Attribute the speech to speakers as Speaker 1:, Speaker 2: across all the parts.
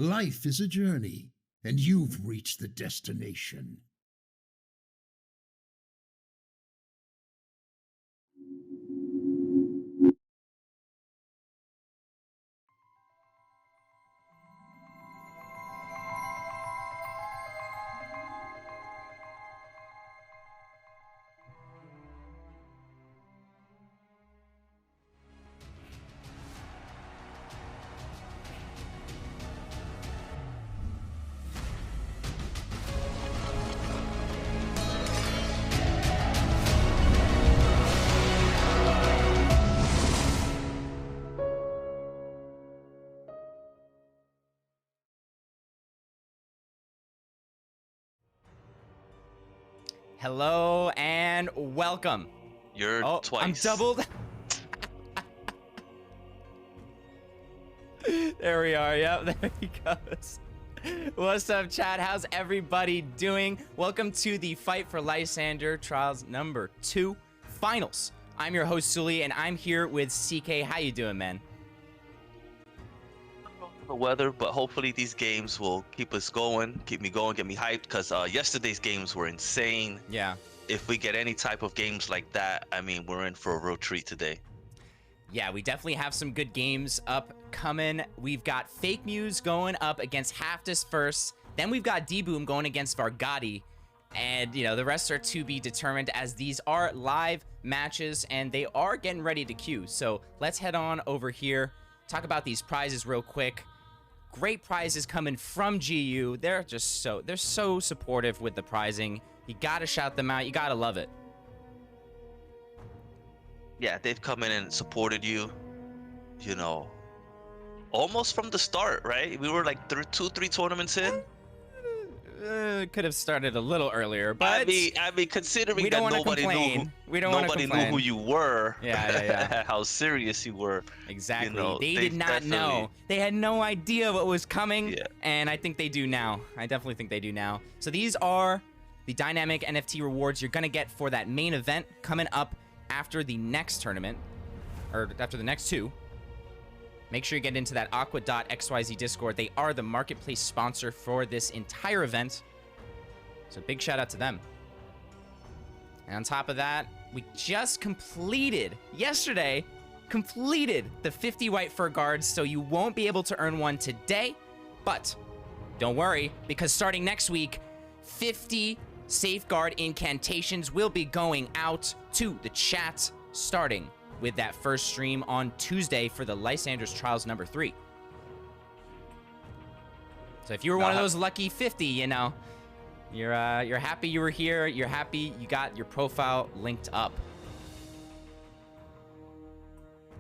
Speaker 1: Life is a journey, and you've reached the destination.
Speaker 2: Hello and welcome.
Speaker 3: You're twice.
Speaker 2: I'm doubled. There we are. Yep, there he goes. What's up, chat? How's everybody doing? Welcome to the Fight for Lysander Trials number 2 finals. I'm your host, Sewlie, and I'm here with CK. How you doing, man?
Speaker 3: The weather, but hopefully these games will keep us going, keep me going, get me hyped, because yesterday's games were insane.
Speaker 2: Yeah.
Speaker 3: If we get any type of games like that, I mean, we're in for a real treat today.
Speaker 2: Yeah, we definitely have some good games upcoming. We've got Fake Muse going up against Haftus first. Then we've got D-Boom going against Vargati. And, you know, the rest are to be determined as these are live matches and they are getting ready to queue. So let's head on over here, talk about these prizes real quick. Great prizes coming from GU. They're so supportive with the prizing. You gotta shout them out. You gotta love it.
Speaker 3: Yeah, they've come in and supported you, you know, almost from the start, right? We were like 2-3 tournaments in.
Speaker 2: Could have started a little earlier, but
Speaker 3: I mean, considering
Speaker 2: we don't
Speaker 3: that
Speaker 2: nobody
Speaker 3: knew who you were,
Speaker 2: yeah.
Speaker 3: how serious you were.
Speaker 2: Exactly.
Speaker 3: You know,
Speaker 2: they did not know. They had no idea what was coming, and I think they do now. I definitely think they do now. So these are the dynamic NFT rewards you're gonna get for that main event coming up after the next tournament, or after the next two. Make sure you get into that AQUA.xyz Discord. They are the marketplace sponsor for this entire event. So big shout out to them. And on top of that, we just yesterday completed the 50 white fur guards, so you won't be able to earn one today. But don't worry, because starting next week, 50 safeguard incantations will be going out to the chat, starting with that first stream on Tuesday for the Lysander's Trials number 3. So if you were one of those lucky 50, you know, you're happy you were here. You're happy you got your profile linked up.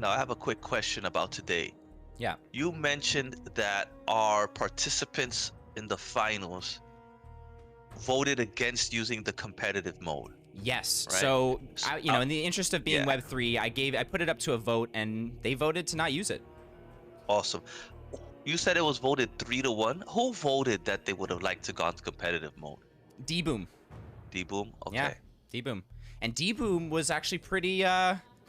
Speaker 3: Now I have a quick question about today.
Speaker 2: Yeah.
Speaker 3: You mentioned that our participants in the finals voted against using the competitive mode.
Speaker 2: Yes.
Speaker 3: Right?
Speaker 2: So, you know, in the interest of being Web3, I put it up to a vote, and they voted to not use it.
Speaker 3: Awesome. You said it was voted 3-1. Who voted that they would have liked to go into competitive mode?
Speaker 2: D-Boom.
Speaker 3: D-Boom. Okay.
Speaker 2: Yeah, D-Boom. And D-Boom was actually pretty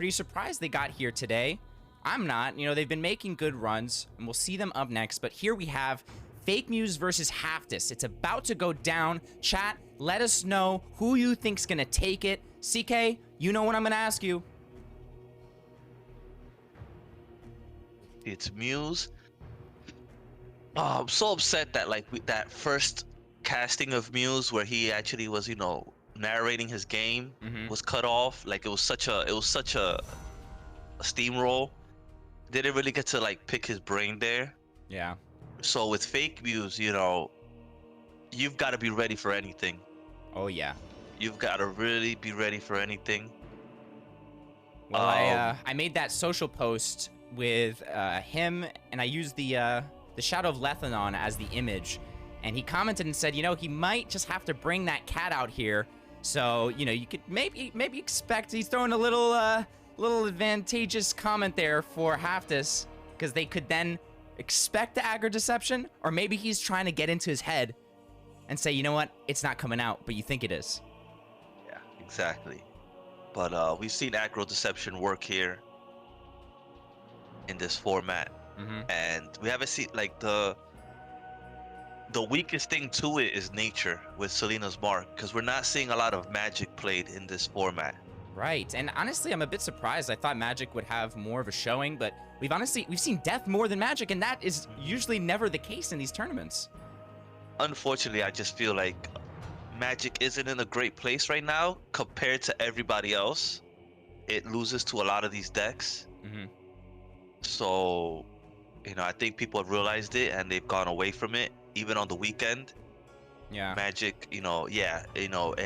Speaker 2: surprised they got here today. I'm not. You know, they've been making good runs, and we'll see them up next. But here we have Fake Muse versus Haftus. It's about to go down. Chat, let us know who you think's gonna take it. CK, you know what I'm gonna ask you.
Speaker 3: It's Muse. Oh, I'm so upset that that first casting of Muse where he actually was, you know, narrating his game was cut off. Like it was such a steamroll. Didn't really get to like pick his brain there.
Speaker 2: Yeah.
Speaker 3: So with Fake Muse, you know, you've got to be ready for anything.
Speaker 2: Oh yeah.
Speaker 3: You've got to really be ready for anything.
Speaker 2: Well, I made that social post with him, and I used the Shadow of Lethanon as the image, and he commented and said, you know, he might just have to bring that cat out here. So, you know, you could maybe expect he's throwing a little advantageous comment there for Haftus, because they could then expect the aggro deception, or maybe he's trying to get into his head and say, you know what, it's not coming out, but you think it is.
Speaker 3: Yeah, exactly. But we've seen aggro deception work here in this format, and we haven't seen like the weakest thing to it is nature with Selena's mark, because we're not seeing a lot of magic played in this format.
Speaker 2: Right, and honestly, I'm a bit surprised. I thought Magic would have more of a showing, but we've seen Death more than Magic, and that is usually never the case in these tournaments.
Speaker 3: Unfortunately, I just feel like Magic isn't in a great place right now compared to everybody else. It loses to a lot of these decks. So, you know, I think people have realized it and they've gone away from it, even on the weekend.
Speaker 2: Yeah.
Speaker 3: Magic, you know, it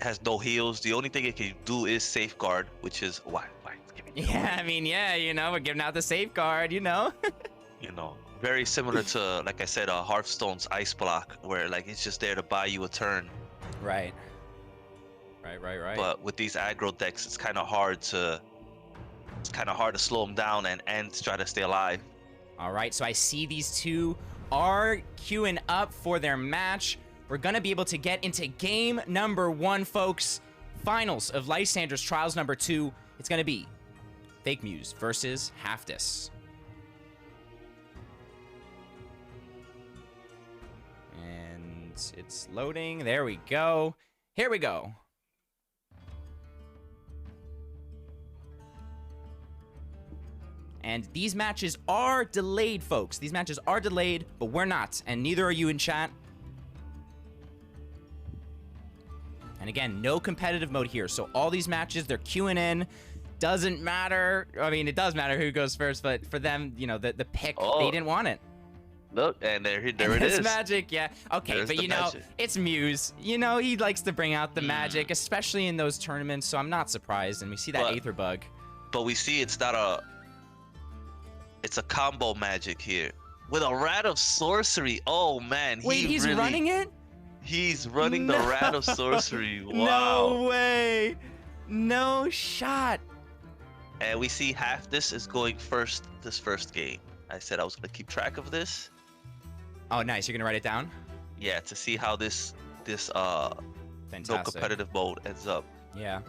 Speaker 3: has no heals. The only thing it can do is safeguard, which is why.
Speaker 2: Yeah, I mean, yeah, you know, we're giving out the safeguard, you know.
Speaker 3: You know, very similar to, like I said, Hearthstone's Ice Block, where like it's just there to buy you a turn.
Speaker 2: Right. Right.
Speaker 3: But with these aggro decks, it's kind of hard to slow him down and try to stay alive.
Speaker 2: All right, so I see these two are queuing up for their match. We're gonna be able to get into game number 1, folks. Finals of Lysander's Trials number 2. It's gonna be Fake Muse versus Halfdis. And it's loading. There we go. Here we go. And these matches are delayed, folks. These matches are delayed, but we're not, and neither are you in chat. And again, no competitive mode here. So all these matches, they're queuing in. Doesn't matter. I mean, it does matter who goes first, but for them, you know, the pick, they didn't want it.
Speaker 3: Look, and there it
Speaker 2: It's
Speaker 3: is.
Speaker 2: magic, yeah. Okay,
Speaker 3: There's
Speaker 2: but
Speaker 3: the
Speaker 2: you know,
Speaker 3: magic.
Speaker 2: it's Muse. You know, he likes to bring out the magic, especially in those tournaments, so I'm not surprised. And we see that Aether Bug.
Speaker 3: But we see it's not a... It's a combo magic here. With a Rat of Sorcery. Oh, man.
Speaker 2: Wait, he's
Speaker 3: really,
Speaker 2: running it?
Speaker 3: He's running the Rat of Sorcery. Wow.
Speaker 2: No way. No shot.
Speaker 3: And we see Halfdis is going first this first game. I said I was going to keep track of this.
Speaker 2: Oh, nice. You're going to write it down?
Speaker 3: Yeah, to see how this no
Speaker 2: Fantastic.
Speaker 3: competitive mode ends up.
Speaker 2: Yeah.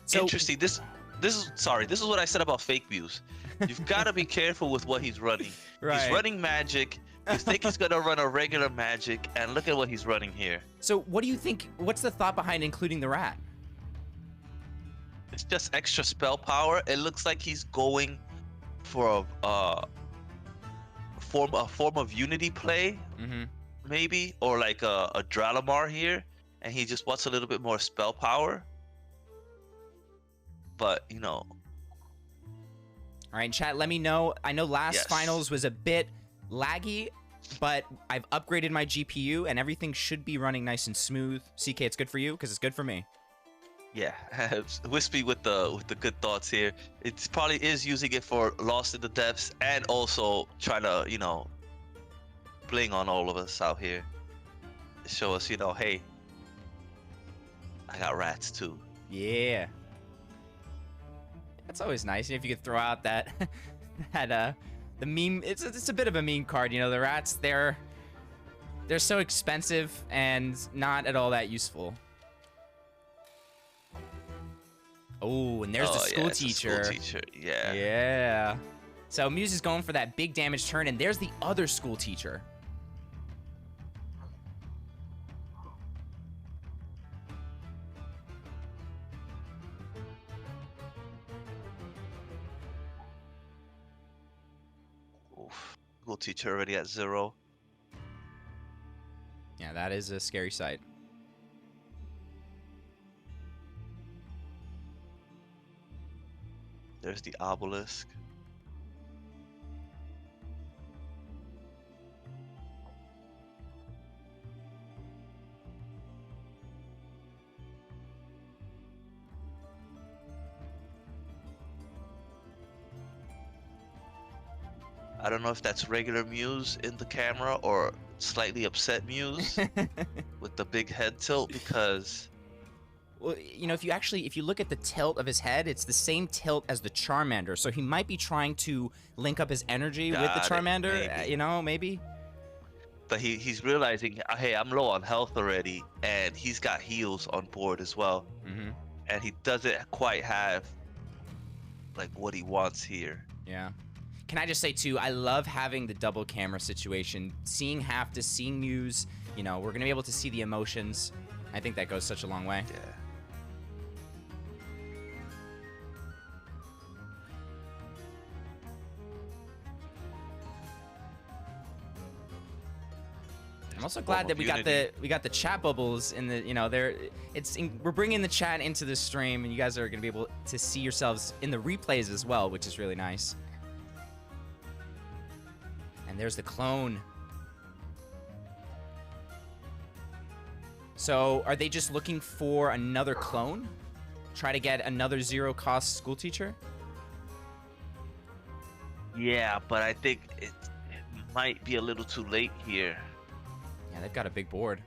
Speaker 2: So,
Speaker 3: Interesting. This is what I said about Fake Muse. You've got to be careful with what he's running.
Speaker 2: Right.
Speaker 3: He's running magic. You think he's gonna run a regular magic, and look at what he's running here.
Speaker 2: So what do you think? What's the thought behind including the rat?
Speaker 3: It's just extra spell power. It looks like he's going for a form of Unity play, maybe, or like a Dralamar here, and he just wants a little bit more spell power. But you know.
Speaker 2: All right, chat, let me know. I know last
Speaker 3: Yes.
Speaker 2: finals was a bit laggy, but I've upgraded my GPU and everything should be running nice and smooth. CK, it's good for you because it's good for me.
Speaker 3: Yeah, Wispy with the good thoughts here. It probably is using it for Lost in the Depths and also trying to, you know, bling on all of us out here. Show us, you know, hey, I got rats too.
Speaker 2: Yeah. That's always nice if you could throw out that the meme. It's a bit of a meme card, you know. The rats, they're so expensive and not at all that useful. Oh, and there's the school teacher.
Speaker 3: School teacher, yeah.
Speaker 2: Yeah. So Muse is going for that big damage turn, and there's the other school teacher.
Speaker 3: School teacher already at 0.
Speaker 2: Yeah, that is a scary sight.
Speaker 3: There's the obelisk. I don't know if that's regular Muse in the camera or slightly upset Muse with the big head tilt, because
Speaker 2: Well, you know, if you look at the tilt of his head, it's the same tilt as the Charmander. So he might be trying to link up his energy with the Charmander, you know, maybe.
Speaker 3: But he's realizing, hey, I'm low on health already, and he's got heals on board as well. And he doesn't quite have like what he wants here.
Speaker 2: Yeah. Can I just say too, I love having the double camera situation. Seeing Halfdis, seeing Muse, you know, we're gonna be able to see the emotions. I think that goes such a long way.
Speaker 3: Yeah.
Speaker 2: I'm also glad that we got the chat bubbles in the, you know, we're bringing the chat into the stream, and you guys are gonna be able to see yourselves in the replays as well, which is really nice. And there's the clone. So are they just looking for another clone? Try to get another zero-cost school teacher?
Speaker 3: Yeah, but I think it might be a little too late here.
Speaker 2: Yeah, they've got a big board.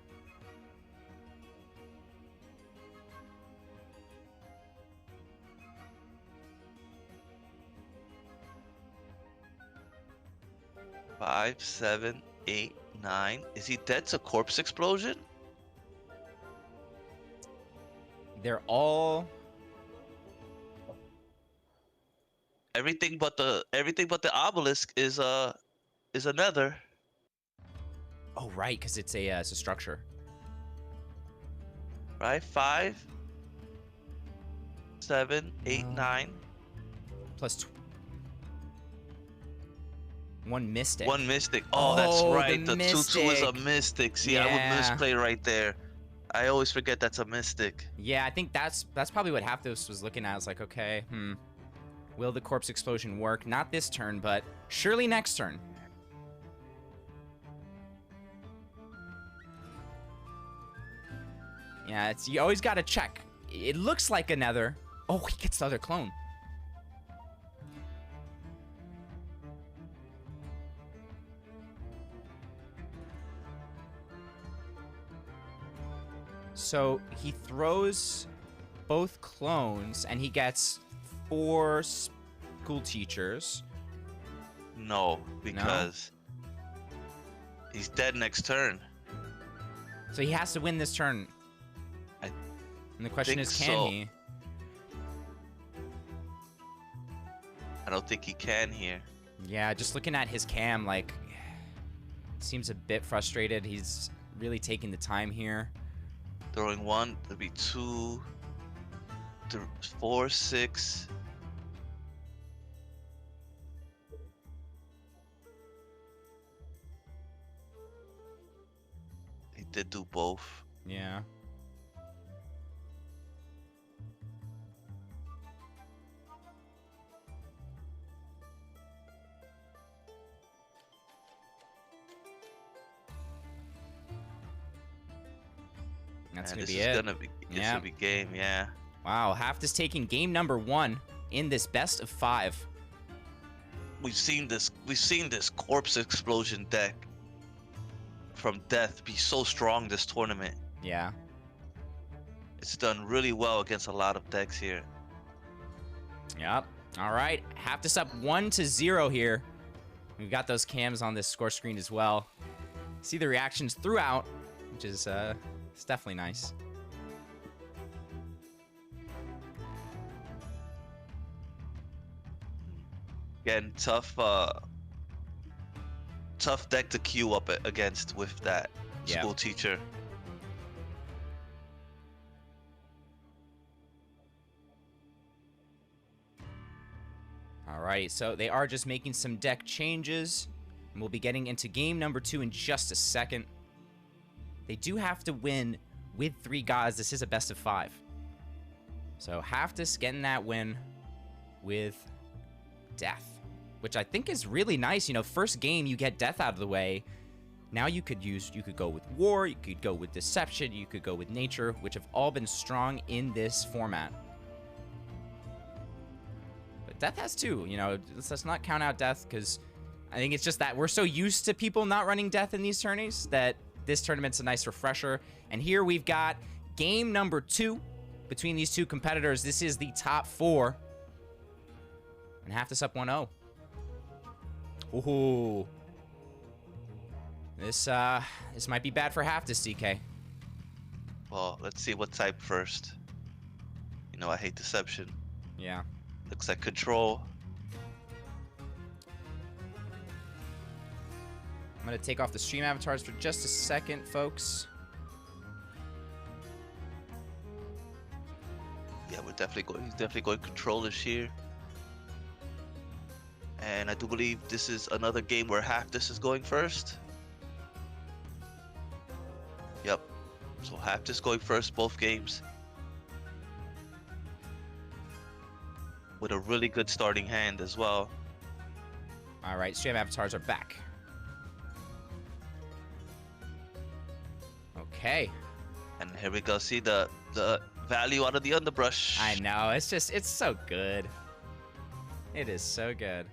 Speaker 3: 5, 7, 8, 9. Is he dead to corpse explosion?
Speaker 2: They're all...
Speaker 3: Everything but the obelisk is a nether.
Speaker 2: Oh, right, because it's a structure.
Speaker 3: Right? 5, 7, 8, 9.
Speaker 2: Plus one mystic.
Speaker 3: One mystic. Oh, that's
Speaker 2: Oh,
Speaker 3: right.
Speaker 2: the
Speaker 3: The 2/2 is a
Speaker 2: mystic.
Speaker 3: mystic. See, I
Speaker 2: Yeah.
Speaker 3: would misplay right there. I always forget that's a mystic.
Speaker 2: Yeah, I think that's probably what Halfdos was looking at. It's like, okay, will the corpse explosion work? Not this turn, but surely next turn. Yeah, you always got to check. It looks like another. Oh, he gets the other clone. So he throws both clones, and he gets 4 school teachers.
Speaker 3: No, because he's dead next turn.
Speaker 2: So he has to win this turn. And the question is, can he?
Speaker 3: I don't think he can here.
Speaker 2: Yeah, just looking at his cam, like, seems a bit frustrated. He's really taking the time here.
Speaker 3: Throwing 1, that'd be 2, 3, 4, 6. He did do both.
Speaker 2: Yeah. That's going to be it.
Speaker 3: This gonna be game, yeah.
Speaker 2: Wow, Halfdos taking game number 1 in this best of 5.
Speaker 3: We've seen this corpse explosion deck from Death be so strong this tournament.
Speaker 2: Yeah.
Speaker 3: It's done really well against a lot of decks here.
Speaker 2: Yep. All right, Halfdos up 1-0 here. We've got those cams on this score screen as well. See the reactions throughout, which is it's definitely nice.
Speaker 3: Again, tough deck to queue up against with that school teacher.
Speaker 2: All right, so they are just making some deck changes, and we'll be getting into game number 2 in just a second. They do have to win with 3 gods. This is a best of 5. So Halfdos getting that win with Death, which I think is really nice. You know, first game you get Death out of the way. Now you could go with War, you could go with Deception, you could go with Nature, which have all been strong in this format. But Death has 2, you know, let's not count out Death, because I think it's just that we're so used to people not running Death in these tourneys that this tournament's a nice refresher. And here we've got game number 2 between these 2 competitors. This is the top 4. And Halfdos up 1-0. Ooh. This might be bad for Halfdos, DK.
Speaker 3: Well, let's see what type first. You know, I hate Deception.
Speaker 2: Yeah.
Speaker 3: Looks like Control.
Speaker 2: I'm going to take off the stream avatars for just a second, folks.
Speaker 3: Yeah, he's definitely going Control-ish here. And I do believe this is another game where Halfdos is going first. Yep. So Halfdos going first both games. With a really good starting hand as well.
Speaker 2: All right, stream avatars are back. Okay.
Speaker 3: And here we go. See the value out of the underbrush.
Speaker 2: I know. It's so good. It is so good.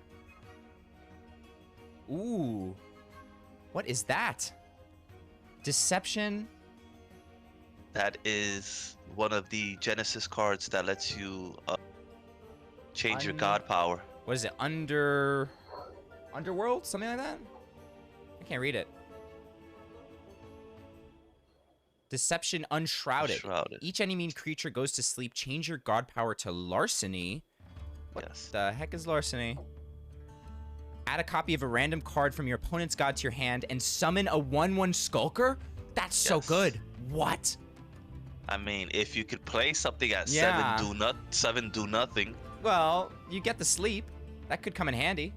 Speaker 2: Ooh. What is that? Deception?
Speaker 3: That is one of the Genesis cards that lets you change your god power.
Speaker 2: What is it? Underworld? Something like that? can't read it. Deception Unshrouded. Each enemy creature goes to sleep. Change your god power to larceny. What the heck is larceny? Add a copy of a random card from your opponent's god to your hand and summon a 1/1 Skulker? That's so good. What?
Speaker 3: I mean, if you could play something at
Speaker 2: Yeah.
Speaker 3: 7 do nothing.
Speaker 2: Well, you get the sleep. That could come in handy.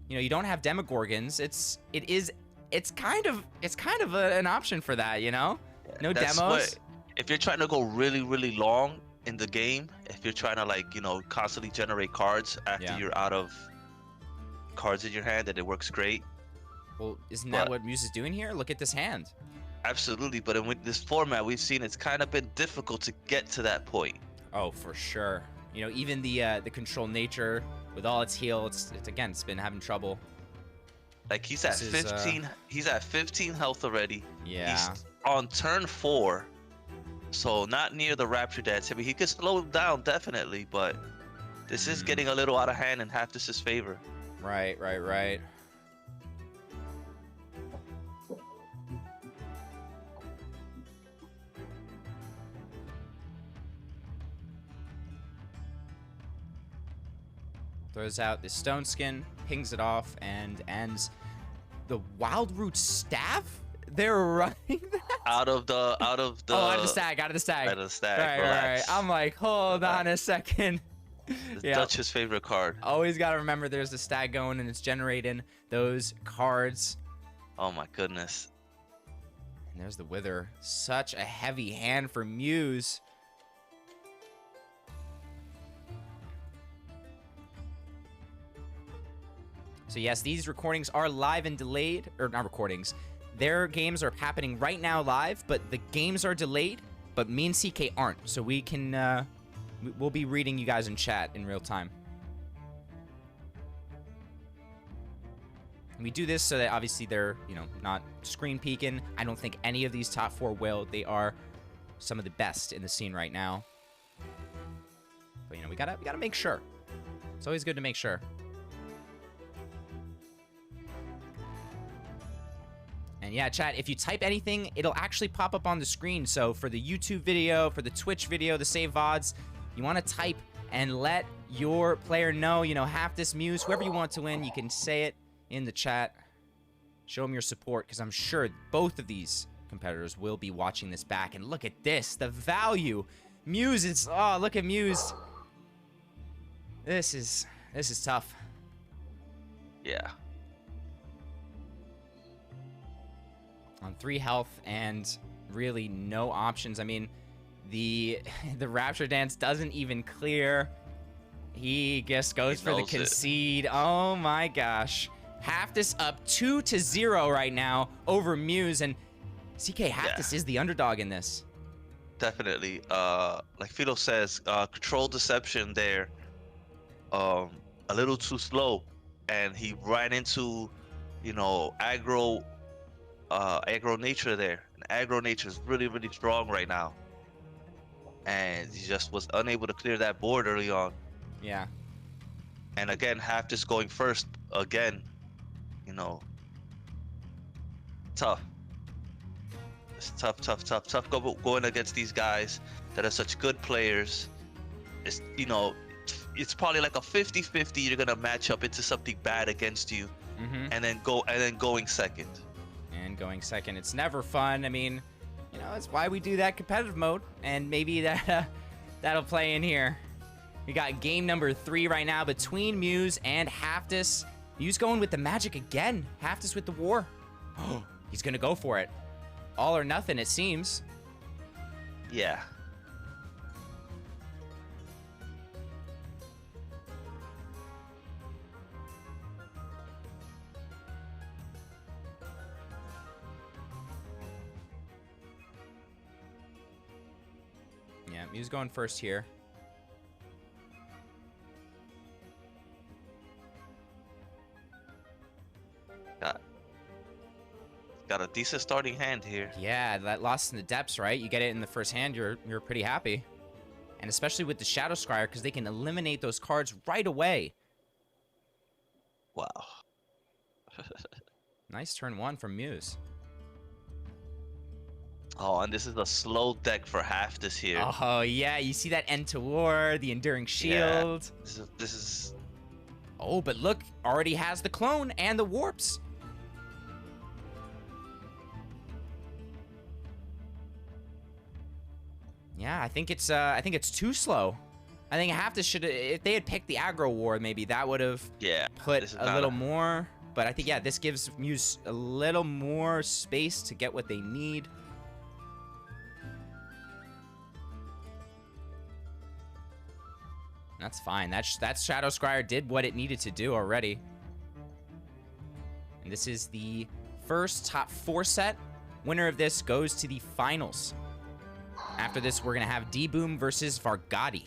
Speaker 2: You know, you don't have Demogorgons. It's kind of an option for that, you know? No
Speaker 3: That's
Speaker 2: demos.
Speaker 3: If you're trying to go really, really long in the game, if you're trying to, like, you know, constantly generate cards after you're out of cards in your hand, then it works great.
Speaker 2: Well, isn't that what Muse is doing here? Look at this hand.
Speaker 3: Absolutely, but in this format, we've seen it's kind of been difficult to get to that point.
Speaker 2: Oh, for sure. You know, even the control nature with all its heal, it's been having trouble.
Speaker 3: Like, he's at 15. He's at 15 health already.
Speaker 2: Yeah.
Speaker 3: He's on turn 4, so not near the Rapture Dance. I mean, he could slow him down definitely, but this is getting a little out of hand in Haftus's favor.
Speaker 2: Right. Throws out the Stone Skin, pings it off, and ends the Wild Root Staff? They're running that? Out of the stag. Right. I'm like, hold on a second.
Speaker 3: Dutch's favorite card.
Speaker 2: Always got to remember there's the stag going, and it's generating those cards.
Speaker 3: Oh my goodness.
Speaker 2: And there's the Wither. Such a heavy hand for Muse. So yes, these recordings are live and delayed, or not recordings. Their games are happening right now live, but the games are delayed, but me and CK aren't. So we can, we'll be reading you guys in chat in real time. And we do this so that obviously they're, you know, not screen peeking. I don't think any of these top 4 will. They are some of the best in the scene right now. But, you know, we gotta make sure. It's always good to make sure. And yeah, chat, if you type anything, it'll actually pop up on the screen. So for the YouTube video, for the Twitch video, the save VODs, you want to type and let your player know, you know, Haftus, Muse, whoever you want to win, you can say it in the chat. Show them your support, because I'm sure both of these competitors will be watching this back. And look at this, the value. Muse, oh, look at Muse. This is tough. Yeah. On 3 health and really no options. I mean, the Rapture Dance doesn't even clear. He just goes for the concede. Oh my gosh. Haftus up 2-0 right now over Muse, and CK Haftus is the underdog in this.
Speaker 3: Definitely. Like Philo says, control deception there. A little too slow, and he ran into, you know, aggro nature there. And aggro nature is really, really strong right now. And he just was unable to clear that board early on.
Speaker 2: Yeah.
Speaker 3: And again, Haftus going first again. You know, tough. It's tough going against these guys that are such good players. It's, you know, it's probably like a 50-50 you're gonna match up into something bad against you, and then going second.
Speaker 2: And going second, it's never fun. I mean, you know, it's why we do that competitive mode, and maybe that'll play in here. We got game number 3 right now between Muse and Haftus. Muse going with the magic again. Haftus with the war. Oh, he's gonna go for it. All or nothing, it seems.
Speaker 3: Yeah.
Speaker 2: Yeah, Muse going first here.
Speaker 3: Got a decent starting hand here.
Speaker 2: Yeah, that Lost in the Depths, right? You get it in the first hand, you're pretty happy. And especially with the Shadow Scryer, because they can eliminate those cards right away.
Speaker 3: Wow.
Speaker 2: Nice turn 1 from Muse.
Speaker 3: Oh, and this is a slow deck for half this here.
Speaker 2: Oh, yeah. You see that End to War, the Enduring Shield.
Speaker 3: Yeah, this is...
Speaker 2: Oh, but look, already has the clone and the warps. Yeah, I think it's too slow. I think Halftis should, if they had picked the aggro war, maybe that would have put a little more. But I think, yeah, this gives Muse a little more space to get what they need. That's fine. That Shadow Scryer did what it needed to do already. And this is the first top 4 set. Winner of this goes to the finals. After this, we're going to have D-Boom versus Vargati.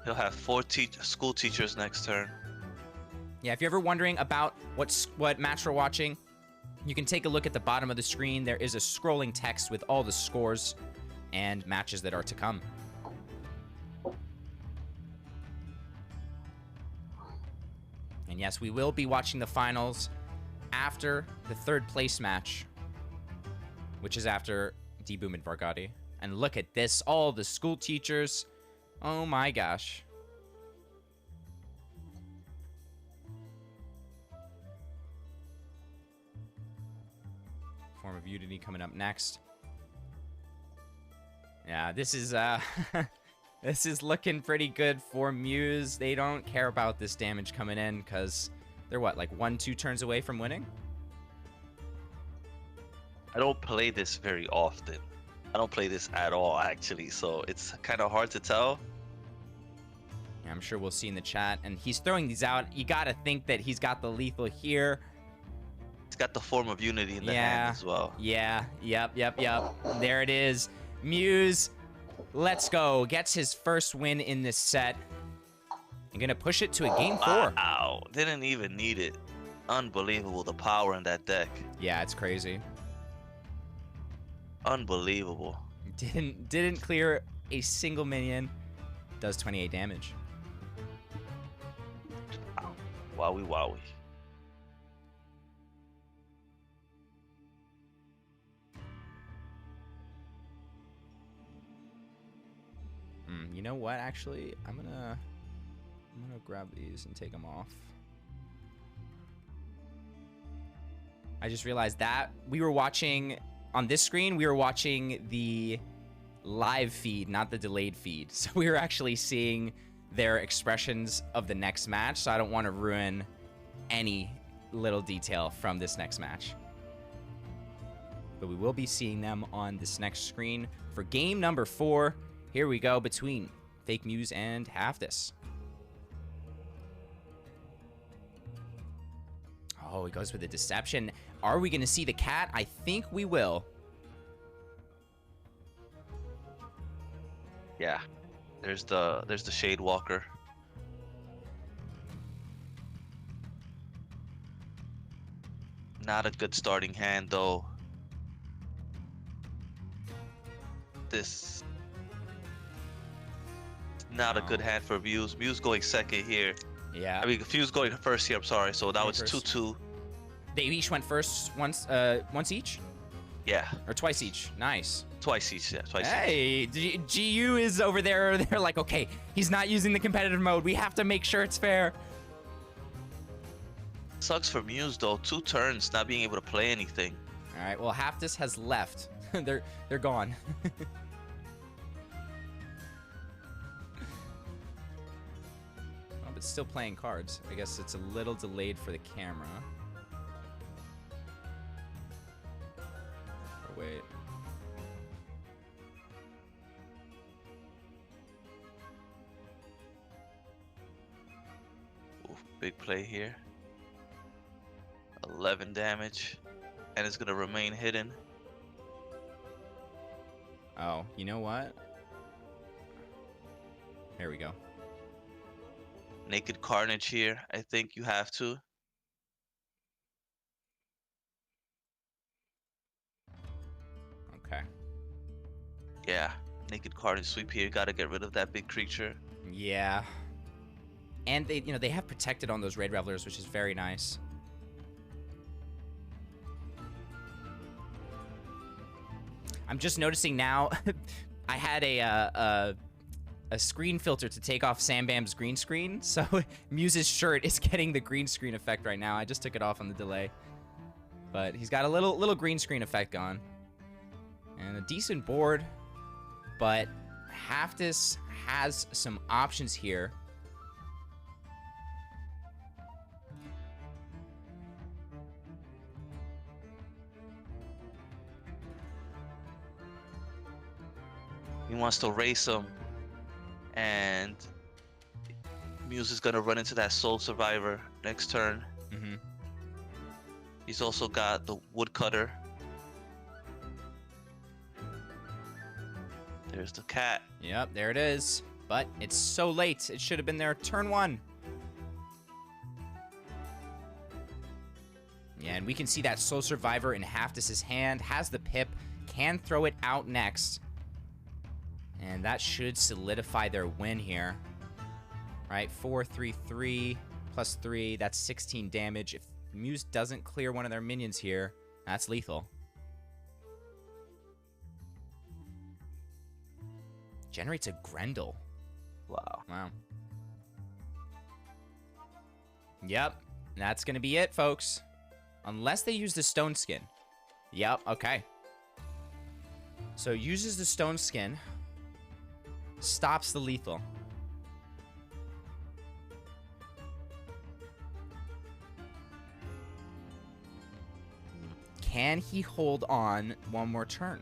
Speaker 3: He'll have 4 school teachers next turn.
Speaker 2: Yeah, if you're ever wondering about what match we're watching, you can take a look at the bottom of the screen. There is a scrolling text with all the scores and matches that are to come. And yes, we will be watching the finals after the 3rd place match, which is after D-Boom and Vargati. And look at this, all the school teachers. Oh my gosh. Form of Unity coming up next. Yeah, this is this is looking pretty good for Muse. They don't care about this damage coming in because they're what, like 1-2 turns away from winning?
Speaker 3: I don't play this very often. I don't play this at all, actually, so it's kind of hard to tell.
Speaker 2: Yeah, I'm sure we'll see in the chat. And he's throwing these out. You got to think that he's got the lethal here.
Speaker 3: He's got the Form of Unity in the hand as well.
Speaker 2: Yeah, yep. There it is. Muse, let's go. Gets his first win in this set. I'm going to push it to a game 4.
Speaker 3: Wow, didn't even need it. Unbelievable, the power in that deck.
Speaker 2: Yeah, it's crazy.
Speaker 3: Unbelievable.
Speaker 2: Didn't clear a single minion. Does 28 damage.
Speaker 3: Wow. Wowie wowie.
Speaker 2: You know what? Actually, I'm gonna grab these and take them off. I just realized that we were watching on this screen. We were watching the live feed, not the delayed feed. So we were actually seeing their expressions of the next match. So I don't want to ruin any little detail from this next match. But we will be seeing them on this next screen for game number 4. Here we go between Fake Muse and Halftis. Oh, he goes with the Deception. Are we going to see the cat? I think we will.
Speaker 3: Yeah. There's the Shade Walker. Not a good starting hand though. This not a good hand for Muse. Muse going second here.
Speaker 2: Yeah.
Speaker 3: I mean, Fuse going first here. I'm sorry. So that was
Speaker 2: first.
Speaker 3: 2-2.
Speaker 2: They each went first once each?
Speaker 3: Yeah.
Speaker 2: Or twice each. Nice.
Speaker 3: Twice each. Yeah. Twice each.
Speaker 2: Hey, GU is over there. They're like, okay, he's not using the competitive mode. We have to make sure it's fair.
Speaker 3: Sucks for Muse though. 2 turns not being able to play anything.
Speaker 2: All right. Well, Halftis has left. they're gone. But still playing cards. I guess it's a little delayed for the camera. Oh, wait.
Speaker 3: Oof, big play here. 11 damage. And it's going to remain hidden.
Speaker 2: Oh, you know what? There we go.
Speaker 3: Naked Carnage here. I think you have to.
Speaker 2: Okay.
Speaker 3: Yeah. naked card and sweep here. Got to get rid of that big creature.
Speaker 2: Yeah. And they have protected on those Raid Revelers, which is very nice. I'm just noticing now, I had a screen filter to take off Sam Bam's green screen, so Muse's shirt is getting the green screen effect right now. I just took it off on the delay. But he's got a little green screen effect on. And a decent board, but Haftis has some options here.
Speaker 3: He wants to race him, and Muse is gonna run into that Soul Survivor next turn.
Speaker 2: Mm-hmm.
Speaker 3: He's also got the Woodcutter. There's the cat.
Speaker 2: Yep, there it is. But it's so late. It should have been there turn 1. Yeah, and we can see that Soul Survivor in Haftis's hand. Has the pip. Can throw it out next. And that should solidify their win here. Right, 4, 3, 3, plus 3. That's 16 damage. If Muse doesn't clear one of their minions here, that's lethal. Generates a Grendel.
Speaker 3: Wow.
Speaker 2: Wow. Yep, that's going to be it, folks. Unless they use the Stone Skin. Yep, okay. So uses the Stone Skin. Stops the lethal. Can he hold on one more turn?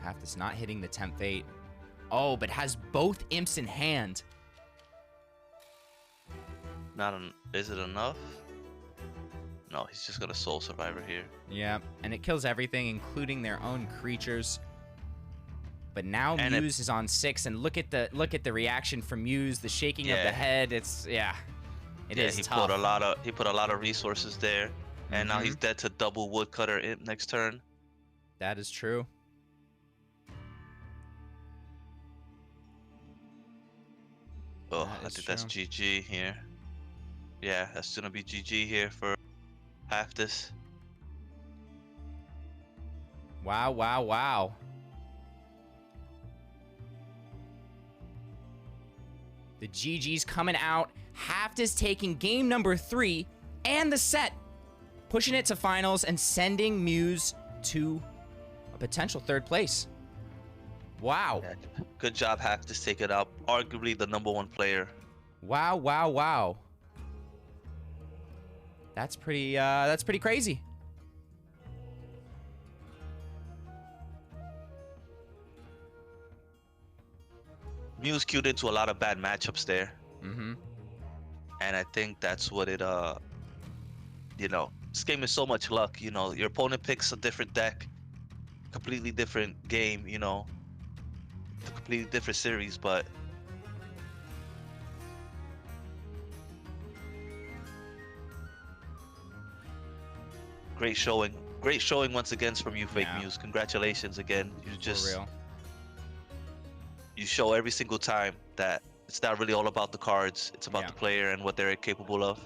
Speaker 2: Haftis not hitting the Tempt Fate. Oh, but has both imps in hand.
Speaker 3: Is it enough? No, he's just got a Soul Survivor here.
Speaker 2: Yeah, and it kills everything, including their own creatures. But now
Speaker 3: And
Speaker 2: Muse is on 6, and look at the reaction from Muse, the shaking of the
Speaker 3: Yeah.
Speaker 2: head. It's it is
Speaker 3: He
Speaker 2: tough.
Speaker 3: put a lot of resources there, and now he's dead to double Woodcutter imp next turn.
Speaker 2: That is true.
Speaker 3: Oh,
Speaker 2: That
Speaker 3: I
Speaker 2: is
Speaker 3: think that's
Speaker 2: true.
Speaker 3: GG here. Yeah, that's gonna be GG here for Haftis.
Speaker 2: Wow, wow, wow. The GG's coming out. Haftis taking game number 3 and the set. Pushing it to finals and sending Muse to a potential 3rd place. Wow.
Speaker 3: Yeah, good job, Haftis taking out arguably the #1 player.
Speaker 2: Wow, wow, wow. That's pretty crazy.
Speaker 3: Muse queued into a lot of bad matchups there.
Speaker 2: Mm-hmm.
Speaker 3: And I think that's what it this game is so much luck. Your opponent picks a different deck, completely different game, a completely different series, but great showing once again from you, Fake
Speaker 2: Yeah.
Speaker 3: Muse. Congratulations again.
Speaker 2: For real.
Speaker 3: You show every single time that it's not really all about the cards, it's about
Speaker 2: Yeah.
Speaker 3: the player and what they're capable of.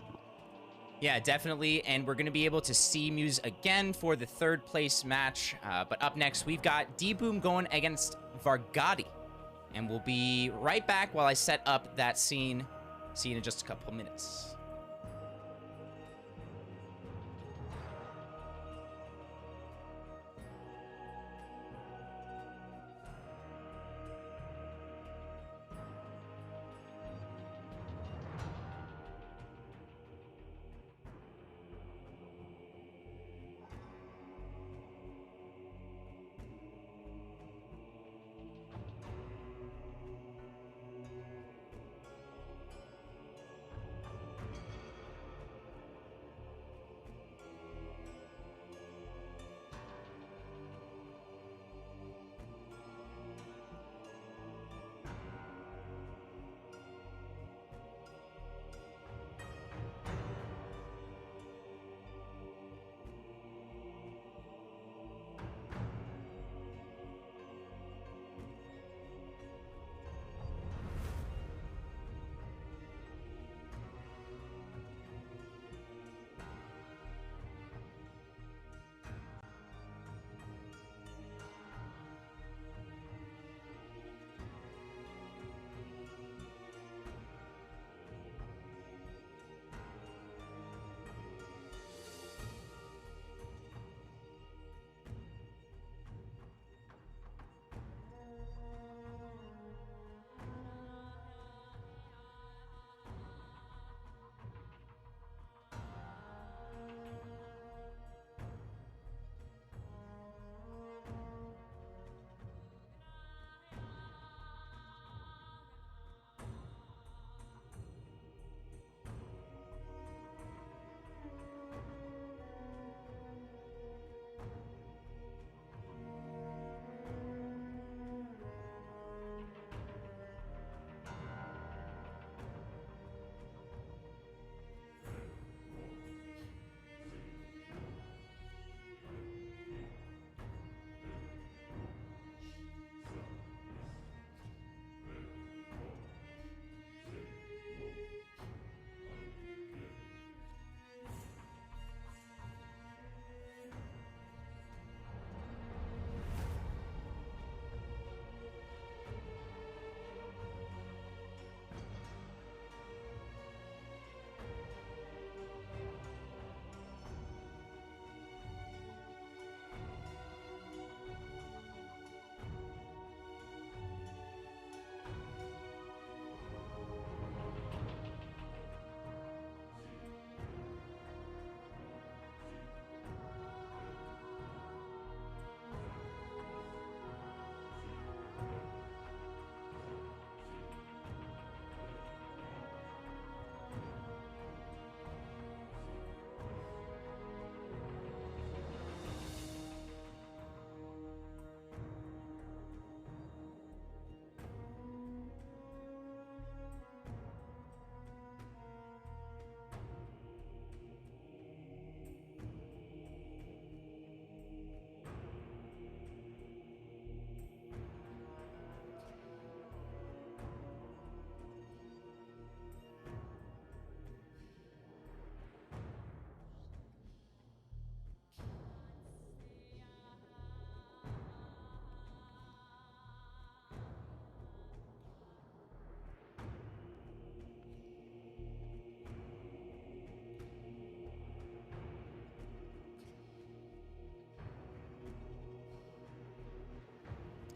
Speaker 2: Yeah, definitely, and we're going to be able to see Muse again for the 3rd place match. But up next, we've got D-Boom going against Vargati. And we'll be right back while I set up that scene. See you in just a couple minutes.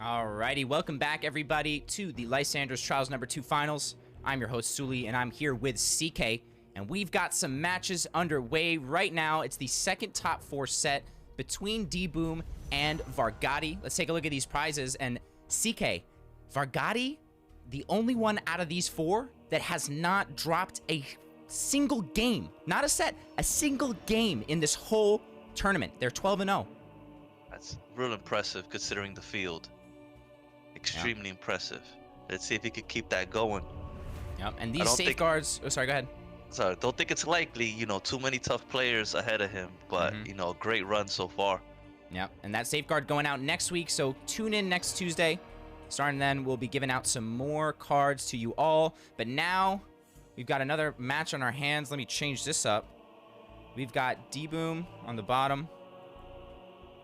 Speaker 2: Alrighty, welcome back everybody to the Lysander's Trials number 2 finals. I'm your host Sewlie, and I'm here with CK, and we've got some matches underway right now. It's the second top 4 set between D-Boom and Vargati. Let's take a look at these prizes, and CK, Vargati, the only one out of these 4 that has not dropped a single game, not a set, a single game in this whole tournament. They're 12-0.
Speaker 3: That's real impressive considering the field. Extremely impressive. Let's see if he could keep that going.
Speaker 2: Yep, and these safeguards... Oh, sorry, go ahead.
Speaker 3: Sorry, don't think it's likely, you know, too many tough players ahead of him, but, you know, great run so far.
Speaker 2: Yep, and that safeguard going out next week, so tune in next Tuesday. Starting then, we'll be giving out some more cards to you all. But now, we've got another match on our hands. Let me change this up. We've got D-Boom on the bottom,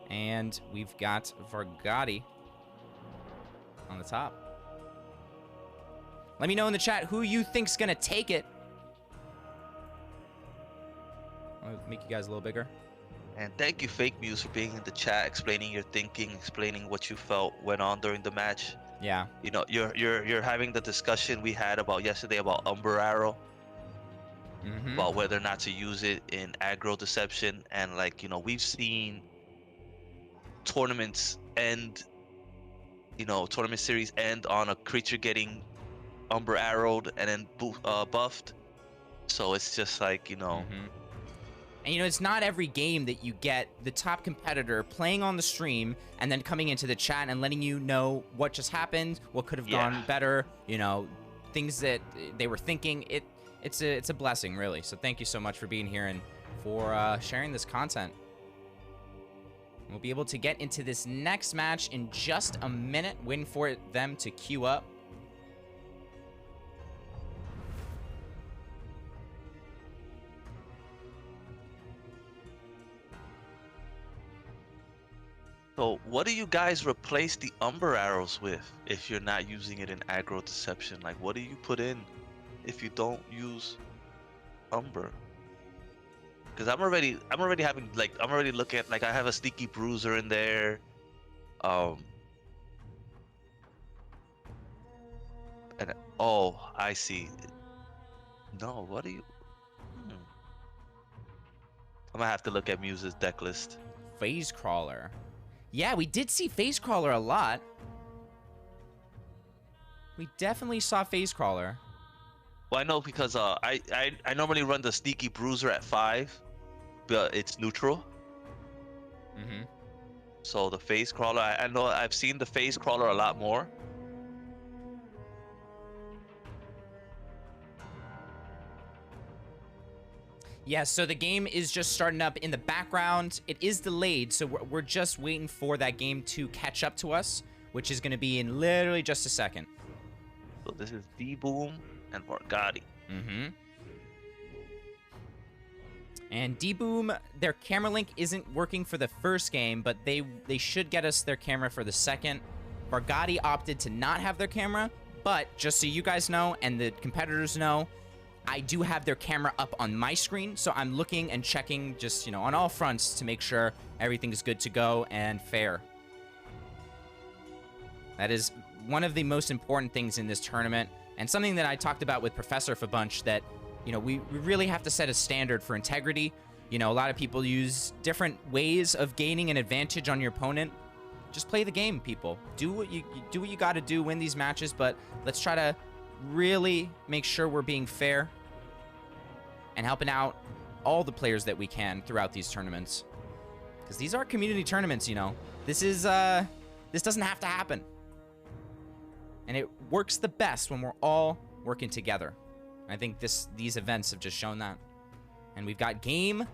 Speaker 2: and we've got Vargati on the top. Let me know in the chat who you think's gonna take it. I'll make you guys a little bigger.
Speaker 3: And thank you, Fake Muse, for being in the chat, explaining your thinking, explaining what you felt went on during the match.
Speaker 2: Yeah.
Speaker 3: You know, you're having the discussion we had about yesterday about Umber Arrow, about whether or not to use it in aggro deception, and like, you know, we've seen tournaments end, you know, tournament series end on a creature getting Umber Arrowed and then buffed. So it's just like, you know.
Speaker 2: And, you know, it's not every game that you get the top competitor playing on the stream and then coming into the chat and letting you know what just happened, what could have gone better, you know, things that they were thinking. It's a blessing, really. So thank you so much for being here and for sharing this content. We'll be able to get into this next match in just a minute. Waiting for them to queue up.
Speaker 3: So what do you guys replace the Umber Arrows with if you're not using it in aggro deception? Like, what do you put in if you don't use Umber? Because I'm already having, like, I'm already looking at, like, I have a Sneaky Bruiser in there. And oh, I see. No, what do you? I'm gonna have to look at Muse's deck list.
Speaker 2: Phase Crawler. Yeah, we did see Phase Crawler a lot. We definitely saw Phase Crawler.
Speaker 3: Well, I know because I normally run the Sneaky Bruiser at 5, but it's neutral. So the Phase Crawler, I know I've seen the Phase Crawler a lot more.
Speaker 2: Yeah, so the game is just starting up in the background. It is delayed, so we're just waiting for that game to catch up to us, which is going to be in literally just a second.
Speaker 3: So this is D-Boom and Vargati.
Speaker 2: And D-Boom, their camera link isn't working for the first game, but they should get us their camera for the second. Vargati opted to not have their camera, but just so you guys know and the competitors know, I do have their camera up on my screen, so I'm looking and checking just, you know, on all fronts to make sure everything's good to go and fair. That is one of the most important things in this tournament, and something that I talked about with Professor for Bunch, that, you know, we really have to set a standard for integrity. You know, a lot of people use different ways of gaining an advantage on your opponent. Just play the game, people. Do what you got to do, win these matches, but let's try to really make sure we're being fair and helping out all the players that we can throughout these tournaments, because these are community tournaments. You know, this doesn't have to happen, and it works the best when we're all working together. I think these events have just shown that. And we've got game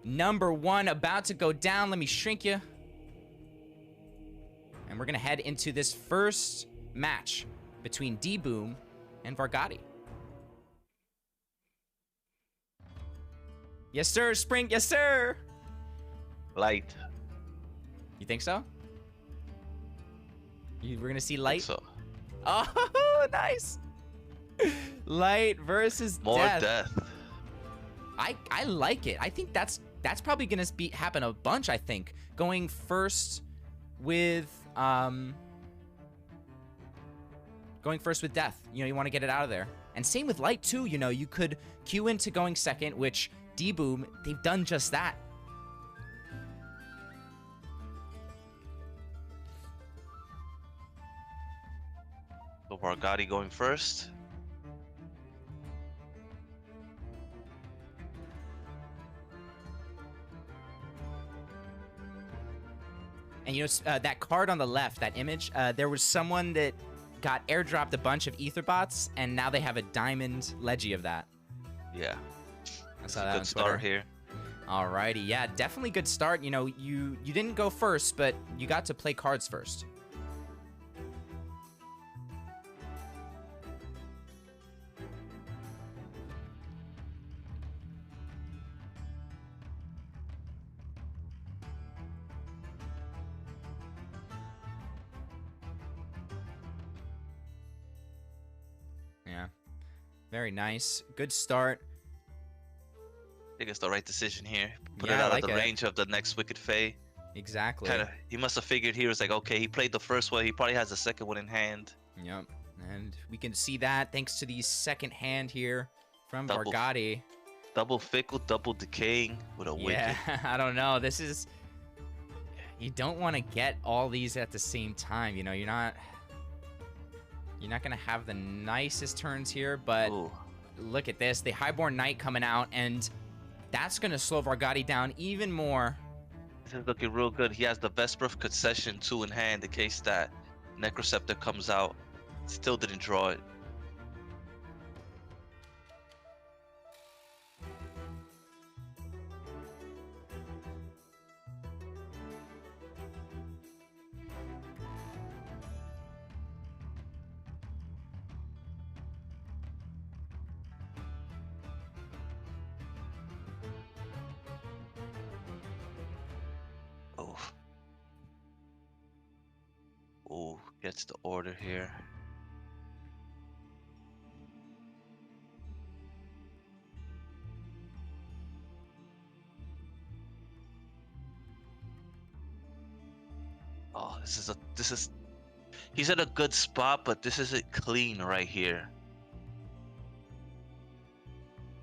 Speaker 2: number 1 about to go down. Let me shrink you, and we're gonna head into this first match between D-Boom and Vargati. Yes, sir, Spring. Yes, sir.
Speaker 3: Light.
Speaker 2: You think so? We're going to see light?
Speaker 3: So.
Speaker 2: Oh, nice. Light versus
Speaker 3: More
Speaker 2: death.
Speaker 3: death.
Speaker 2: I like it. I think that's probably going to happen a bunch, I think. Going first with going first with death. You know, you want to get it out of there. And same with light too. You know, you could queue into going second, which D-Boom, they've done just that.
Speaker 3: So Vargati going first.
Speaker 2: And you know, that card on the left, that image, there was someone that got airdropped a bunch of ether bots, and now they have a diamond Leggy of that.
Speaker 3: Yeah.
Speaker 2: I
Speaker 3: That's
Speaker 2: saw
Speaker 3: a
Speaker 2: that
Speaker 3: good
Speaker 2: on
Speaker 3: start
Speaker 2: Twitter.
Speaker 3: here.
Speaker 2: Alrighty, yeah, definitely good start. You know, you didn't go first, but you got to play cards first. Yeah, very nice. Good start.
Speaker 3: I think it's the right decision here. Put
Speaker 2: Yeah,
Speaker 3: it
Speaker 2: I
Speaker 3: out
Speaker 2: like
Speaker 3: of the
Speaker 2: it.
Speaker 3: range of the next Wicked Fae.
Speaker 2: Exactly.
Speaker 3: Kind of, he must have figured he was like, okay, he played the first one. He probably has the second one in hand.
Speaker 2: Yep. And we can see that thanks to the second hand here from
Speaker 3: Double-
Speaker 2: Vargati.
Speaker 3: Double Fickle, double Decaying with a
Speaker 2: Yeah,
Speaker 3: Wicked.
Speaker 2: I don't know. This is... You don't want to get all these at the same time. You know, you're not going to have the nicest turns here, but
Speaker 3: Ooh.
Speaker 2: look at this. The Highborn Knight coming out, and that's going to slow Vargati down even more.
Speaker 3: This is looking real good. He has the Vesper of Concession 2 in hand in case that Necroceptor comes out. Still didn't draw it. Oh. Oh, gets the order here. Oh, he's at a good spot, but this isn't clean right here.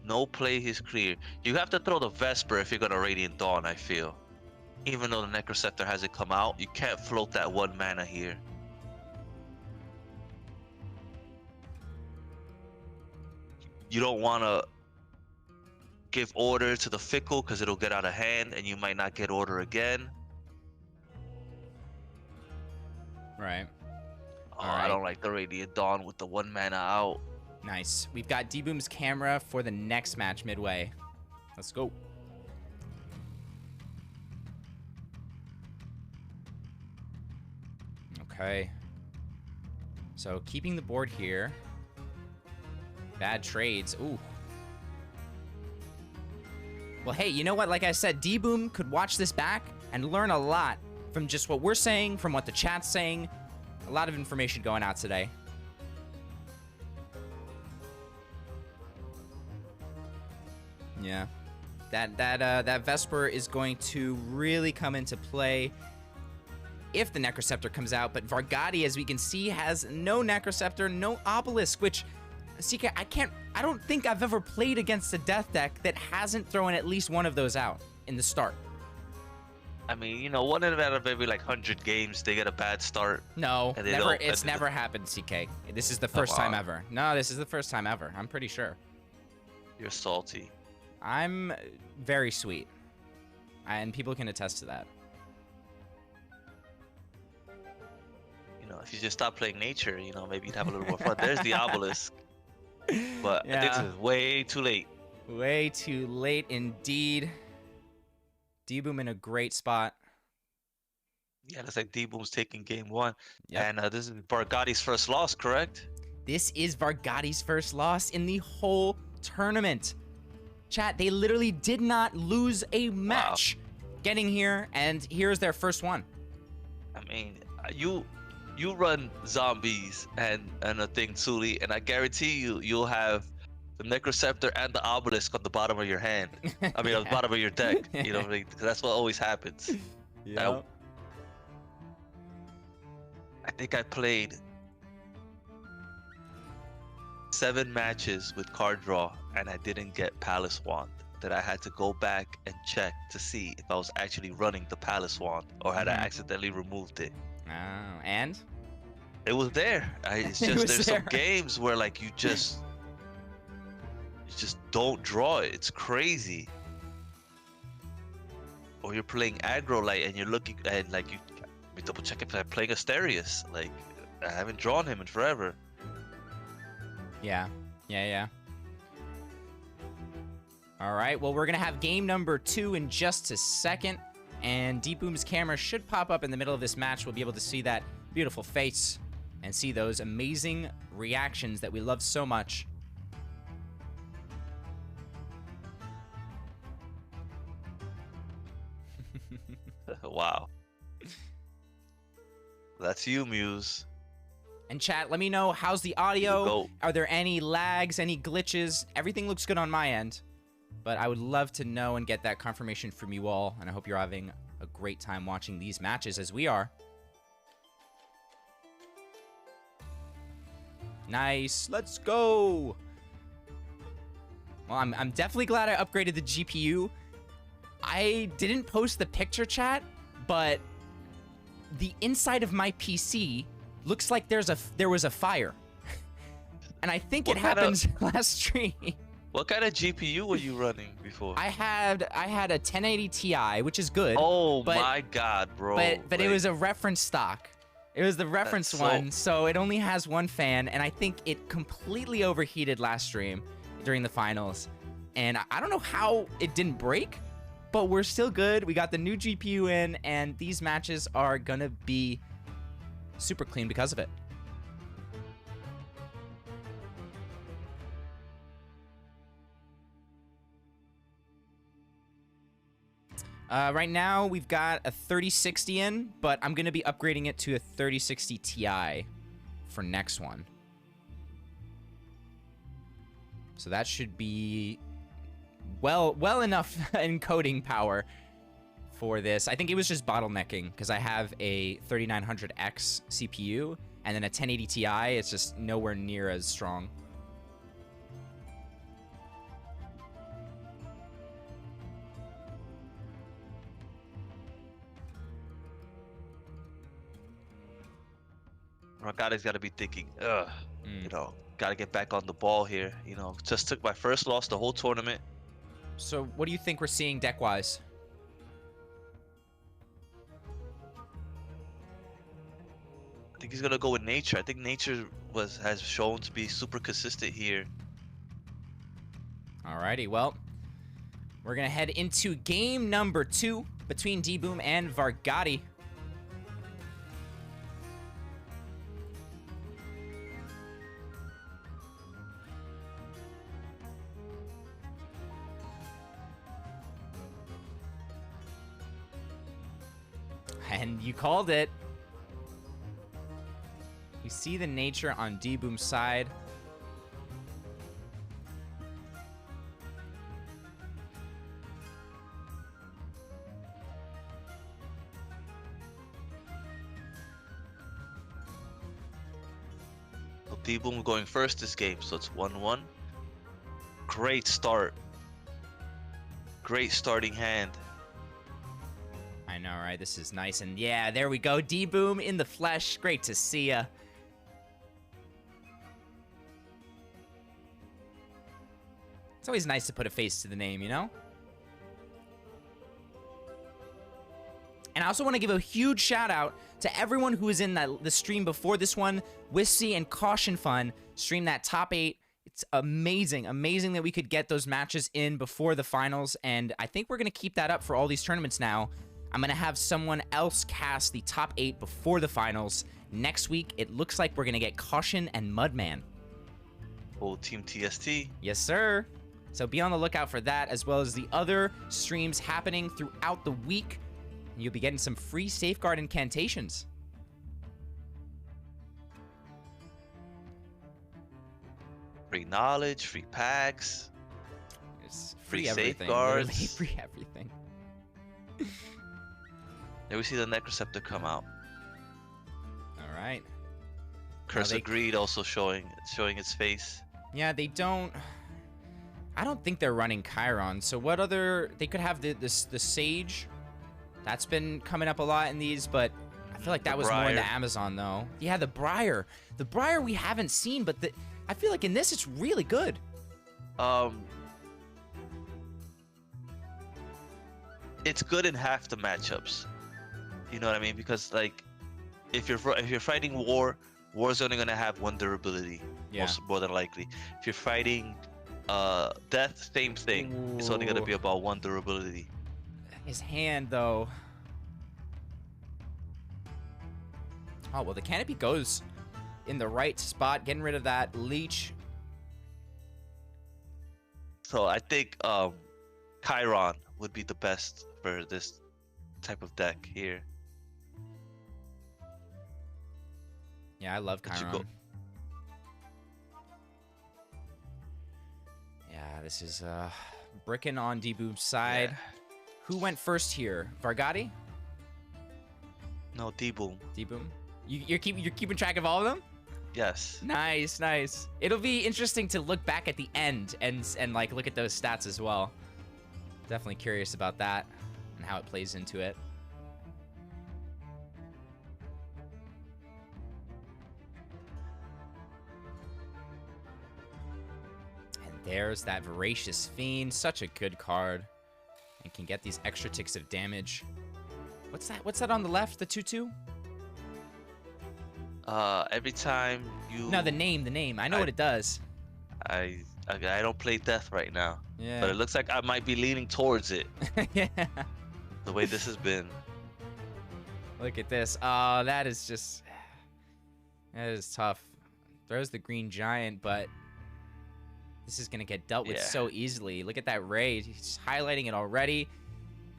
Speaker 3: No play is clear. You have to throw the Vesper if you're gonna Radiant Dawn, I feel. Even though the Necroceptor hasn't come out, you can't float that 1 mana here. You don't want to give order to the Fickle because it'll get out of hand and you might not get order again.
Speaker 2: Right.
Speaker 3: Oh,
Speaker 2: All right.
Speaker 3: I don't like the Radiant Dawn with the 1 mana out.
Speaker 2: Nice. We've got D-Boom's camera for the next match midway. Let's go. Okay. So keeping the board here. Bad trades. Ooh. Well, hey, you know what? Like I said, D-Boom could watch this back and learn a lot from just what we're saying, from what the chat's saying. A lot of information going out today. Yeah. That Vesper is going to really come into play if the Necroceptor comes out, but Vargati, as we can see, has no Necroceptor, no Obelisk, which, CK, I don't think I've ever played against a death deck that hasn't thrown at least one of those out in the start.
Speaker 3: I mean, you know, one out of every like 100 games, they get a bad start.
Speaker 2: No,
Speaker 3: And they
Speaker 2: never.
Speaker 3: don't-
Speaker 2: It's
Speaker 3: and-
Speaker 2: never happened, CK. This is the first
Speaker 3: wow.
Speaker 2: time ever. No, this is the first time ever. I'm pretty sure.
Speaker 3: You're salty.
Speaker 2: I'm very sweet, and people can attest to that.
Speaker 3: You know, if you just stop playing nature, you know, maybe you'd have a little more fun. There's the Obelisk. But I think
Speaker 2: Yeah.
Speaker 3: this is way too late.
Speaker 2: Way too late indeed. D-Boom in a great spot.
Speaker 3: Yeah, that's like D-Boom's taking game 1.
Speaker 2: Yep.
Speaker 3: And this is Vargati's first loss, correct?
Speaker 2: This is Vargati's first loss in the whole tournament. Chat, they literally did not lose a match getting here, and here's their first one.
Speaker 3: I mean, you run zombies and a thing, Sewlie, and I guarantee you'll have the Necroceptor and the Obelisk on the bottom of your hand. I mean, on the bottom of your deck. You know what I mean? 'Cause that's what always happens.
Speaker 2: Yeah.
Speaker 3: I think I played 7 matches with card draw, and I didn't get Palace Wand. That I had to go back and check to see if I was actually running the Palace Wand or had I accidentally removed it.
Speaker 2: Oh, and?
Speaker 3: It was there. It's just there's some games where like you just don't draw it. It's crazy. Or you're playing aggro light and you're looking and like you double check if I'm playing Asterius. Like I haven't drawn him in forever.
Speaker 2: Yeah. All right, well, we're going to have game number 2 in just a second, and D-Boom's camera should pop up in the middle of this match. We'll be able to see that beautiful face and see those amazing reactions that we love so much.
Speaker 3: Wow. That's you, Muse.
Speaker 2: And chat, let me know, how's the audio? Are there any lags, any glitches? Everything looks good on my end. But I would love to know and get that confirmation from you all, and I hope you're having a great time watching these matches as we are. Nice, let's go! Well, I'm definitely glad I upgraded the GPU. I didn't post the picture, chat, but the inside of my PC looks like there was a fire. And I think it happened last stream.
Speaker 3: What kind of GPU were you running before?
Speaker 2: I had a 1080 Ti, which is good.
Speaker 3: Oh my god, bro.
Speaker 2: But it was a reference stock. It was the reference one, so it only has one fan, and I think it completely overheated last stream during the finals. And I don't know how it didn't break, but we're still good. We got the new GPU in, and these matches are gonna be super clean because of it. Right now, we've got a 3060 in, but I'm going to be upgrading it to a 3060 Ti for next one. So that should be well enough encoding power for this. I think it was just bottlenecking because I have a 3900X CPU and then a 1080 Ti. It's just nowhere near as strong.
Speaker 3: Ragada's got to be thinking, you know, got to get back on the ball here. You know, just took my first loss the whole tournament.
Speaker 2: So what do you think we're seeing deck-wise?
Speaker 3: I think he's going to go with Nature. I think Nature has shown to be super consistent here.
Speaker 2: Alrighty, well, we're going to head into game number 2 between D-Boom and Vargati. And you called it. You see the Nature on D-Boom's side.
Speaker 3: So D-Boom going first this game, so it's 1-1. Great start. Great starting hand.
Speaker 2: I know, right? This is nice. And yeah, there we go. D-Boom in the flesh. Great to see ya. It's always nice to put a face to the name, you know? And I also want to give a huge shout out to everyone who was in the stream before this one. Wissy and Caution Fun streamed that top 8. It's amazing. Amazing that we could get those matches in before the finals. And I think we're going to keep that up for all these tournaments now. I'm going to have someone else cast the top 8 before the finals. Next week, it looks like we're going to get Caution and Mudman.
Speaker 3: Oh, Team TST.
Speaker 2: Yes, sir. So be on the lookout for that, as well as the other streams happening throughout the week. You'll be getting some free Safeguard incantations.
Speaker 3: Free knowledge, free packs.
Speaker 2: It's
Speaker 3: free
Speaker 2: everything.
Speaker 3: safeguards.
Speaker 2: Literally free everything.
Speaker 3: There we see the Necroceptor come out.
Speaker 2: All right.
Speaker 3: Curse of Greed also showing its face.
Speaker 2: Yeah, they don't... I don't think they're running Chiron. So what other... They could have the Sage. That's been coming up a lot in these, but I feel like that was more in the Amazon, though. Yeah, the Briar. The Briar we haven't seen, but I feel like in this it's really good.
Speaker 3: It's good in half the matchups. You know what I mean? Because like, if you're fighting war's only gonna have one durability, more than likely. If you're fighting death, same thing. Ooh. It's only gonna be about one durability.
Speaker 2: His hand, though. Oh well, the canopy goes in the right spot, getting rid of that leech.
Speaker 3: So I think Chiron would be the best for this type of deck here.
Speaker 2: Yeah, I love Chiron. Yeah, this is bricking on D-Boom's side. Yeah. Who went first here? Vargati?
Speaker 3: No, D-Boom.
Speaker 2: D-Boom. You're keeping track of all of them?
Speaker 3: Yes.
Speaker 2: Nice, nice. It'll be interesting to look back at the end and like look at those stats as well. Definitely curious about that and how it plays into it. And there's that Voracious Fiend, such a good card, and can get these extra ticks of damage. What's that? What's that on the left? The 2/2?
Speaker 3: Every time you...
Speaker 2: No, the name. I know what it does.
Speaker 3: I don't play death right now.
Speaker 2: Yeah.
Speaker 3: But it looks like I might be leaning towards it.
Speaker 2: Yeah.
Speaker 3: The way this has been.
Speaker 2: Look at this. Oh, that is just... That is tough. Throws the green giant, but this is going to get dealt with so easily. Look at that raid. He's highlighting it already.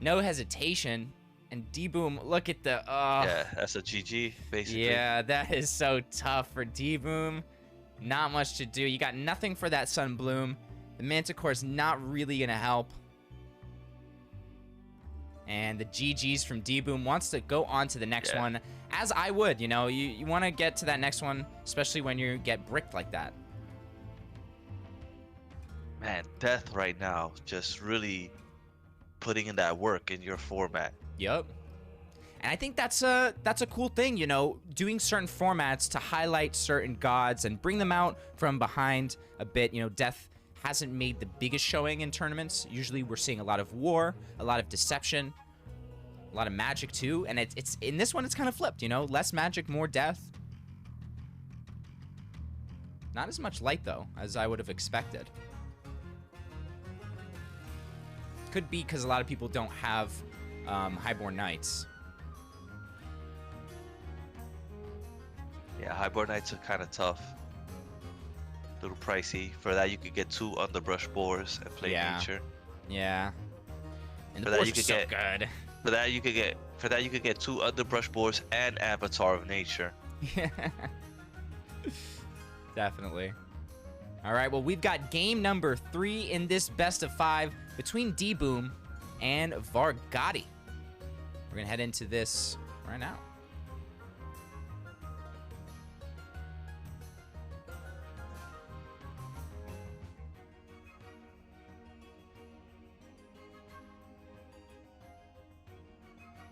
Speaker 2: No hesitation. And D-Boom, look at the...
Speaker 3: Yeah, that's a GG, basically.
Speaker 2: Yeah, that is so tough for D-Boom. Not much to do. You got nothing for that Sunbloom. The Manticore's not really going to help. And the GG's from D-Boom wants to go on to the next one, as I would. You know, you want to get to that next one, especially when you get bricked like that.
Speaker 3: Man, Death right now, just really putting in that work in your format.
Speaker 2: Yep. And I think that's a cool thing, you know, doing certain formats to highlight certain gods and bring them out from behind a bit. You know, Death hasn't made the biggest showing in tournaments. Usually we're seeing a lot of war, a lot of deception, a lot of magic too. And it's in this one, it's kind of flipped, you know, less magic, more death. Not as much light though, as I would have expected. Could be because a lot of people don't have Highborn Knights.
Speaker 3: Yeah, Highborn Knights are kind of tough. A little pricey. For that, you could get 2 Underbrush Boars and play Nature.
Speaker 2: Yeah. And
Speaker 3: for
Speaker 2: the
Speaker 3: that,
Speaker 2: boars are so good.
Speaker 3: For that, you could get 2 Underbrush Boars and Avatar of Nature.
Speaker 2: Yeah. Definitely. All right, well, we've got game number 3 in this best of 5 between D-Boom and Vargati. We're going to head into this right now.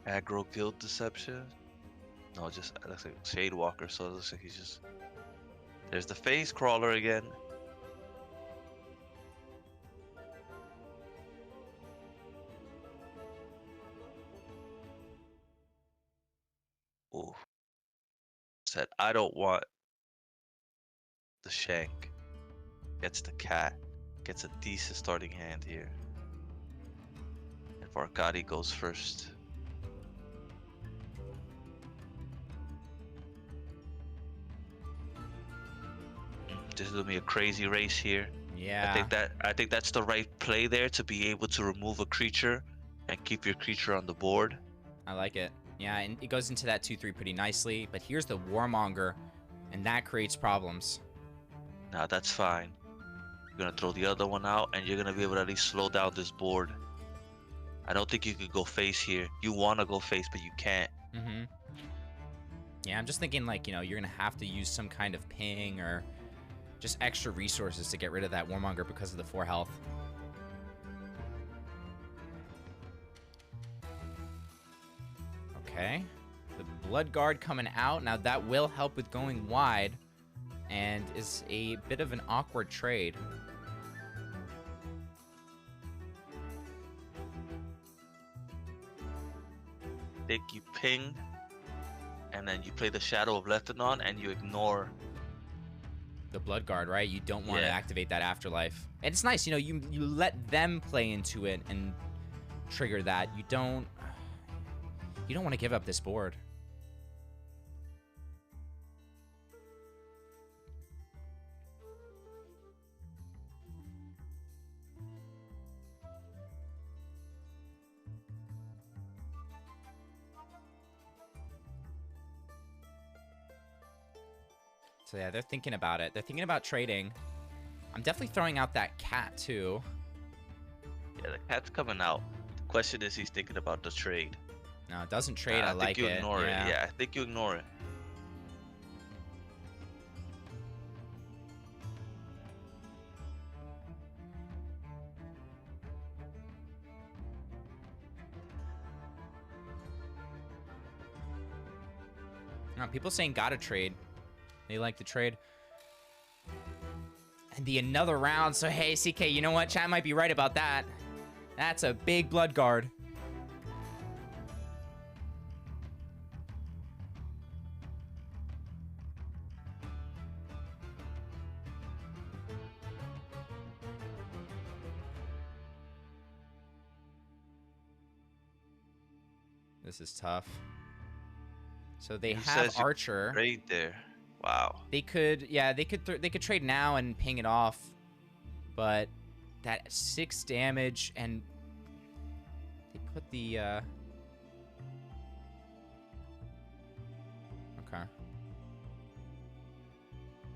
Speaker 3: Aggro Guild Deception? No, just looks like Shadewalker, so it looks like he's just... There's the Phase Crawler again. Ooh. Said, I don't want the Shank. Gets the Cat. Gets a decent starting hand here. And Vargati goes first. This is gonna be a crazy race here.
Speaker 2: Yeah.
Speaker 3: I think that's the right play there, to be able to remove a creature and keep your creature on the board.
Speaker 2: I like it. Yeah, and it goes into that 2/3 pretty nicely. But here's the Warmonger, and that creates problems.
Speaker 3: Now that's fine. You're gonna throw the other one out, and you're gonna be able to at least slow down this board. I don't think you could go face here. You want to go face, but you can't.
Speaker 2: Mm-hmm. Yeah, I'm just thinking, like, you know, you're gonna have to use some kind of ping or just extra resources to get rid of that Warmonger because of the 4 health. Okay. The Blood Guard coming out. Now that will help with going wide and is a bit of an awkward trade.
Speaker 3: I think you ping, and then you play the Shadow of Lethanon, and you ignore
Speaker 2: the Blood Guard, right? You don't want to
Speaker 3: Yeah.
Speaker 2: activate that Afterlife. And it's nice, you know, you let them play into it and trigger that. You don't want to give up this board. So yeah, they're thinking about it. They're thinking about trading. I'm definitely throwing out that cat too.
Speaker 3: Yeah, the cat's coming out. The question is, he's thinking about the trade.
Speaker 2: No, it doesn't trade. I
Speaker 3: think
Speaker 2: like
Speaker 3: you
Speaker 2: it.
Speaker 3: ignore
Speaker 2: Yeah.
Speaker 3: it. Yeah, I think you ignore it.
Speaker 2: No, people saying gotta trade. They like to trade. And the another round. So hey, CK, you know what? Chat might be right about that. That's a big Blood Guard. This is tough. So they
Speaker 3: Who
Speaker 2: have
Speaker 3: says you
Speaker 2: Archer.
Speaker 3: Trade there. Wow.
Speaker 2: They could, yeah, they could trade now and ping it off, but that 6 damage and they put the okay. I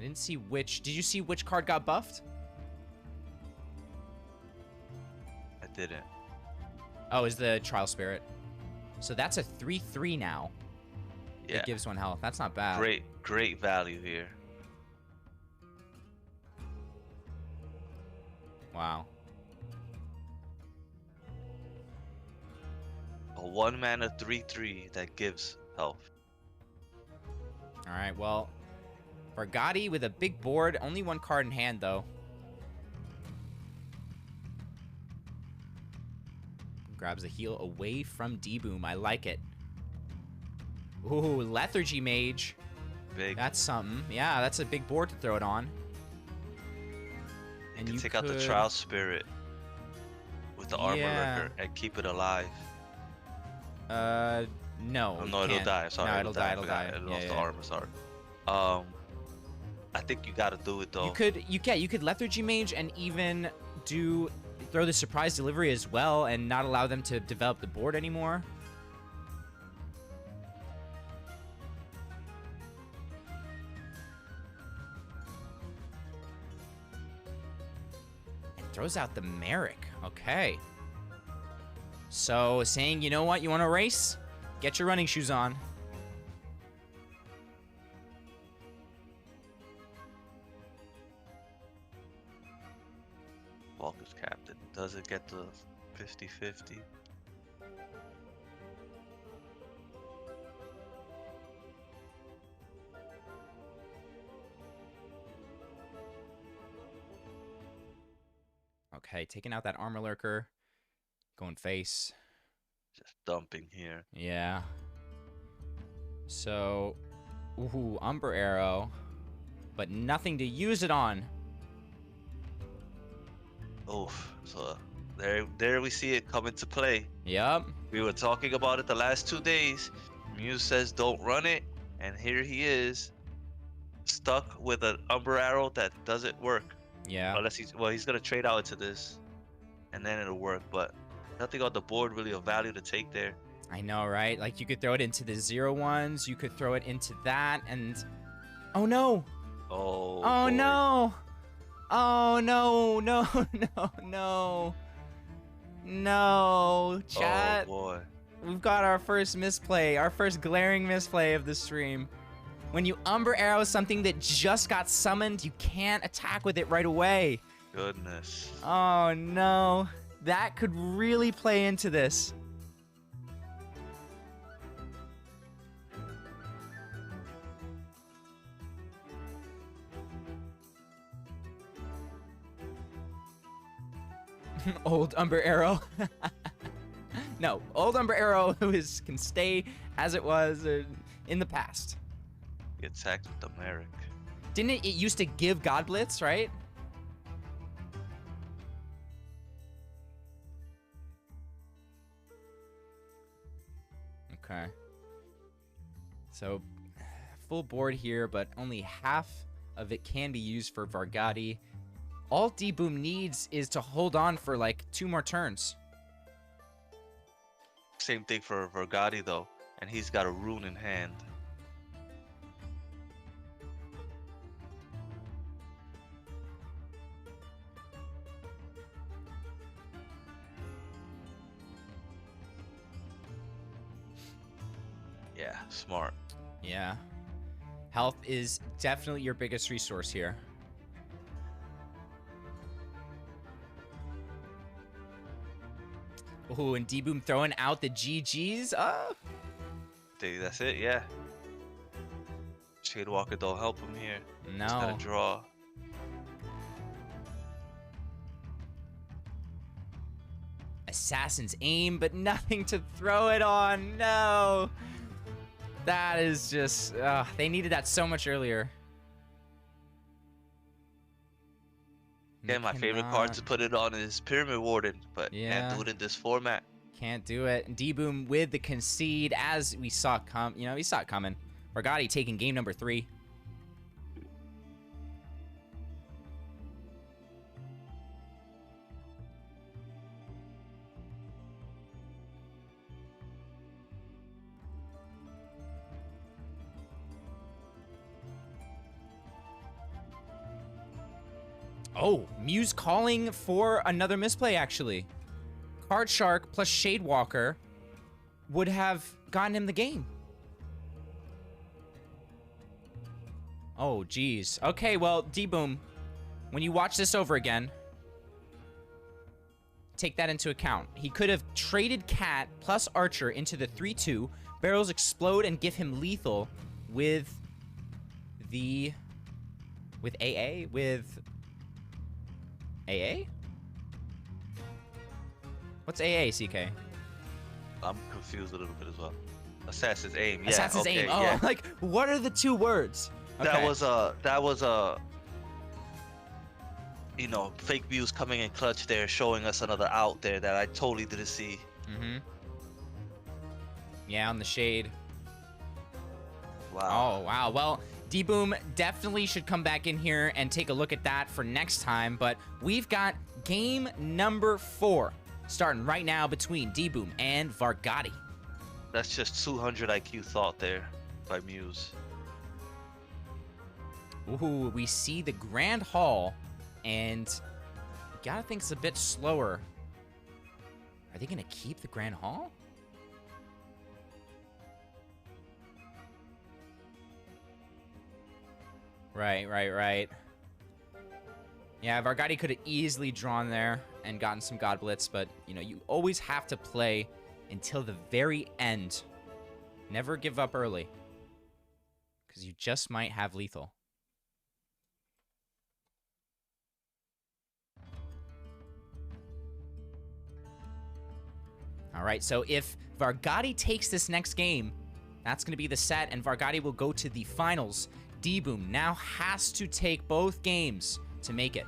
Speaker 2: didn't see which. Did you see which card got buffed?
Speaker 3: I didn't.
Speaker 2: Oh, is the Trial Spirit. So that's a 3/3 now.
Speaker 3: Yeah.
Speaker 2: It gives 1 health. That's not bad.
Speaker 3: Great value here.
Speaker 2: Wow.
Speaker 3: A 1-mana 3/3 that gives health.
Speaker 2: All right, well, Bargatti with a big board. Only 1 card in hand, though. Grabs a heal away from D-Boom. I like it. Ooh, Lethargy Mage.
Speaker 3: Big.
Speaker 2: That's something. Yeah, that's a big board to throw it on.
Speaker 3: You can take out the Trial Spirit with the Armor Lurker and keep it alive.
Speaker 2: No.
Speaker 3: Oh,
Speaker 2: you
Speaker 3: no, it'll
Speaker 2: can't.
Speaker 3: die. Sorry,
Speaker 2: No, it'll die. It'll die.
Speaker 3: It
Speaker 2: Yeah,
Speaker 3: lost the
Speaker 2: yeah.
Speaker 3: armor. Sorry. I think you gotta do it though.
Speaker 2: You could Lethargy Mage and even throw the surprise delivery as well and not allow them to develop the board anymore. And throws out the Merrick. Okay. So saying, you know what, you want to race? Get your running shoes on.
Speaker 3: Walker's captain. Does it get the 50-50?
Speaker 2: Okay, taking out that Armor Lurker. Going face.
Speaker 3: Just dumping here.
Speaker 2: Yeah. So, ooh, Umber Arrow, but nothing to use it on.
Speaker 3: Oof. So there we see it come into play.
Speaker 2: Yep.
Speaker 3: We were talking about it the last 2 days. Muse says don't run it, and here he is, stuck with an Umber Arrow that doesn't work.
Speaker 2: Yeah.
Speaker 3: Unless he's gonna trade out into this, and then it'll work. But nothing on the board really of value to take there.
Speaker 2: I know, right? Like, you could throw it into the 0/1s, you could throw it into that, and... Oh, no!
Speaker 3: Oh.
Speaker 2: Oh,
Speaker 3: boy.
Speaker 2: no! Oh, no, no, no, no. No, chat.
Speaker 3: Oh boy.
Speaker 2: We've got our first misplay, our first glaring misplay of the stream. When you Umber Arrow something that just got summoned, you can't attack with it right away.
Speaker 3: Goodness.
Speaker 2: Oh no. That could really play into this. Old Umber Arrow. No, old Umber Arrow can stay as it was in the past.
Speaker 3: He attacked with the Merrick.
Speaker 2: Didn't it used to give God Blitz, right? Okay. So, full board here, but only half of it can be used for Vargadi. All D-Boom needs is to hold on for like 2 more turns.
Speaker 3: Same thing for Vargadi though, and he's got a rune in hand. Yeah, smart.
Speaker 2: Yeah. Health is definitely your biggest resource here. Oh, and D-Boom throwing out the GGs.
Speaker 3: Dude, that's it, yeah. Shadewalker don't help him here.
Speaker 2: No.
Speaker 3: He's gotta draw.
Speaker 2: Assassin's Aim, but nothing to throw it on. No. That is just... they needed that so much earlier.
Speaker 3: Yeah, my favorite card to put it on is Pyramid Warden, but can't do it in this format.
Speaker 2: Can't do it. D-Boom with the concede, as we saw we saw it coming. Vargadi taking game number 3. Oh, Muse calling for another misplay, actually. Card Shark plus Shadewalker would have gotten him the game. Oh, geez. Okay, well, D-Boom, when you watch this over again, take that into account. He could have traded Cat plus Archer into the 3-2, barrels explode and give him lethal with the... with AA? With... AA? What's AA, CK?
Speaker 3: I'm confused a little bit as well. Assassin's Aim, yeah.
Speaker 2: Assassin's Aim. Oh,
Speaker 3: yeah.
Speaker 2: like, what are the 2 words? Okay.
Speaker 3: That was a you know, fake views coming in clutch there, showing us another out there that I totally didn't see.
Speaker 2: Mm-hmm. Yeah, on the shade.
Speaker 3: Wow.
Speaker 2: Oh, wow. Well, D-Boom definitely should come back in here and take a look at that for next time, but we've got game number 4 starting right now between D-Boom and Vargadi.
Speaker 3: That's just 200 IQ thought there by Muse.
Speaker 2: Ooh, we see the Grand Hall, and gotta think it's a bit slower. Are they gonna keep the Grand Hall? Right. Yeah, Vargadi could have easily drawn there and gotten some God Blitz, but, you know, you always have to play until the very end. Never give up early, because you just might have lethal. All right, so if Vargadi takes this next game, that's going to be the set, and Vargadi will go to the finals. D-Boom now has to take both games to make it.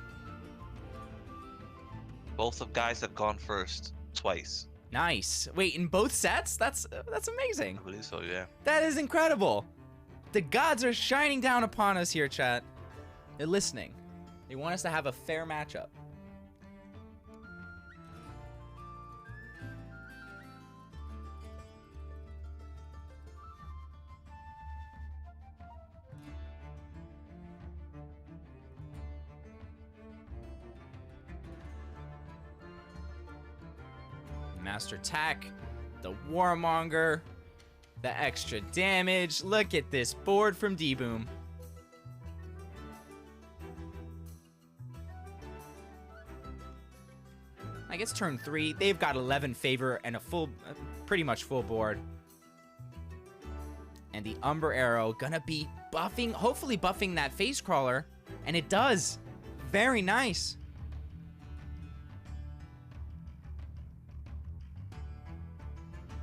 Speaker 3: Both of guys have gone first twice.
Speaker 2: Nice. Wait, in both sets? That's amazing.
Speaker 3: I believe so, yeah.
Speaker 2: That is incredible. The gods are shining down upon us here, chat. They're listening. They want us to have a fair matchup. Master Tech, the Warmonger, The extra damage. Look at this board from D-Boom. I guess turn 3, they've got 11 favor and a full, pretty much full board. And the Umber Arrow gonna be buffing, hopefully buffing that face crawler. And it does. Very nice.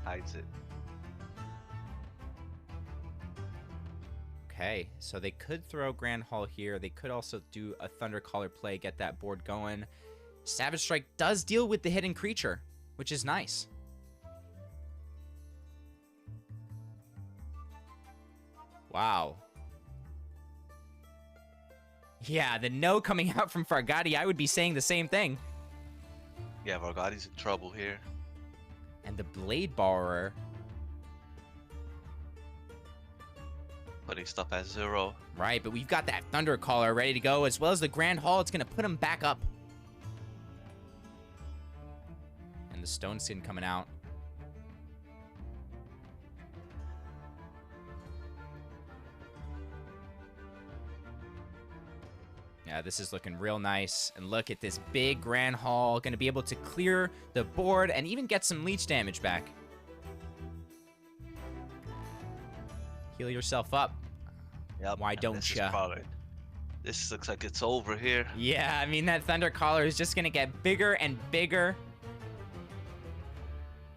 Speaker 3: Hides it.
Speaker 2: Okay, so they could throw Grand Hall here. They could also do a Thundercaller play, get that board going. Savage Strike does deal with the hidden creature, which is nice. Wow. Yeah, the no coming out from Vargati, I would be saying the same thing.
Speaker 3: Yeah, Vargati's in trouble here.
Speaker 2: And the Blade Borrower.
Speaker 3: Putting stuff at 0.
Speaker 2: Right, but we've got that Thundercaller ready to go, as well as the Grand Hall. It's going to put him back up. And the Stone Skin coming out. Yeah, this is looking real nice. And look at this big Grand Hall. Going to be able to clear the board and even get some leech damage back. Heal yourself up.
Speaker 3: Yep.
Speaker 2: Why don't ya?
Speaker 3: This looks like it's over here.
Speaker 2: Yeah, I mean, that Thundercaller is just going to get bigger and bigger.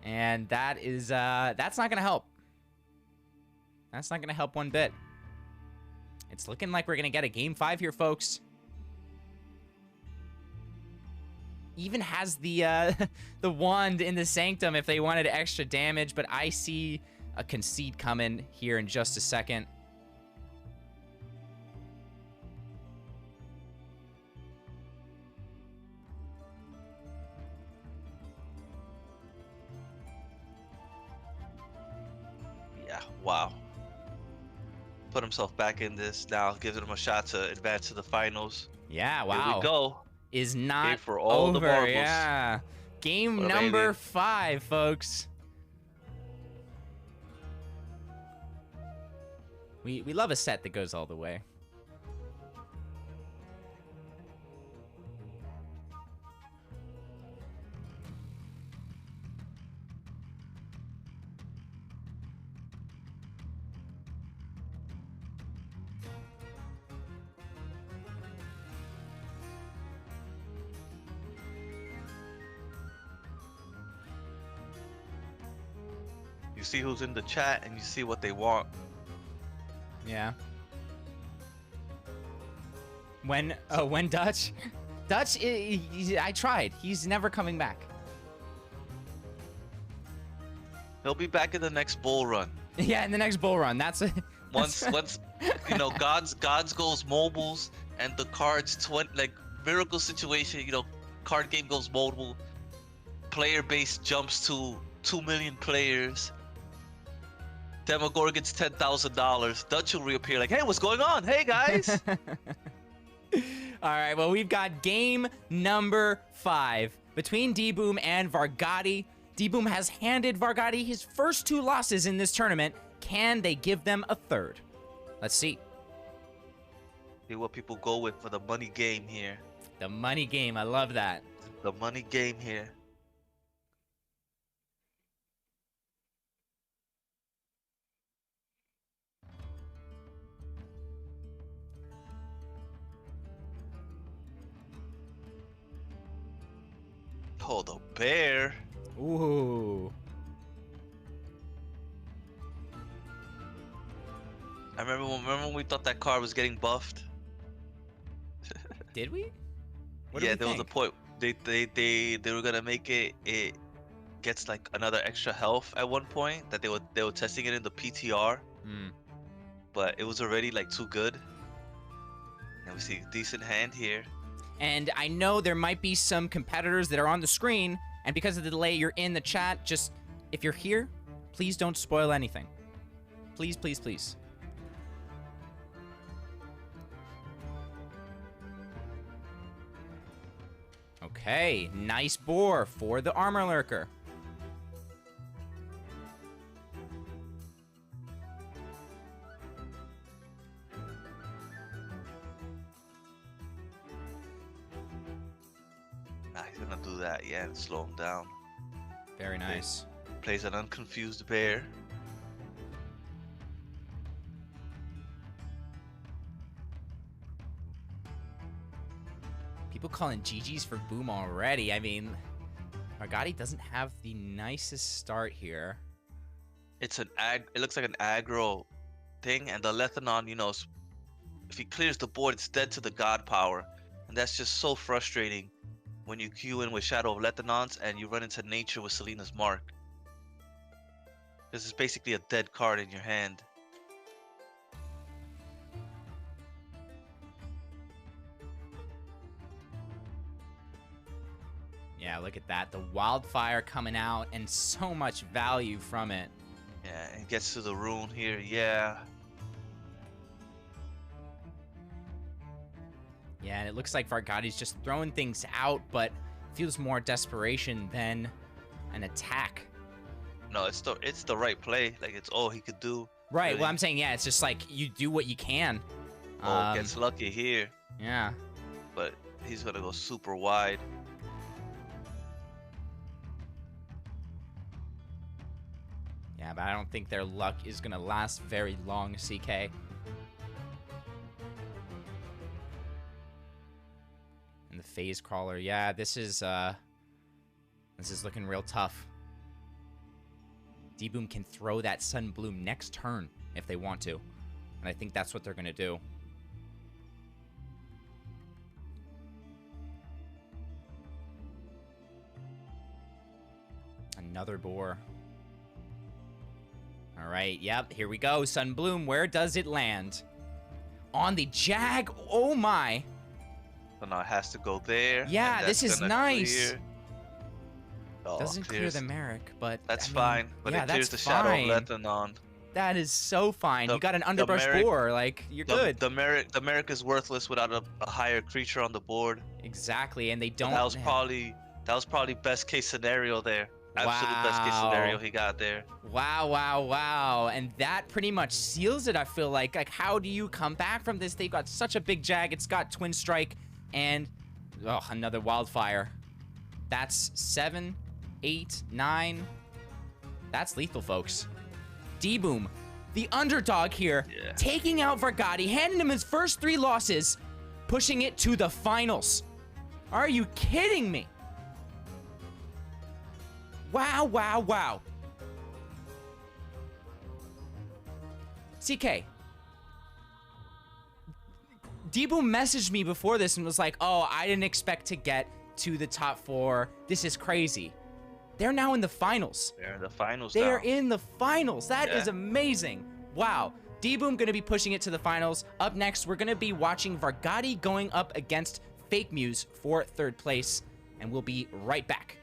Speaker 2: And that is, that's not going to help. That's not going to help one bit. It's looking like we're going to get a Game 5 here, folks. Even has the the wand in the Sanctum if they wanted extra damage, but I see a concede coming here in just a second.
Speaker 3: Yeah, wow. Put himself back in this now, gives him a shot to advance to the finals.
Speaker 2: Yeah, wow.
Speaker 3: Here we go.
Speaker 2: Is not
Speaker 3: Game for all
Speaker 2: over.
Speaker 3: the marbles.
Speaker 2: Yeah. Game number 5, folks. We love a set that goes all the way.
Speaker 3: You see who's in the chat and you see what they want.
Speaker 2: Yeah. When Dutch? Dutch, I tried. He's never coming back.
Speaker 3: He'll be back in the next bull run.
Speaker 2: Yeah, in the next bull run. That's it.
Speaker 3: Once you know, Gods goes mobiles and the cards like miracle situation, you know, card game goes mobile, player base jumps to 2 million players. Demogorgon gets $10,000. Dutch will reappear like, hey, what's going on? Hey, guys.
Speaker 2: All right, well, we've got game number 5 between D-Boom and Vargati. D-Boom has handed Vargati his first 2 losses in this tournament. Can they give them a third? Let's see.
Speaker 3: See what people go with for the money game here.
Speaker 2: The money game, I love that.
Speaker 3: The money game here. Oh, the bear.
Speaker 2: Ooh.
Speaker 3: I remember when we thought that card was getting buffed.
Speaker 2: Did we?
Speaker 3: Yeah, there was a point they were gonna make it gets like another extra health at one point that they were testing it in the PTR. But it was already like too good. And we see a decent hand here.
Speaker 2: And I know there might be some competitors that are on the screen, and because of the delay, you're in the chat. Just, if you're here, please don't spoil anything. Please, please, please. Okay, nice boar for the Armor Lurker.
Speaker 3: gonna do that, yeah, and slow him down.
Speaker 2: Very nice.
Speaker 3: Plays an unconfused bear.
Speaker 2: People calling GG's for Boom already. I mean, Vargadi doesn't have the nicest start here.
Speaker 3: It's an it looks like an aggro thing, and the Lethanon, you know, if he clears the board, it's dead to the god power, and that's just so frustrating when you queue in with Shadow of Lethanons and you run into Nature with Selena's Mark. This is basically a dead card in your hand.
Speaker 2: Yeah, look at that. The Wildfire coming out and so much value from it.
Speaker 3: Yeah, and gets to the rune here, yeah.
Speaker 2: Yeah, and it looks like Vargadi's just throwing things out, but feels more desperation than an attack.
Speaker 3: No, it's the right play. Like, it's all he could do.
Speaker 2: Right,
Speaker 3: really.
Speaker 2: well, I'm saying, yeah, it's just like you do what you can.
Speaker 3: Gets lucky here.
Speaker 2: Yeah.
Speaker 3: But he's gonna go super wide.
Speaker 2: Yeah, but I don't think their luck is going to last very long, CK. And the Phase Crawler, yeah, this is looking real tough. D-Boom can throw that Sunbloom next turn if they want to. And I think that's what they're going to do. Another boar. All right, yep, here we go. Sunbloom, where does it land? On the Jag, oh my.
Speaker 3: So now it has to go there.
Speaker 2: Yeah, this is nice.
Speaker 3: Clear. Oh,
Speaker 2: Doesn't clear the Merrick, but
Speaker 3: that's
Speaker 2: I mean,
Speaker 3: fine. But
Speaker 2: yeah,
Speaker 3: it clears
Speaker 2: that's
Speaker 3: the Shadow
Speaker 2: fine.
Speaker 3: of Lethanon.
Speaker 2: That is so fine. You got an underbrush
Speaker 3: Merrick,
Speaker 2: boar, like, you're good.
Speaker 3: The Merrick is worthless without a higher creature on the board.
Speaker 2: Exactly, and they don't.
Speaker 3: That was probably best case scenario there. Absolute best case scenario he got there.
Speaker 2: Wow, wow, wow. And that pretty much seals it, I feel like. Like, how do you come back from this? They've got such a big Jag. It's got Twin Strike and another Wildfire. That's 7, 8, 9. That's lethal, folks. D-Boom, the underdog here, taking out Vargadi, handing him his first 3 losses, pushing it to the finals. Are you kidding me? Wow, wow, wow. CK. D-Boom messaged me before this and was like, oh, I didn't expect to get to the top 4. This is crazy. They're now in the finals.
Speaker 3: They're in the finals
Speaker 2: They
Speaker 3: now.
Speaker 2: are in the finals. That is amazing. Wow. D-Boom going to be pushing it to the finals. Up next, we're going to be watching Vargadi going up against Fake Muse for 3rd place. And we'll be right back.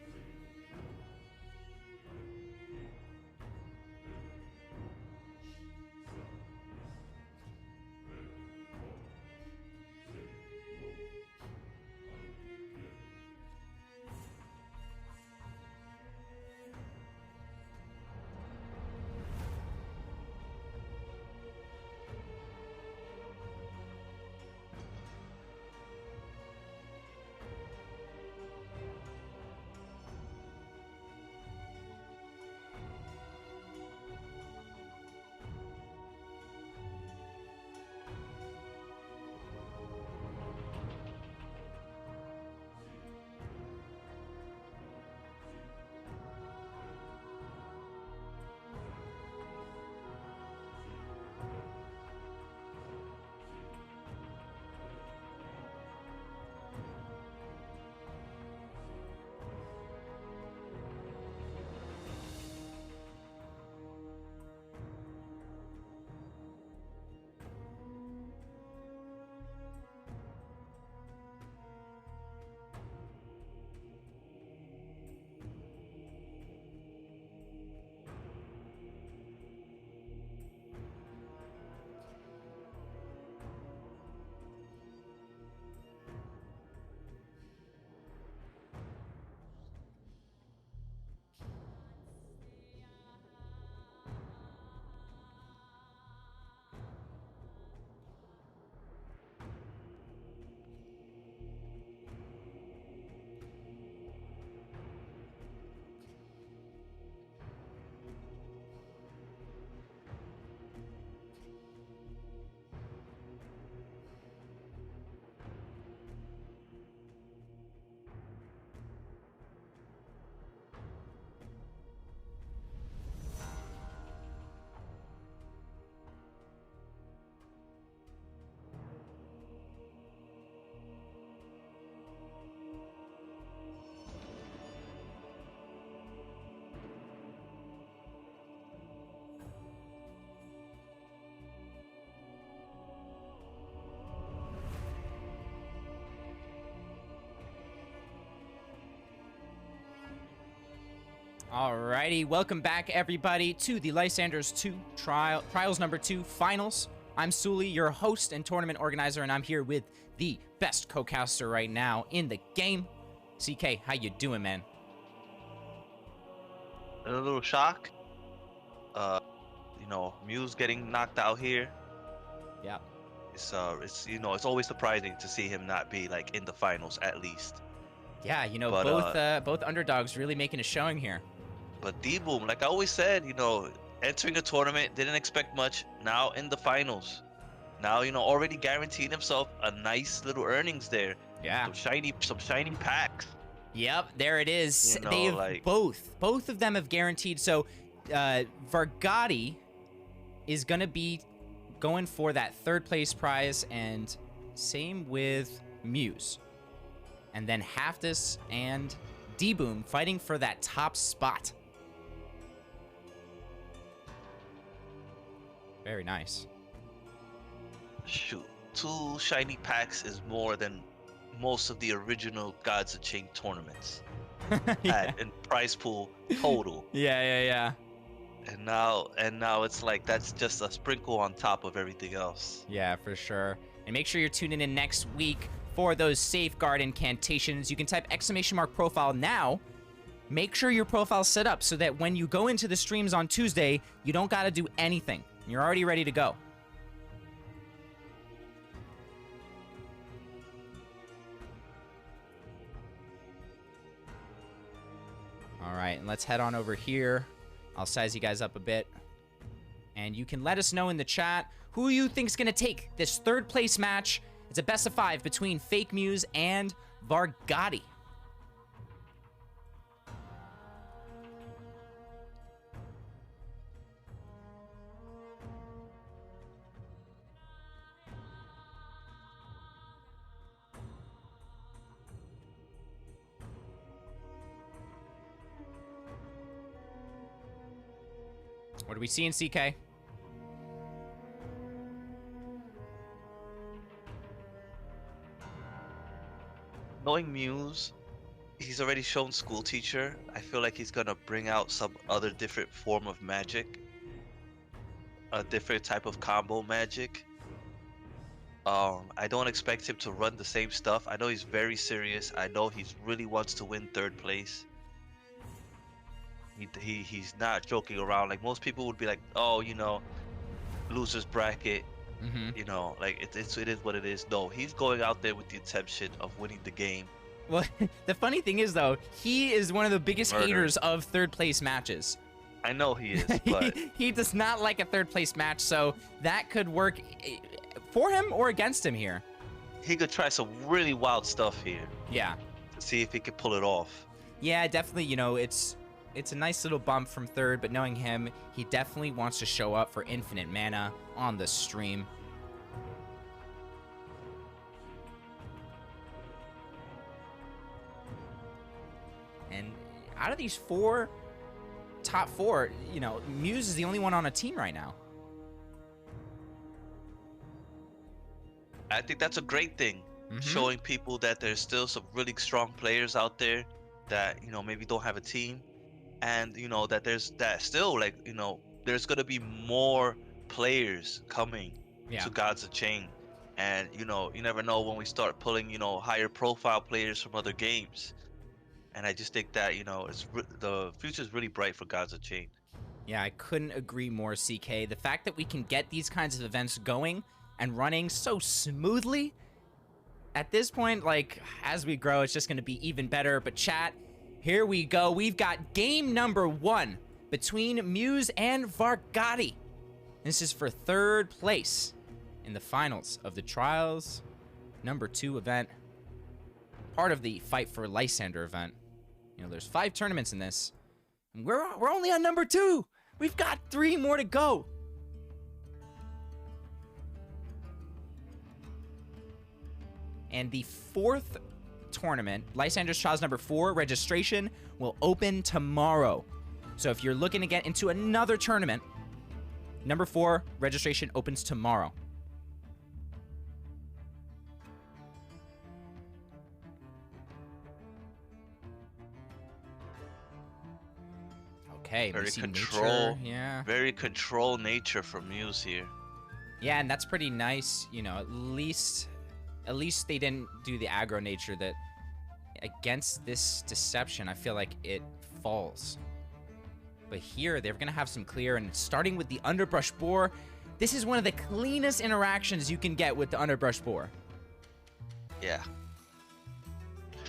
Speaker 2: Alrighty, welcome back everybody to the Lysander's 2 Trials number 2 finals. I'm Sewlie, your host and tournament organizer, and I'm here with the best co-caster right now in the game. CK, how you doing, man?
Speaker 3: A little shock. Muse getting knocked out here.
Speaker 2: Yeah.
Speaker 3: It's it's always surprising to see him not be like in the finals at least.
Speaker 2: Yeah,
Speaker 3: But,
Speaker 2: both underdogs really making a showing here.
Speaker 3: But D-Boom, like I always said, entering a tournament, didn't expect much. Now in the finals. Now, already guaranteed himself a nice little earnings there.
Speaker 2: Yeah.
Speaker 3: Some shiny packs.
Speaker 2: Yep, there it is. They've
Speaker 3: like
Speaker 2: both of them have guaranteed. So Vargati is gonna be going for that 3rd place prize, and same with Muse. And then Haftus and D-Boom fighting for that top spot. Very nice.
Speaker 3: shoot, 2 shiny packs is more than most of the original Gods of Chain tournaments
Speaker 2: Yeah.
Speaker 3: had in prize pool total.
Speaker 2: Yeah.
Speaker 3: And now it's like that's just a sprinkle on top of everything else.
Speaker 2: Yeah, for sure. And make sure you're tuning in next week for those safeguard incantations. You can type !profile now. Make sure your profile's set up so that when you go into the streams on Tuesday, you don't gotta do anything. You're already ready to go. All right, and let's head on over here. I'll size you guys up a bit. And you can let us know in the chat who you think's gonna take this 3rd place match. It's a best of 5 between Fake Muse and Vargati. What are we seeing, CK?
Speaker 3: Knowing Muse, he's already shown School Teacher. I feel like he's gonna bring out some other different form of magic. A different type of combo magic. I don't expect him to run the same stuff. I know he's very serious. I know he really wants to win 3rd place. He's not joking around. Like most people would be like, oh, losers bracket. Like it is what it is. No, he's going out there with the intention of winning the game.
Speaker 2: Well, the funny thing is, though, he is one of the biggest
Speaker 3: Murder.
Speaker 2: haters of 3rd place matches.
Speaker 3: I know he is, but
Speaker 2: He does not like a 3rd place match, so that could work for him or against him here.
Speaker 3: he could try some really wild stuff here
Speaker 2: Yeah.
Speaker 3: to see if he could pull it off.
Speaker 2: Yeah, definitely, it's a nice little bump from 3rd, but knowing him, he definitely wants to show up for infinite mana on the stream. And out of these top 4, Muse is the only one on a team right now.
Speaker 3: I think that's a great thing, showing people that there's still some really strong players out there that maybe don't have a team, and that there's there's gonna be more players coming to Gods of Chain, and you never know when we start pulling higher profile players from other games, and I just think that the future is really bright for Gods of Chain.
Speaker 2: Yeah, I couldn't agree more, CK. The fact that we can get these kinds of events going and running so smoothly, at this point, like, as we grow, it's just going to be even better. But chat, here we go. We've got game number 1 between Muse and Vargati. This is for 3rd place in the finals of the Trials number 2 event. Part of the Fight for Lysander event. There's 5 tournaments in this. And we're only on number 2. We've got 3 more to go. And the 4th tournament, Lysander's Trials number 4, registration will open tomorrow. So if you're looking to get into another tournament, number 4, registration opens tomorrow. Okay,
Speaker 3: Very
Speaker 2: we see
Speaker 3: control.
Speaker 2: nature. Yeah.
Speaker 3: Very control nature from Muse here.
Speaker 2: Yeah, and that's pretty nice. You know, at least they didn't do the aggro nature that against this deception. I feel like it falls. But here they're gonna have some clear, and starting with the underbrush boar. This is one of the cleanest interactions you can get with the underbrush boar.
Speaker 3: Yeah.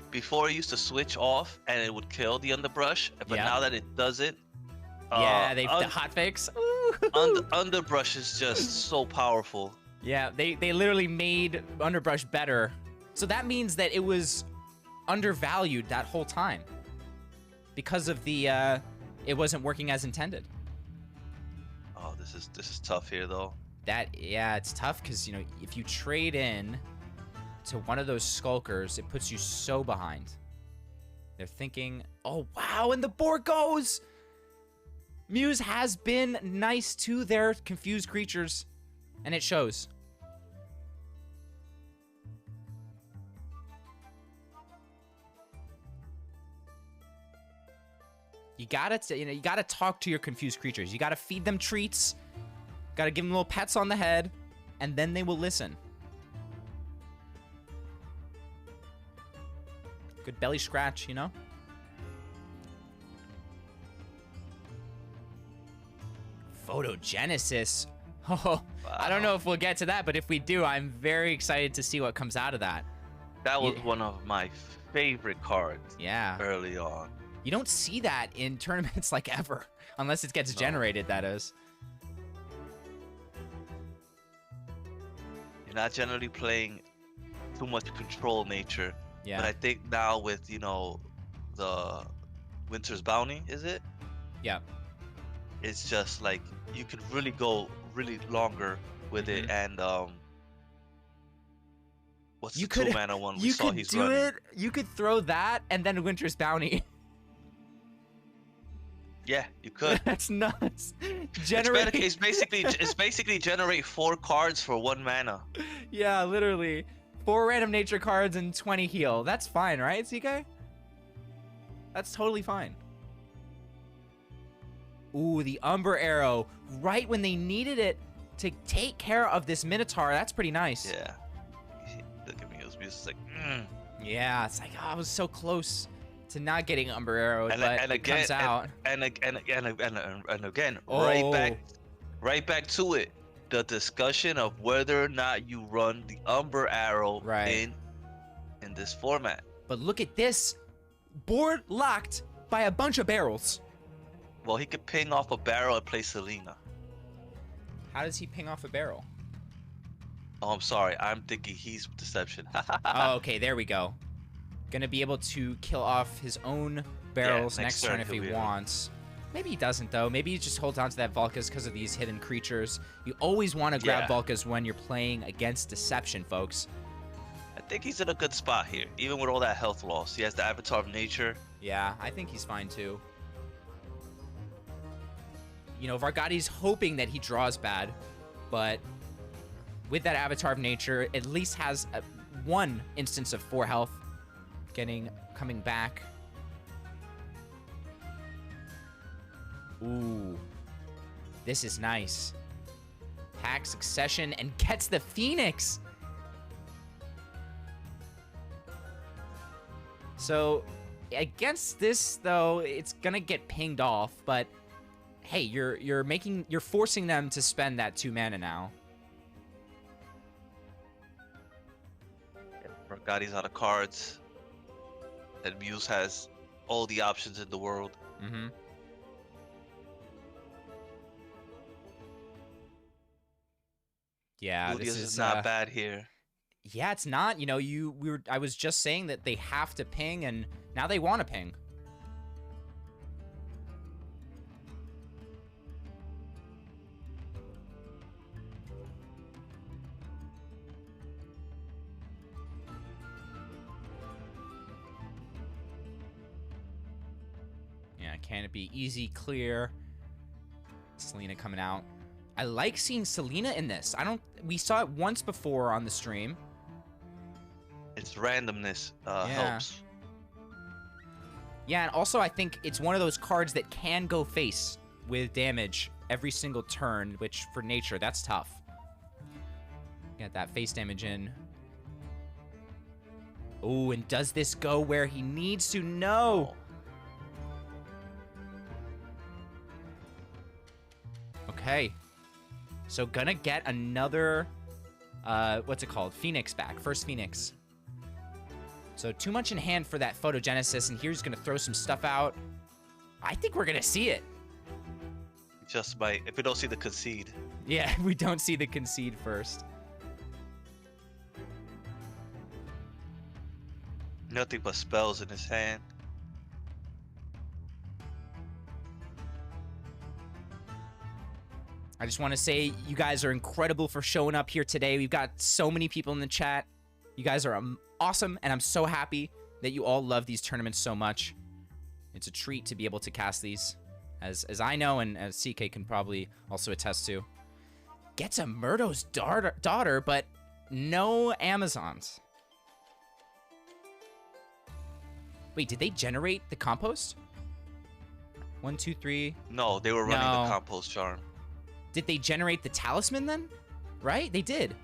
Speaker 3: Before it used to switch off and it would kill the underbrush, but
Speaker 2: Yeah.
Speaker 3: now that it doesn't,
Speaker 2: Yeah, the hotfix.
Speaker 3: underbrush is just so powerful.
Speaker 2: Yeah, they literally made underbrush better. So that means that it was undervalued that whole time because of the it wasn't working as intended.
Speaker 3: Oh, this is tough here though.
Speaker 2: Yeah, it's tough because, you know, if you trade in to one of those skulkers, it puts you so behind. They're thinking, oh wow, and the boar goes. Muse has been nice to their confused creatures, and it shows. You gotta talk to your confused creatures. You gotta feed them treats. Gotta give them little pats on the head, and then they will listen. Good belly scratch, you know? Photogenesis. Oh, wow. I don't know if we'll get to that, but if we do, I'm very excited to see what comes out of that.
Speaker 3: That was one of my favorite cards.
Speaker 2: Yeah.
Speaker 3: Early on.
Speaker 2: You don't see that in tournaments like ever, unless it gets generated, that is.
Speaker 3: You're not generally playing too much control nature.
Speaker 2: Yeah.
Speaker 3: But I think now with, you know, the Winter's Bounty, is it?
Speaker 2: Yeah.
Speaker 3: It's just like you could really go really longer with it, and what's the 2-mana one we saw he's running?
Speaker 2: You could throw that and then Winter's Bounty.
Speaker 3: Yeah, you could.
Speaker 2: That's nuts.
Speaker 3: It's basically generate 4 cards for 1 mana.
Speaker 2: Yeah, literally. 4 random nature cards and 20 heal. That's fine, right, CK? That's totally fine. Ooh, the Umber Arrow. Right when they needed it to take care of this Minotaur. That's pretty nice.
Speaker 3: Yeah. Look at me. It was just like,
Speaker 2: Yeah, it's like, oh, I was so close to not getting Umber Arrow, but
Speaker 3: and
Speaker 2: it
Speaker 3: again,
Speaker 2: comes out.
Speaker 3: And again,
Speaker 2: Oh.
Speaker 3: right back to it. The discussion of whether or not you run the Umber Arrow in this format.
Speaker 2: But look at this. Board locked by a bunch of barrels.
Speaker 3: Well, he could ping off a barrel and play Selena.
Speaker 2: How does he ping off a barrel?
Speaker 3: Oh, I'm sorry. I'm thinking he's Deception.
Speaker 2: Oh, okay. There we go. Gonna be able to kill off his own barrels next turn if he wants. Maybe he doesn't, though. Maybe he just holds on to that Vulcas because of these hidden creatures. You always want to grab Vulcas when you're playing against Deception, folks.
Speaker 3: I think he's in a good spot here, even with all that health loss. He has the Avatar of Nature.
Speaker 2: Yeah, I think he's fine, too. You know, Vargadi's hoping that he draws bad, but with that Avatar of Nature, at least has one instance of 4 health coming back. Ooh, this is nice. Pack Succession and gets the Phoenix. So against this, though, it's gonna get pinged off, but hey, you're forcing them to spend that 2 mana now.
Speaker 3: Vargadi's out of cards. And Muse has all the options in the world.
Speaker 2: Mm-hmm. Yeah,
Speaker 3: Ludius
Speaker 2: this
Speaker 3: is not bad here.
Speaker 2: Yeah, it's not. You know, I was just saying that they have to ping, and now they want to ping. Yeah, can it be easy, clear? Selena coming out. I like seeing Selena in this. We saw it once before on the stream.
Speaker 3: Its randomness helps.
Speaker 2: Yeah, and also I think it's one of those cards that can go face with damage every single turn, which for nature, that's tough. Get that face damage in. Oh, and does this go where he needs to? No. Okay. So gonna get another, what's it called? Phoenix back. First Phoenix. So too much in hand for that photogenesis, and here's gonna throw some stuff out. I think we're gonna see it.
Speaker 3: Just by, if we don't see the concede.
Speaker 2: Yeah, we don't see the concede first.
Speaker 3: Nothing but spells in his hand.
Speaker 2: I just want to say you guys are incredible for showing up here today. We've got so many people in the chat. You guys are awesome, and I'm so happy that you all love these tournaments so much. It's a treat to be able to cast these, as I know, and as CK can probably also attest to. Gets a Murdo's daughter, but no Amazons. Wait, did they generate the compost? 1, 2, 3.
Speaker 3: No, they were running the compost charm.
Speaker 2: Did they generate the talisman then? Right? They did.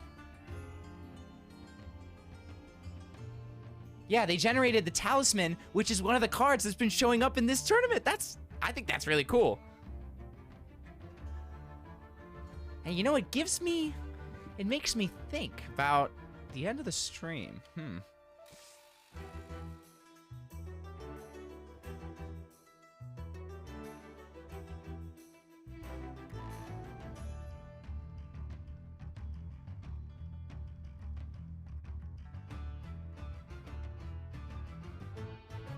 Speaker 2: Yeah, they generated the talisman, which is one of the cards that's been showing up in this tournament. I think that's really cool. And you know, it makes me think about the end of the stream.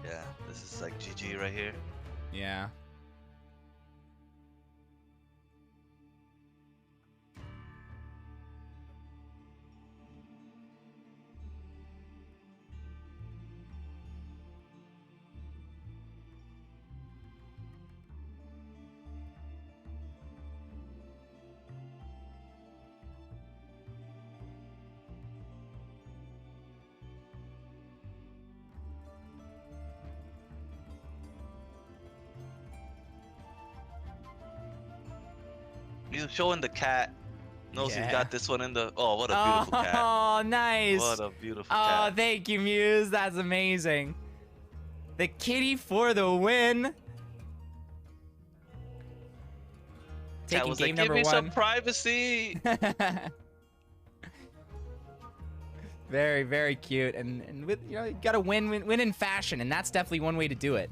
Speaker 3: Yeah, this is like GG right here.
Speaker 2: Yeah.
Speaker 3: He's showing the cat. Knows
Speaker 2: Yeah.
Speaker 3: he's got this one in the. Oh, what a beautiful cat.
Speaker 2: Oh, nice.
Speaker 3: What a beautiful
Speaker 2: Oh,
Speaker 3: cat.
Speaker 2: thank you, Muse. That's amazing. The kitty for the win.
Speaker 3: Cat
Speaker 2: Taking
Speaker 3: was
Speaker 2: game
Speaker 3: like, give
Speaker 2: number
Speaker 3: me
Speaker 2: 1.
Speaker 3: some privacy.
Speaker 2: Very, very cute, and with, you know, you gotta win in fashion, and that's definitely one way to do it.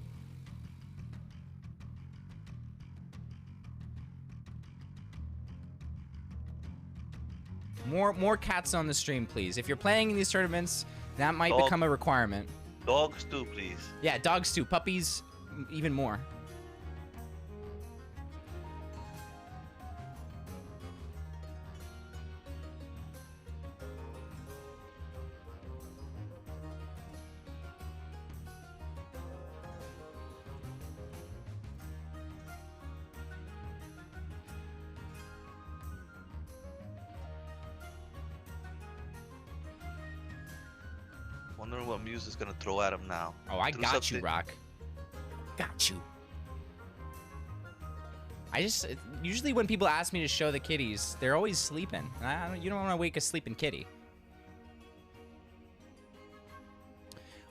Speaker 2: More cats on the stream, please. If you're playing in these tournaments, that might become a requirement.
Speaker 3: Dogs too, please.
Speaker 2: Yeah, dogs too. Puppies, even more.
Speaker 3: Wondering what Muse is gonna throw at him now.
Speaker 2: Oh, I
Speaker 3: Threw
Speaker 2: got you,
Speaker 3: something-
Speaker 2: Rock. Got you. Usually when people ask me to show the kitties, they're always sleeping. You don't want to wake a sleeping kitty.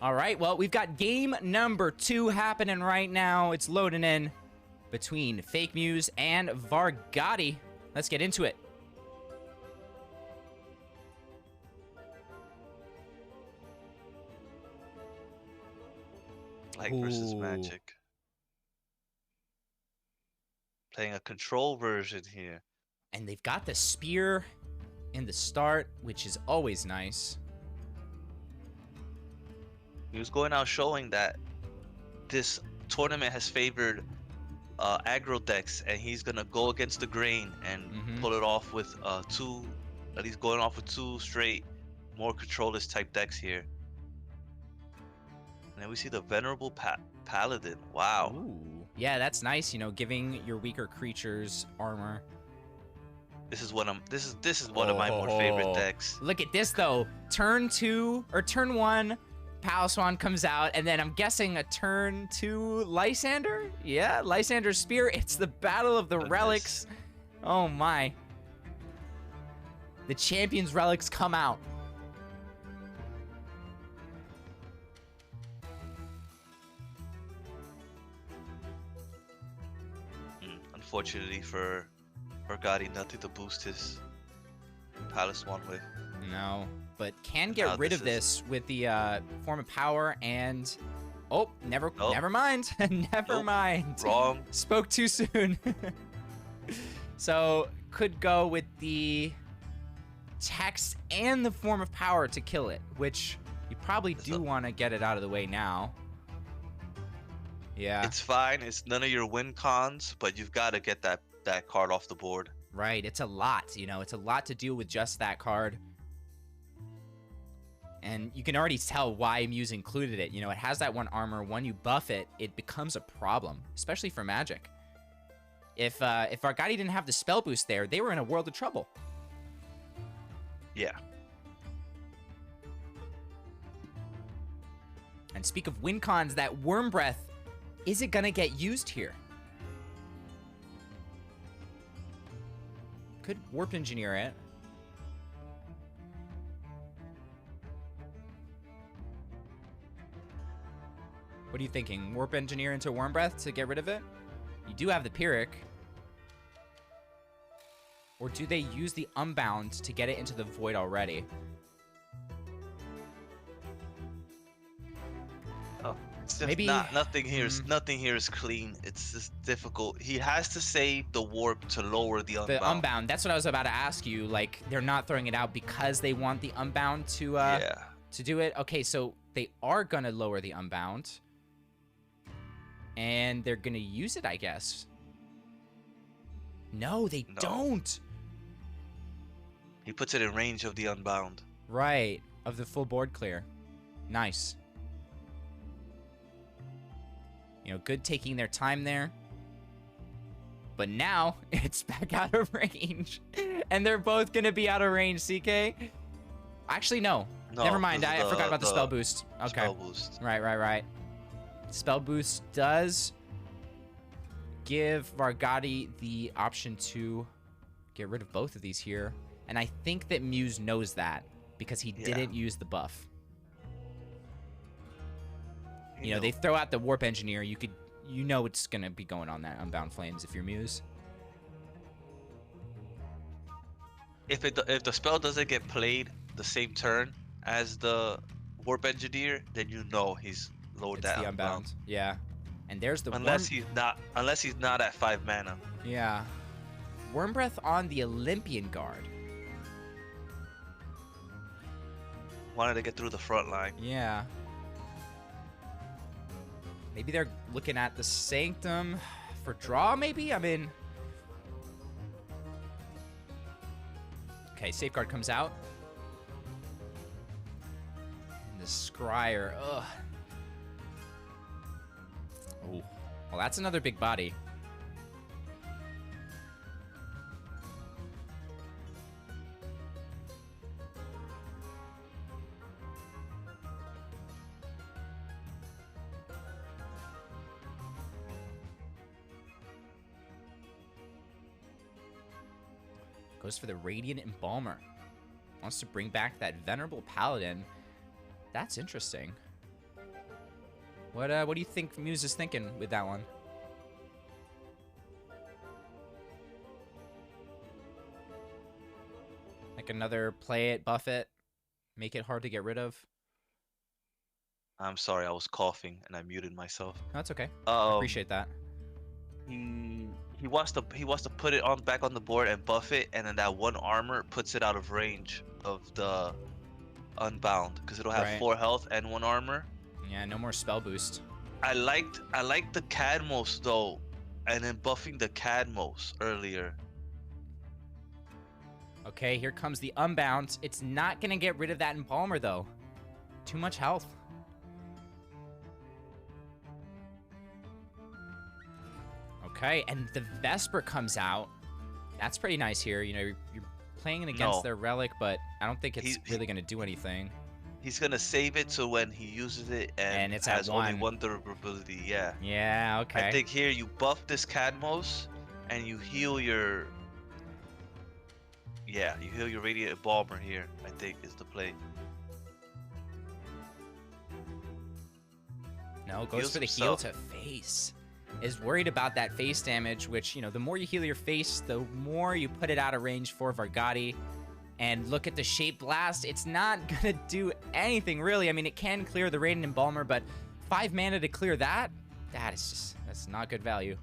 Speaker 2: All right, well, we've got game number 2 happening right now. It's loading in between Fake Muse and Vargati. Let's get into it.
Speaker 3: Light versus
Speaker 2: Ooh.
Speaker 3: Magic. Playing a control version here.
Speaker 2: And they've got the spear in the start, which is always nice.
Speaker 3: He was going out showing that this tournament has favored aggro decks, and he's gonna go against the grain and pull it off with that he's going off with 2 straight more controllers type decks here. And then we see the Venerable Paladin. Wow.
Speaker 2: Ooh. Yeah, that's nice, you know, giving your weaker creatures armor.
Speaker 3: This is one of my more favorite decks.
Speaker 2: Look at this though. Turn 1, Paliswan comes out, and then I'm guessing a turn to Lysander? Yeah, Lysander's Spear. It's the Battle of the Relics. Oh my. The Champion's Relics come out.
Speaker 3: Unfortunately for Gotti, nothing to boost his Paliswan with.
Speaker 2: No, but can get rid of this with the form of power and... Oh, never mind. Never mind.
Speaker 3: Wrong.
Speaker 2: Spoke too soon. So, could go with the text and the form of power to kill it, which you probably do want to get it out of the way now. Yeah.
Speaker 3: It's fine. It's none of your win cons, but you've got to get that card off the board.
Speaker 2: Right. It's a lot, you know. It's a lot to deal with just that card. And you can already tell why Muse included it. You know, it has that 1 armor. When you buff it, it becomes a problem, especially for Magic. If Argati didn't have the spell boost there, they were in a world of trouble.
Speaker 3: Yeah.
Speaker 2: And speak of win cons, that Worm Breath, is it gonna get used here? Could Warp Engineer it. What are you thinking? Warp Engineer into Worm Breath to get rid of it? You do have the Pyrrhic. Or do they use the Unbound to get it into the Void already?
Speaker 3: Oh, it's just
Speaker 2: Maybe
Speaker 3: nothing here is clean. It's just difficult. He has to save the warp to lower the Unbound.
Speaker 2: The Unbound. That's what I was about to ask you. Like, they're not throwing it out because they want the Unbound to do it. Okay, so they are gonna lower the Unbound. And they're gonna use it, I guess. No, they don't.
Speaker 3: He puts it in range of the Unbound.
Speaker 2: Right, of the full board clear. Nice. You know, good taking their time there. But now, it's back out of range. And they're both gonna be out of range, CK. Actually, no. Never mind, I forgot about the spell boost. Okay.
Speaker 3: Spell boost.
Speaker 2: Right. Spell boost does give Vargati the option to get rid of both of these here. And I think that Muse knows that because he didn't use the buff. You know, they throw out the Warp Engineer. You know it's going to be going on that Unbound Flames if you're Muse.
Speaker 3: If the spell doesn't get played the same turn as the Warp Engineer, then you know he's lowered that Unbound.
Speaker 2: Yeah. And there's the
Speaker 3: unless he's not at 5 mana.
Speaker 2: Yeah. Worm Breath on the Olympian Guard.
Speaker 3: Wanted to get through the front line.
Speaker 2: Yeah. Maybe they're looking at the Sanctum for draw, maybe? I mean... Okay, Safeguard comes out. And the Scryer, ugh. Oh, well, that's another big body. Goes for the Radiant Embalmer. Wants to bring back that Venerable Paladin. That's interesting. What do you think Muse is thinking with that one? Like another play it, buff it, make it hard to get rid of?
Speaker 3: I'm sorry, I was coughing and I muted myself.
Speaker 2: No, that's okay. I appreciate that.
Speaker 3: He wants to put it back on the board and buff it, and then that 1 armor puts it out of range of the Unbound because it'll have 4 health and 1 armor.
Speaker 2: Yeah, no more spell boost.
Speaker 3: I liked the Cadmos though, and then buffing the Cadmos earlier.
Speaker 2: Okay, here comes the Unbound. It's not gonna get rid of that Embalmer though. Too much health. Okay, and the Vesper comes out. That's pretty nice here. You know, you're playing against their Relic, but I don't think it's really gonna do anything.
Speaker 3: he's gonna save it to when he uses it and
Speaker 2: it's at
Speaker 3: has only
Speaker 2: 1.
Speaker 3: one durability. Yeah.
Speaker 2: Yeah, okay.
Speaker 3: I think here you buff this Cadmos and you heal your. Yeah, you heal your Radiant Embalmer here. I think is the play.
Speaker 2: No, goes
Speaker 3: Heals
Speaker 2: for the heal
Speaker 3: himself.
Speaker 2: to face. Is worried about that face damage, which, the more you heal your face, the more you put it out of range for Vargadi. And look at the Shape Blast. It's not going to do anything, really. I mean, it can clear the Radiant Embalmer, but 5 mana to clear that? That's not good value.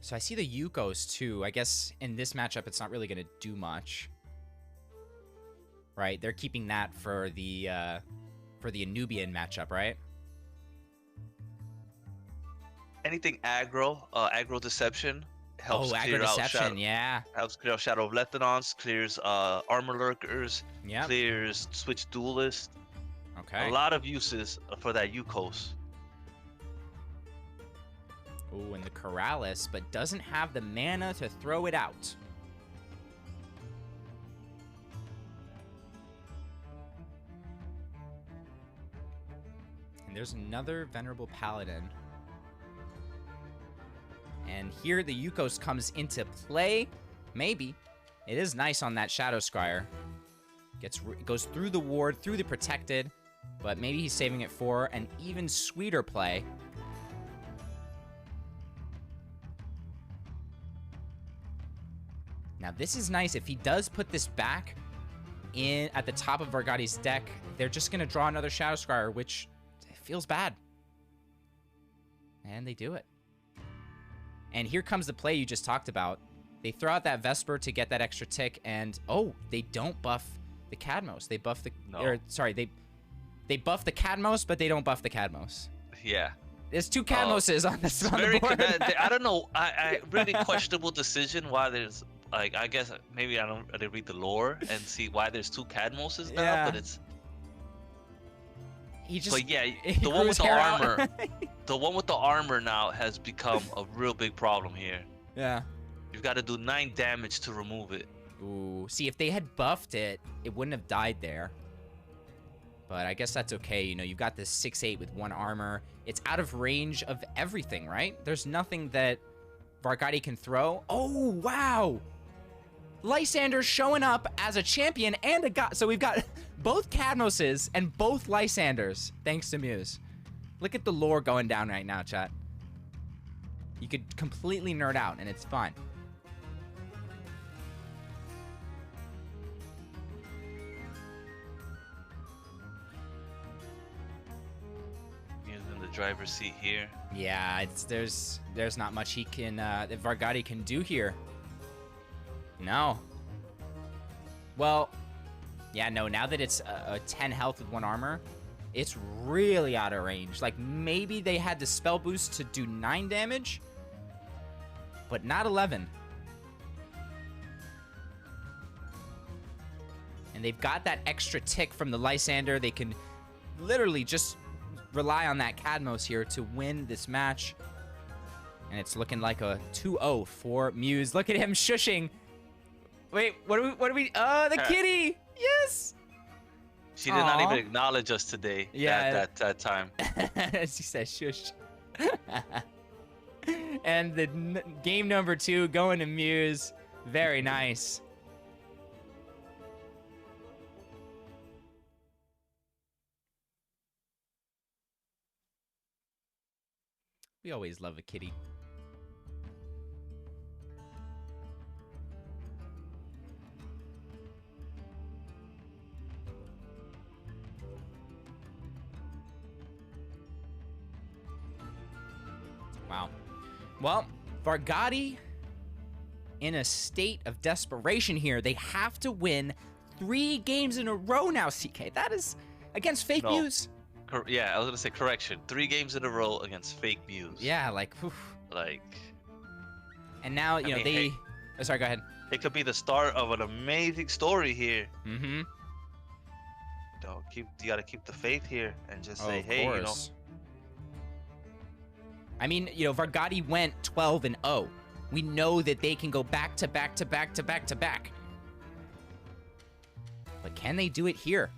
Speaker 2: So I see the Yukos, too. I guess in this matchup, it's not really going to do much. Right? They're keeping that for the Anubian matchup, right?
Speaker 3: Anything aggro, aggro deception helps
Speaker 2: Oh,
Speaker 3: clear
Speaker 2: aggro
Speaker 3: out
Speaker 2: deception,
Speaker 3: Shadow,
Speaker 2: yeah.
Speaker 3: helps clear out Shadow of Lethodons, clears armor lurkers,
Speaker 2: Yep.
Speaker 3: clears switch duelist.
Speaker 2: Okay.
Speaker 3: A lot of uses for that Yukos.
Speaker 2: Ooh, and the Corrales, but doesn't have the mana to throw it out. And there's another Venerable Paladin. And here the Yukos comes into play. Maybe. It is nice on that Shadow Scryer. Goes through the ward, through the protected, but maybe he's saving it for an even sweeter play. Now this is nice. If he does put this back in at the top of Vargadi's deck, they're just going to draw another Shadow Scryer, which feels bad. And they do it. And here comes the play you just talked about. They throw out that Vesper to get that extra tick, and oh, they don't buff the Cadmos. They buff the they buff the Cadmos, but they don't buff the Cadmos.
Speaker 3: Yeah.
Speaker 2: There's 2 Cadmoses on this on the
Speaker 3: Very
Speaker 2: board.
Speaker 3: I don't know. I really questionable decision why there's like I guess maybe I didn't read the lore and see why there's 2 Cadmoses now,
Speaker 2: Yeah.
Speaker 3: but it's.
Speaker 2: He just,
Speaker 3: But yeah,
Speaker 2: he
Speaker 3: the
Speaker 2: grew
Speaker 3: one
Speaker 2: his
Speaker 3: with the
Speaker 2: hair out.
Speaker 3: armor, the one with the armor now has become a real big problem here.
Speaker 2: Yeah.
Speaker 3: You've got to do 9 damage to remove it.
Speaker 2: Ooh, see, if they had buffed it, it wouldn't have died there. But I guess that's okay. You've got this 6/8 with 1 armor. It's out of range of everything, right? There's nothing that Vargadi can throw. Oh, wow! Lysander showing up as a champion and a god. So we've got both Cadmoses and both Lysanders, thanks to Muse. Look at the lore going down right now, chat. You could completely nerd out, and it's fine.
Speaker 3: Using the driver's seat here.
Speaker 2: Yeah, there's not much he can that Vargadi can do here. No. Well, yeah, no, now that it's a 10 health with 1 armor, it's really out of range. Like, maybe they had the spell boost to do 9 damage, but not 11. And they've got that extra tick from the Lysander. They can literally just rely on that Cadmos here to win this match. And it's looking like a 2-0 for Muse. Look at him shushing. Wait, what do we, oh, the kitty! Yes!
Speaker 3: She did not even acknowledge us today.
Speaker 2: Yeah.
Speaker 3: That time.
Speaker 2: She says shush. And the game number 2 going to Muse. Very nice. We always love a kitty. Wow. Well, Vargadi in a state of desperation here. They have to win 3 games in a row now, CK. That is against Fake Muse.
Speaker 3: Yeah, I was going to say correction. 3 games in a row against Fake Muse.
Speaker 2: Yeah, like, whew.
Speaker 3: Like.
Speaker 2: And now, you know, they... Oh, sorry, go ahead.
Speaker 3: It could be the start of an amazing story here.
Speaker 2: Mm-hmm.
Speaker 3: You gotta keep the faith here and just say, hey, you know.
Speaker 2: I mean, you know, Vargadi went 12-0. We know that they can go back to back to back to back to back. But can they do it here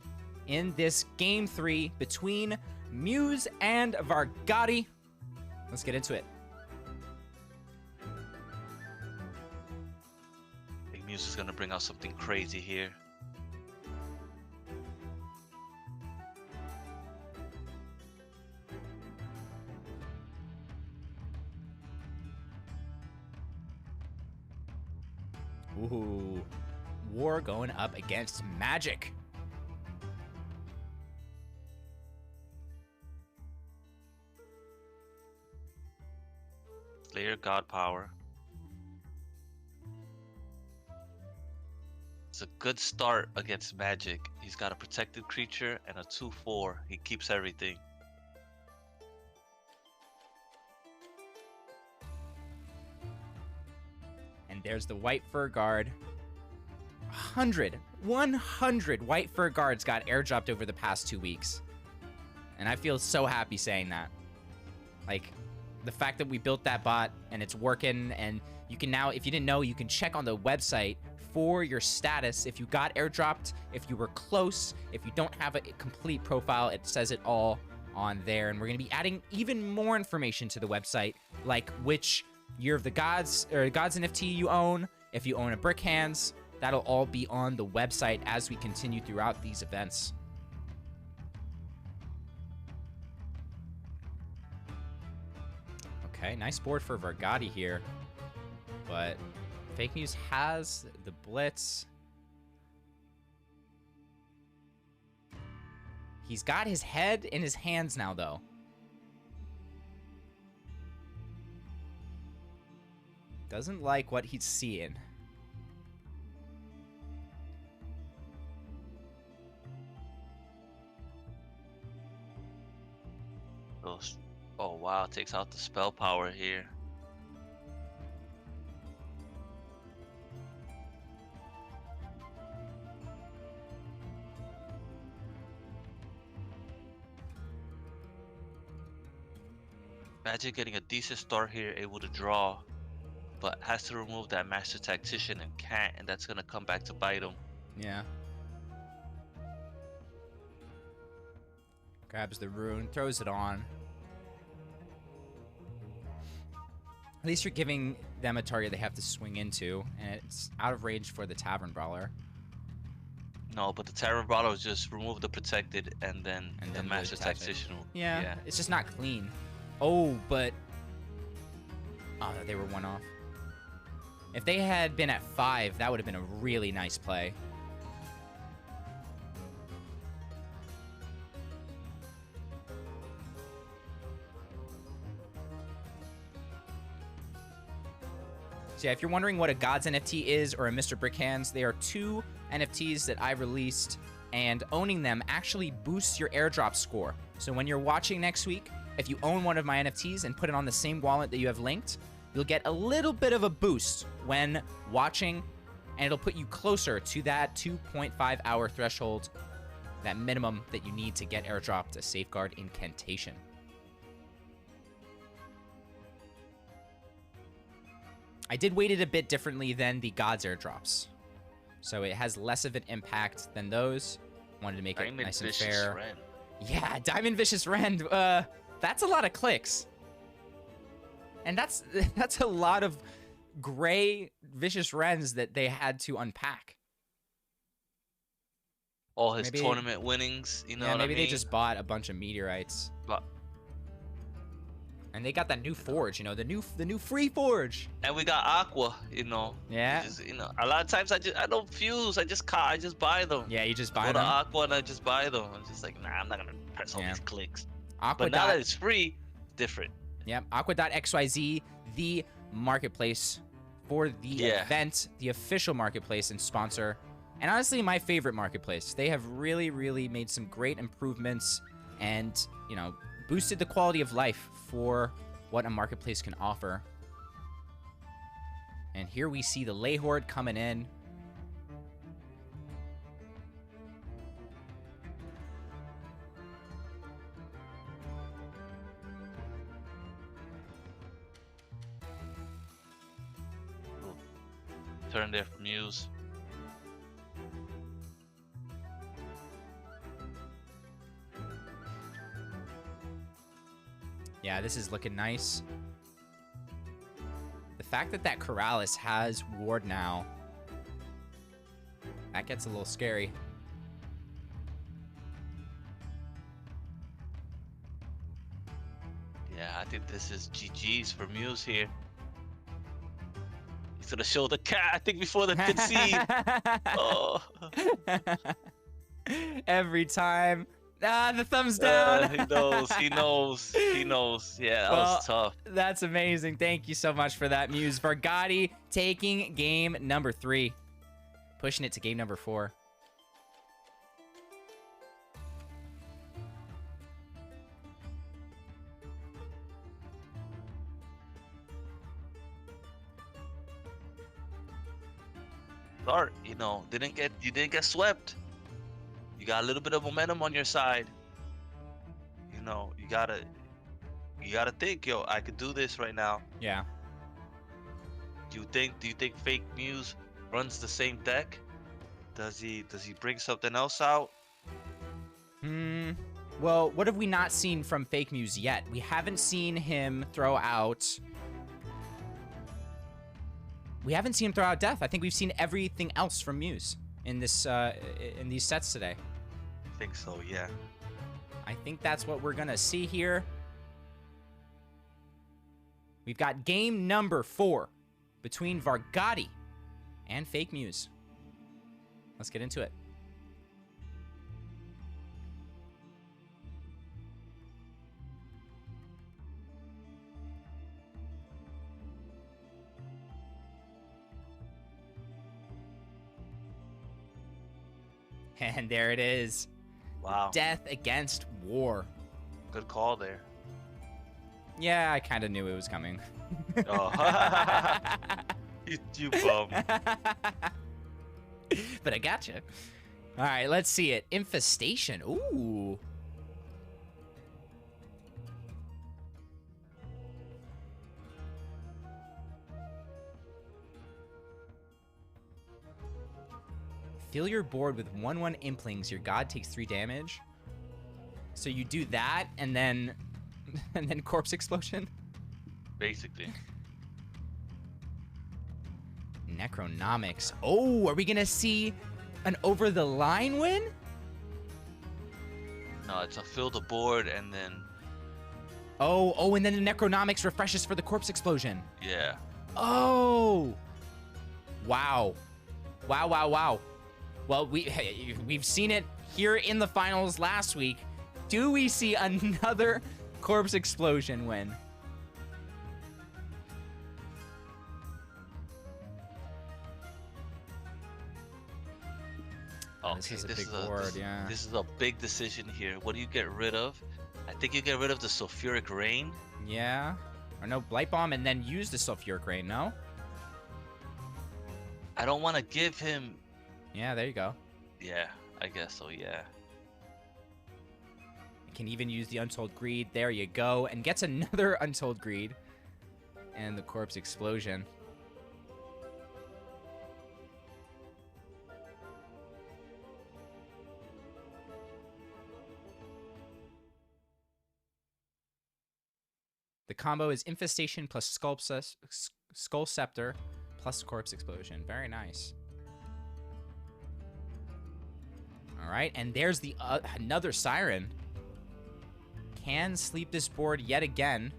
Speaker 2: in this game 3 between Muse and Vargati? Let's get into it.
Speaker 3: I think Muse is gonna bring out something crazy here.
Speaker 2: Ooh, War going up against Magic.
Speaker 3: Slayer God Power. It's a good start against Magic. He's got a protected creature and a 2/4. He keeps everything.
Speaker 2: And there's the White Fur Guard. 100 White Fur Guards got airdropped over the past 2 weeks. And I feel so happy saying that. Like, the fact that we built that bot and it's working, and you can now, if you didn't know, you can check on the website for your status. If you got airdropped, if you were close, if you don't have a complete profile, it says it all on there. And we're going to be adding even more information to the website, like which Year of the Gods or Gods NFT you own, if you own a Brick Hands. That'll all be on the website as we continue throughout these events. Okay, nice board for Vargati here, but Fake News has the Blitz. He's got his head in his hands now, though. Doesn't like what he's seeing.
Speaker 3: Oh wow, takes out the spell power here. Magic getting a decent start here, able to draw, but has to remove that Master Tactician and can't, and that's gonna come back to bite him.
Speaker 2: Yeah. Grabs the rune, throws it on. At least you're giving them a target they have to swing into, and it's out of range for the Tavern Brawler.
Speaker 3: No, but the Tavern Brawler was just remove the protected, and then the Master Tactician.
Speaker 2: Yeah, it's just not clean. Oh, but... Oh, they were one off. If they had been at 5, that would have been a really nice play. So yeah, if you're wondering what a Gods NFT is or a Mr. Brickhands, they are 2 NFTs that I released, and owning them actually boosts your airdrop score. So when you're watching next week, if you own one of my NFTs and put it on the same wallet that you have linked, you'll get a little bit of a boost when watching, and it'll put you closer to that 2.5 hour threshold, that minimum that you need to get airdropped a Safeguard Incantation. I did weight it a bit differently than the Gods airdrops, so it has less of an impact than those. Wanted to make it nice and fair.
Speaker 3: Rend.
Speaker 2: Yeah, Diamond Vicious Rend. That's a lot of clicks, and that's a lot of gray Vicious Rends that they had to unpack.
Speaker 3: All his tournament winnings, you know.
Speaker 2: Yeah,
Speaker 3: what
Speaker 2: maybe
Speaker 3: I mean?
Speaker 2: they just bought a bunch of meteorites.
Speaker 3: But
Speaker 2: And they got that new forge, you know, the new free forge.
Speaker 3: And we got Aqua, you know.
Speaker 2: Yeah.
Speaker 3: Just, you know, a lot of times I don't fuse. I just buy them.
Speaker 2: Yeah, you just buy
Speaker 3: Go
Speaker 2: them.
Speaker 3: to Aqua and I just buy them. I'm just like, nah, I'm not gonna press all these clicks.
Speaker 2: Aqua.
Speaker 3: But now that it's free, different.
Speaker 2: Yep. AQUA.xyz, the marketplace for the event, the official marketplace and sponsor. And honestly, my favorite marketplace. They have really, really made some great improvements and, you know, boosted the quality of life for what a marketplace can offer. And here we see the Ley Horde coming in.
Speaker 3: turn there for Muse.
Speaker 2: Yeah, this is looking nice. The fact that Corrales has ward now, that gets a little scary.
Speaker 3: Yeah, I think this is GG's for Muse here. He's gonna show the cat, I think, before the concede. Oh.
Speaker 2: Every time. Ah, the thumbs down.
Speaker 3: He knows, he knows, he knows. Yeah, that was tough.
Speaker 2: That's amazing. Thank you so much for that, Muse. Vargati taking game number 3. Pushing it to game number 4.
Speaker 3: Start, you know, you didn't get swept. You got a little bit of momentum on your side. You know, you gotta think, yo, I could do this right now.
Speaker 2: Yeah.
Speaker 3: Do you think Fake Muse runs the same deck? Does he bring something else out?
Speaker 2: Well, what have we not seen from Fake Muse yet? We haven't seen him throw out. We haven't seen him throw out Death. I think we've seen everything else from Muse in this in these sets today.
Speaker 3: I think so, yeah.
Speaker 2: I think that's what we're gonna see here. We've got game number 4 between Vargati and Fake Muse. Let's get into it. And there it is.
Speaker 3: Wow.
Speaker 2: Death against War.
Speaker 3: Good call there.
Speaker 2: Yeah, I kind of knew it was coming.
Speaker 3: Oh. you bum.
Speaker 2: But I gotcha. All right, let's see it. Infestation. Ooh. Fill your board with 1/1 Implings. Your god takes 3 damage. So you do that and then Corpse Explosion.
Speaker 3: Basically.
Speaker 2: Necronomics. Oh, are we gonna see an over the line win?
Speaker 3: No, it's a fill the board and then.
Speaker 2: Oh, and then the Necronomics refreshes for the Corpse Explosion.
Speaker 3: Yeah.
Speaker 2: Oh. Wow. Wow. Well, we've seen it here in the finals last week. Do we see another Corpse Explosion win?
Speaker 3: Okay,
Speaker 2: this is a big board, yeah.
Speaker 3: This is a big decision here. What do you get rid of? I think you get rid of the Sulfuric Rain.
Speaker 2: Yeah. Or no, Blight Bomb and then use the Sulfuric Rain, no?
Speaker 3: I don't want to give him...
Speaker 2: Yeah, there you go.
Speaker 3: Yeah, I guess so, yeah.
Speaker 2: Can even use the Untold Greed. There you go. And gets another Untold Greed. And the Corpse Explosion. The combo is Infestation plus Skull Scepter plus Corpse Explosion. Very nice. All right, and there's the another Siren. Can sleep this board yet again.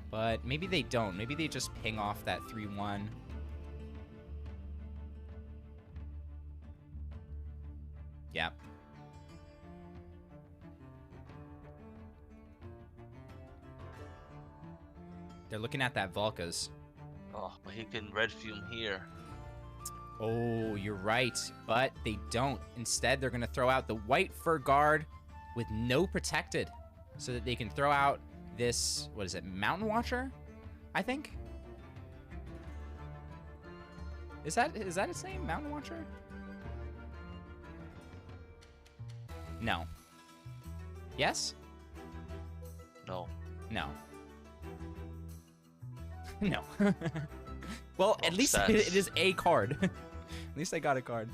Speaker 2: But maybe they don't. Maybe they just ping off that 3-1. Yep. They're looking at that Volkas.
Speaker 3: Oh, but he can Red Fume here.
Speaker 2: Oh, you're right. But they don't. Instead, they're going to throw out the White Fur Guard with no protected. So that they can throw out this, what is it, Mountain Watcher? I think? Is that its name? Mountain Watcher? No. Yes?
Speaker 3: No.
Speaker 2: No. No. Well,
Speaker 3: Wrong
Speaker 2: at least
Speaker 3: stats.
Speaker 2: it is a card. At least I got a card.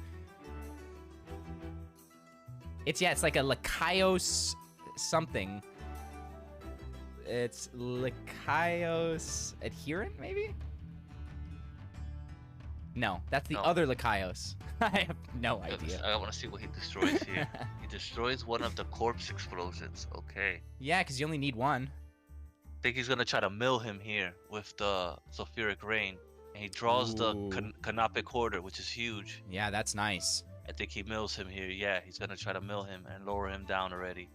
Speaker 2: It's like a Lycaios something. It's Lycaios Adherent, maybe? No, that's the other Lycaios. I have no idea.
Speaker 3: I want to see what he destroys here. He destroys one of the corpse explosions. Okay.
Speaker 2: Yeah, because you only need one.
Speaker 3: I think he's gonna try to mill him here with the sulfuric rain, and he draws the canopic hoarder, which is huge.
Speaker 2: Yeah, that's nice.
Speaker 3: I think he mills him here. Yeah, he's gonna try to mill him and lower him down already.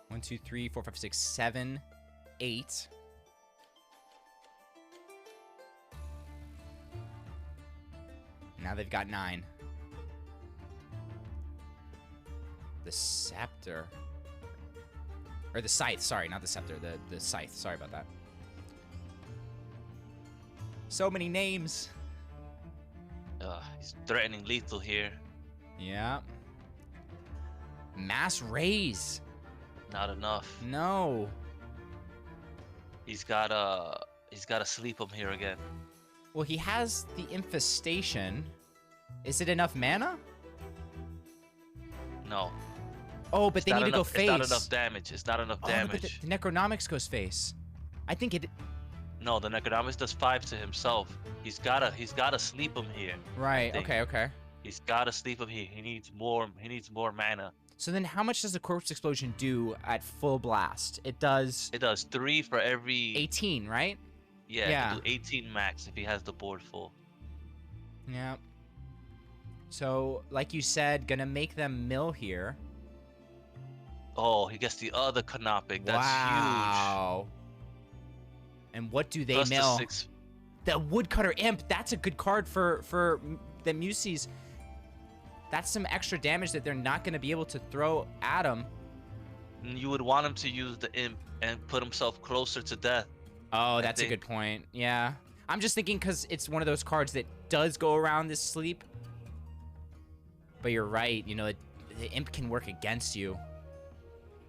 Speaker 2: 1, 2, 3, 4, 5, 6, 7, 8. Now they've got 9. The scepter. Or the scythe, sorry, not the scepter, the scythe. Sorry about that. So many names.
Speaker 3: He's threatening lethal here.
Speaker 2: Yeah. Mass raise.
Speaker 3: Not enough.
Speaker 2: No.
Speaker 3: He's gotta sleep him here again.
Speaker 2: Well, he has the infestation. Is it enough mana?
Speaker 3: No.
Speaker 2: Oh, but they need to go face.
Speaker 3: It's not enough damage. It's not enough damage.
Speaker 2: But the Necronomics goes face. I think it.
Speaker 3: No, the Necronomics does 5 to himself. He's gotta sleep him here.
Speaker 2: Right. Okay.
Speaker 3: He's gotta sleep him here. He needs more mana.
Speaker 2: So then, how much does the corpse explosion do at full blast? It does
Speaker 3: 3 for every
Speaker 2: 18, right?
Speaker 3: Yeah.
Speaker 2: Yeah.
Speaker 3: He can do 18 max if he has the board full.
Speaker 2: Yeah. So, like you said, gonna make them mill here.
Speaker 3: Oh, he gets the other canopic. That's
Speaker 2: wow. And what do they
Speaker 3: Plus
Speaker 2: mill?
Speaker 3: The 6.
Speaker 2: The Woodcutter Imp. That's a good card for the Muses. That's some extra damage that they're not going to be able to throw at him.
Speaker 3: You would want him to use the Imp and put himself closer to death.
Speaker 2: Oh, that's a good point. Yeah. I'm just thinking because it's one of those cards that does go around this sleep. But you're right. You know, the Imp can work against you.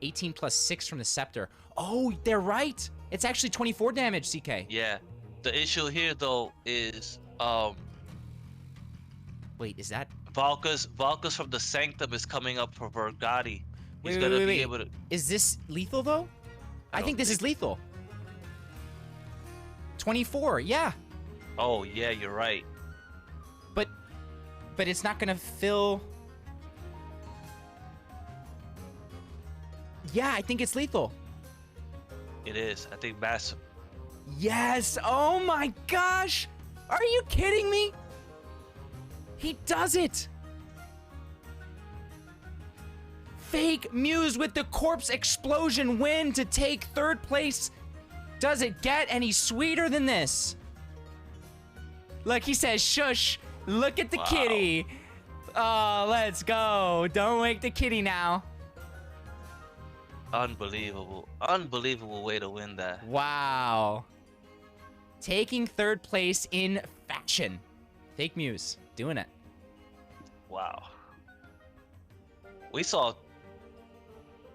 Speaker 2: 18 plus 6 from the Scepter. Oh, they're right. It's actually 24 damage, CK.
Speaker 3: Yeah. The issue here, though, is...
Speaker 2: Wait, is that...
Speaker 3: Valkus from the Sanctum is coming up for Vergati. He's gonna be able to...
Speaker 2: Is this lethal, though? I think this is lethal. 24, yeah.
Speaker 3: Oh, yeah, you're right.
Speaker 2: But it's not gonna fill... Yeah, I think it's lethal.
Speaker 3: It is. I think Bass...
Speaker 2: Yes! Oh my gosh! Are you kidding me? He does it! Fake Muse with the corpse explosion win to take 3rd place. Does it get any sweeter than this? Look, he says, shush. Look at the kitty. Oh, let's go. Don't wake the kitty now.
Speaker 3: Unbelievable. Unbelievable way to win that.
Speaker 2: Wow. Taking 3rd place in faction. Fake Muse. Doing it.
Speaker 3: Wow. We saw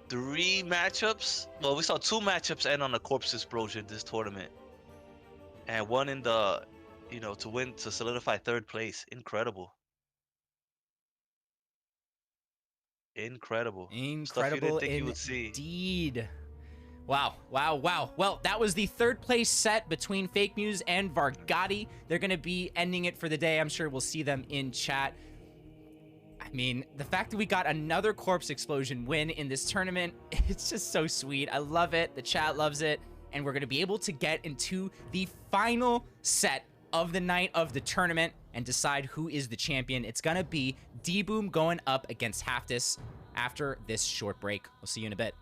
Speaker 3: 3 matchups. Well, we saw 2 matchups end on a corpse explosion this tournament. And one in the, to solidify 3rd place. Incredible. Incredible. Stuff you didn't think you would see.
Speaker 2: Indeed. Wow. Well, that was the 3rd place set between Fake Muse and Vergati. They're going to be ending it for the day. I'm sure we'll see them in chat. I mean, the fact that we got another corpse explosion win in this tournament, it's just so sweet. I love it. The chat loves it. And we're going to be able to get into the final set of the night of the tournament and decide who is the champion. It's going to be D-Boom going up against Haftis after this short break. We'll see you in a bit.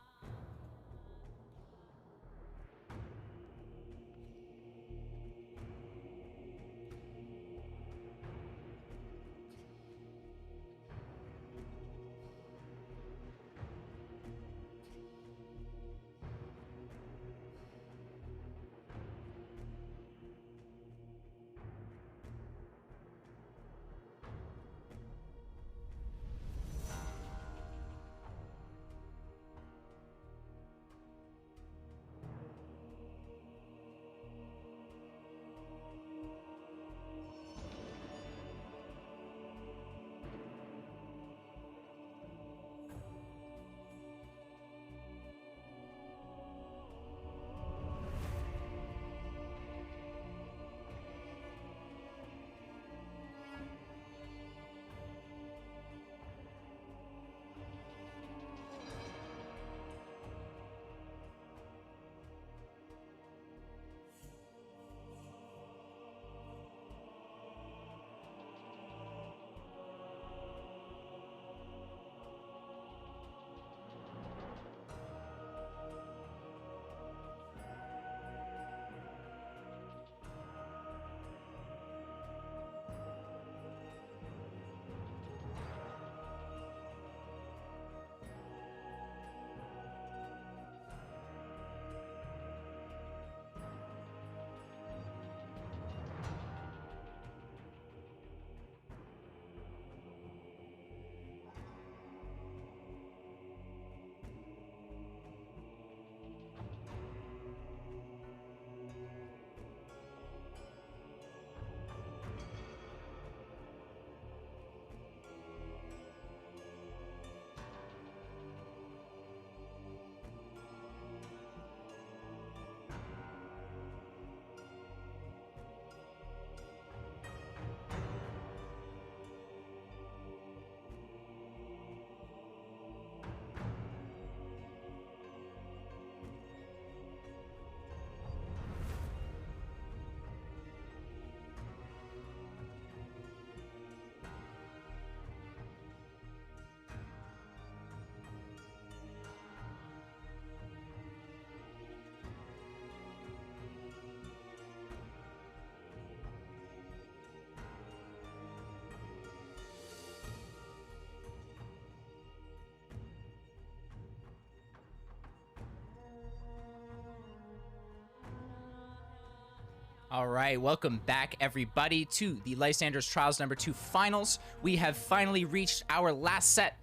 Speaker 2: All right, welcome back, everybody, to the Lysander's Trials number 2 finals. We have finally reached our last set.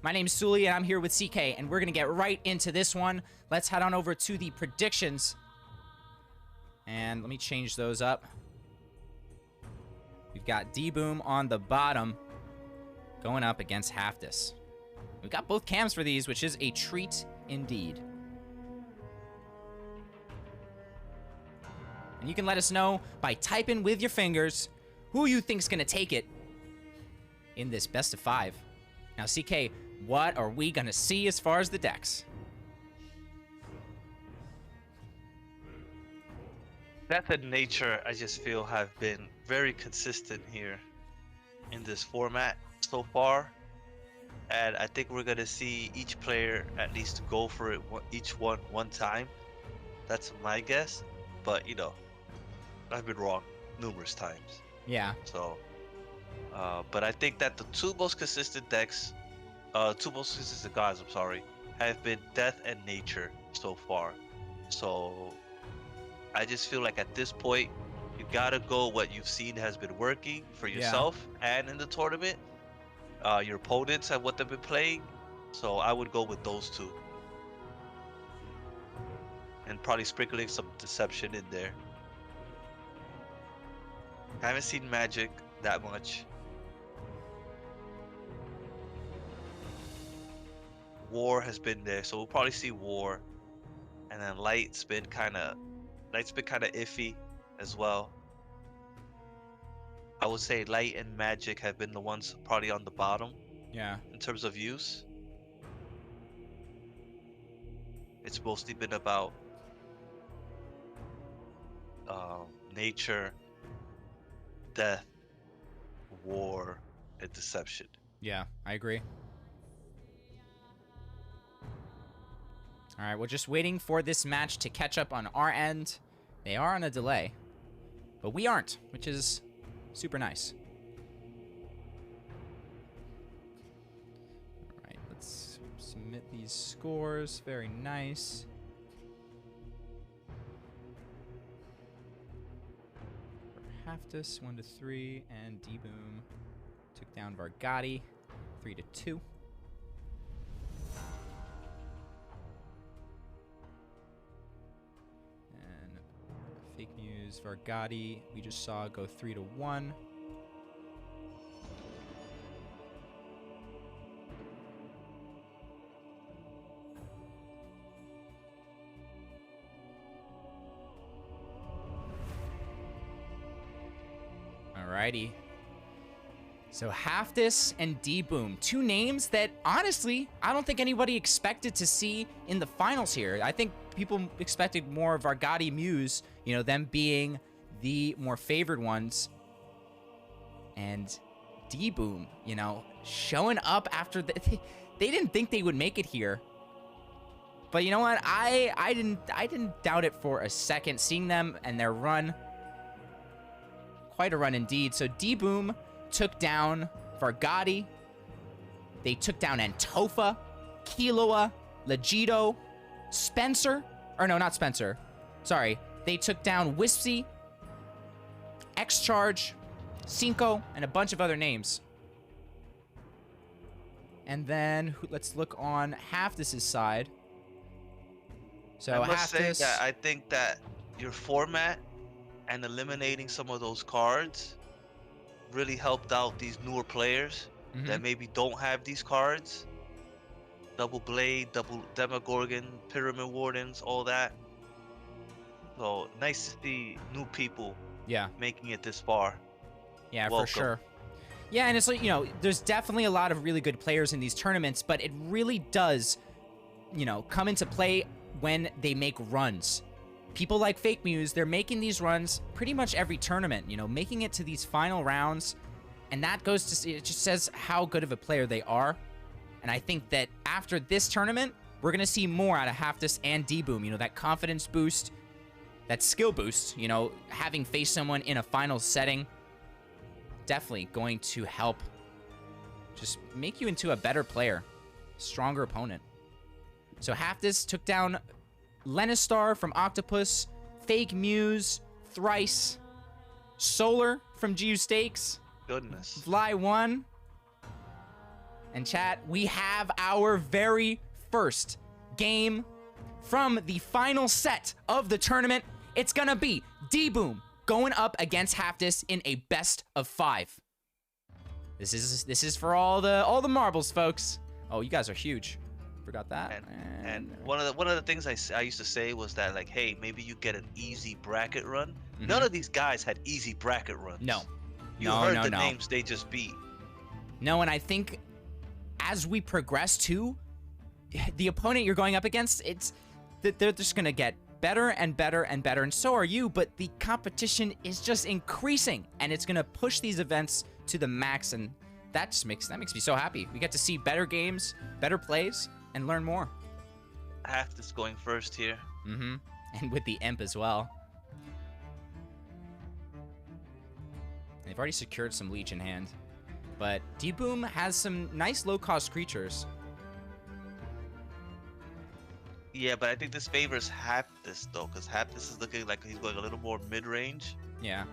Speaker 2: My name's Sewlie, and I'm here with CK, and we're going to get right into this one. Let's head on over to the predictions. And let me change those up. We've got D-Boom on the bottom going up against Haftus. We've got both cams for these, which is a treat indeed. And you can let us know by typing with your fingers who you think's going to take it in this best of 5. Now, CK, what are we going to see as far as the decks?
Speaker 3: Death and Nature, I just feel, have been very consistent here in this format so far. And I think we're going to see each player at least go for it one time. That's my guess. But, you know, I've been wrong numerous times.
Speaker 2: Yeah.
Speaker 3: So, but I think that the two most consistent decks, two most consistent gods, I'm sorry, have been Death and Nature so far. So, I just feel like at this point, you gotta go what you've seen has been working for yourself and in the tournament. Your opponents and what they've been playing. So I would go with those two. And probably sprinkling some deception in there. I haven't seen Magic that much. War has been there, so we'll probably see War. And then Light's been kind of iffy as well. I would say Light and Magic have been the ones probably on the bottom.
Speaker 2: Yeah.
Speaker 3: In terms of use. It's mostly been about nature, death, war, and deception.
Speaker 2: Yeah, I agree. All right, we're just waiting for this match to catch up on our end. They are on a delay, but we aren't, which is super nice. All right, let's submit these scores. Very nice. Haftus 1-3, and D-Boom took down Vargati 3-2. And Fake News Vargati we just saw go 3-1. Alrighty. So Haftus and D-Boom, two names that honestly I don't think anybody expected to see in the finals here. I think people expected more Vargati Muse, you know, them being the more favored ones. And D-Boom, you know, showing up after they didn't think they would make it here. But you know what? I didn't doubt it for a second, seeing them and their run. Quite a run indeed. So D-Boom took down Vargati. They took down Antofa, Killua, Legito, Spencer. Or no, not Spencer. Sorry. They took down Wispy, X-Charge, Cinco, and a bunch of other names. And then let's look on Haftus's side. So
Speaker 3: I must say
Speaker 2: Haftus,
Speaker 3: that I think that your format and eliminating some of those cards really helped out these newer players that maybe don't have these cards. Double Blade, double Demogorgon, Pyramid Wardens, all that. So nice to see new people making it this far.
Speaker 2: Yeah,
Speaker 3: Welcome.
Speaker 2: for sure. Yeah, and it's like, you know, there's definitely a lot of really good players in these tournaments, but it really does, you know, come into play when they make runs. People like Fake Muse, they're making these runs pretty much every tournament, you know, making it to these final rounds. And that goes to, it just says how good of a player they are. And I think that after this tournament, we're going to see more out of Haftus and D-Boom, you know, that confidence boost, that skill boost, you know, having faced someone in a final setting, definitely going to help just make you into a better player, stronger opponent. So Haftus took down Lenistar from Octopus, Fake Muse, thrice. Solar from GU Stakes.
Speaker 3: Goodness.
Speaker 2: Fly 1. And chat, we have our very first game from the final set of the tournament. It's gonna be D-Boom going up against Haftis in a best of 5. This is for all the marbles, folks. Oh, you guys are huge. Forgot that.
Speaker 3: And one of the things I used to say was that, like, hey, maybe you get an easy bracket run. None of these guys had easy bracket runs.
Speaker 2: No.
Speaker 3: You heard the names they just beat.
Speaker 2: No, and I think as we progress too, the opponent you're going up against, they're just gonna get better and better and better, and so are you, but the competition is just increasing, and it's gonna push these events to the max, and that makes me so happy. We get to see better games, better plays, and learn more.
Speaker 3: Haftis going first here.
Speaker 2: And with the imp as well. They've already secured some leech in hand, but D-Boom has some nice low-cost creatures.
Speaker 3: Yeah, but I think this favors Haftis though, because Haftis is looking like he's going a little more mid-range.
Speaker 2: Yeah.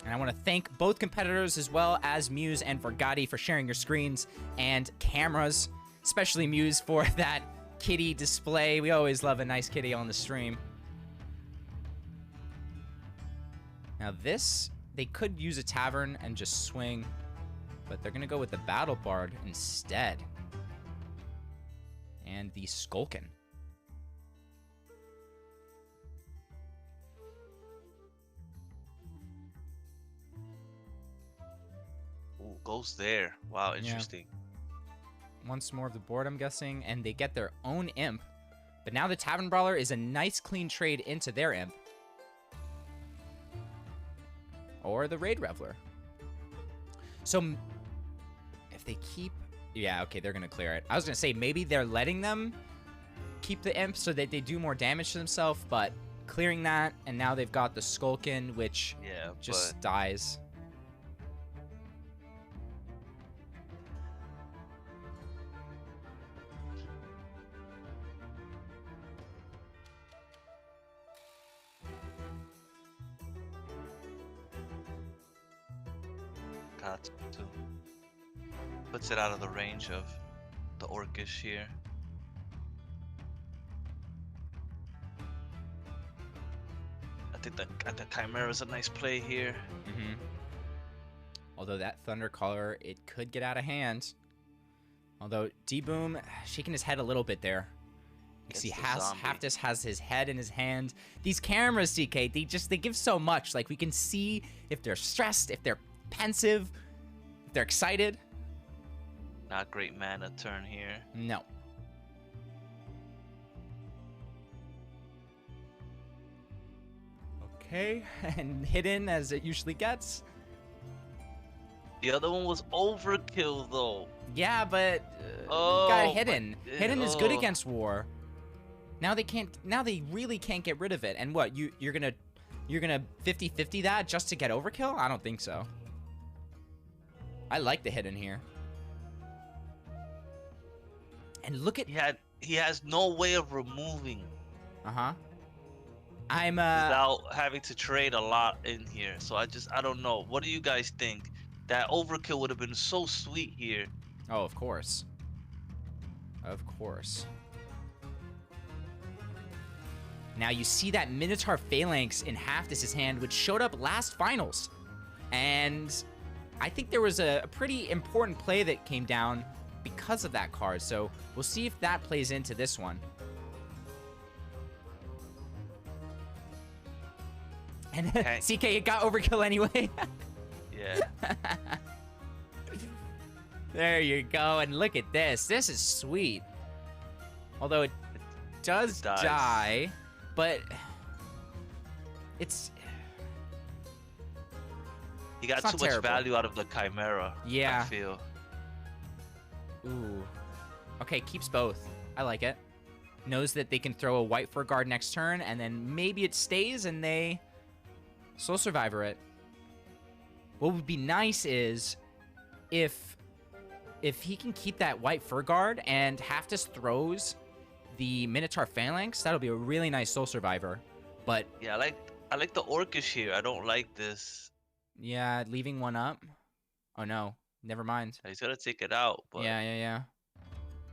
Speaker 2: And I want to thank both competitors as well as Muse and Vergati for sharing your screens and cameras, especially Muse for that kitty display. We always love a nice kitty on the stream. Now this, they could use a tavern and just swing, but they're going to go with the Battle Bard instead. And the Skulkin.
Speaker 3: Ooh, goes there. Wow, interesting.
Speaker 2: Once more of the board, I'm guessing, and they get their own imp. But now the Tavern Brawler is a nice clean trade into their imp. Or the Raid Reveler. So if they keep... Yeah, okay, they're going to clear it. I was going to say, maybe they're letting them keep the imp so that they do more damage to themselves, but clearing that, and now they've got the Skulkin, which just dies.
Speaker 3: Puts it out of the range of the Orcish here. I think the Chimera is a nice play here.
Speaker 2: Although that Thundercaller, it could get out of hand. Although D-Boom shaking his head a little bit there. You see, Haftis has his head in his hand. These cameras, DK, they give so much. Like, we can see if they're stressed, if they're pensive, if they're excited.
Speaker 3: Not great mana turn here.
Speaker 2: No. Okay, and hidden as it usually gets.
Speaker 3: The other one was overkill though.
Speaker 2: Yeah, but got hidden. Hidden is good against war. Now they can't. Now they really can't get rid of it. And what you're gonna 50-50 that just to get overkill? I don't think so. I like the hidden here. And look at
Speaker 3: he has no way of removing.
Speaker 2: I'm
Speaker 3: without having to trade a lot in here. So I don't know. What do you guys think? That overkill would have been so sweet here.
Speaker 2: Oh, of course. Of course. Now you see that Minotaur Phalanx in Haftis' hand, which showed up last finals. And I think there was a pretty important play that came down because of that card. So we'll see if that plays into this one. And CK, it got overkill anyway.
Speaker 3: Yeah.
Speaker 2: There you go. And look at this. This is sweet. Although it does die, but it's...
Speaker 3: He got too much value out of the Chimera.
Speaker 2: Yeah.
Speaker 3: I feel.
Speaker 2: Ooh. Okay, keeps both. I like it. Knows that they can throw a white for guard next turn, and then maybe it stays and they Soul Survivor it. What would be nice is if he can keep that white fur guard and Haftis throws the Minotaur Phalanx. That'll be a really nice Soul Survivor. But
Speaker 3: Yeah, I like the Orcish here. I don't like this.
Speaker 2: yeah, leaving one up. Oh no, never mind.
Speaker 3: He's gonna take it out, but
Speaker 2: Yeah.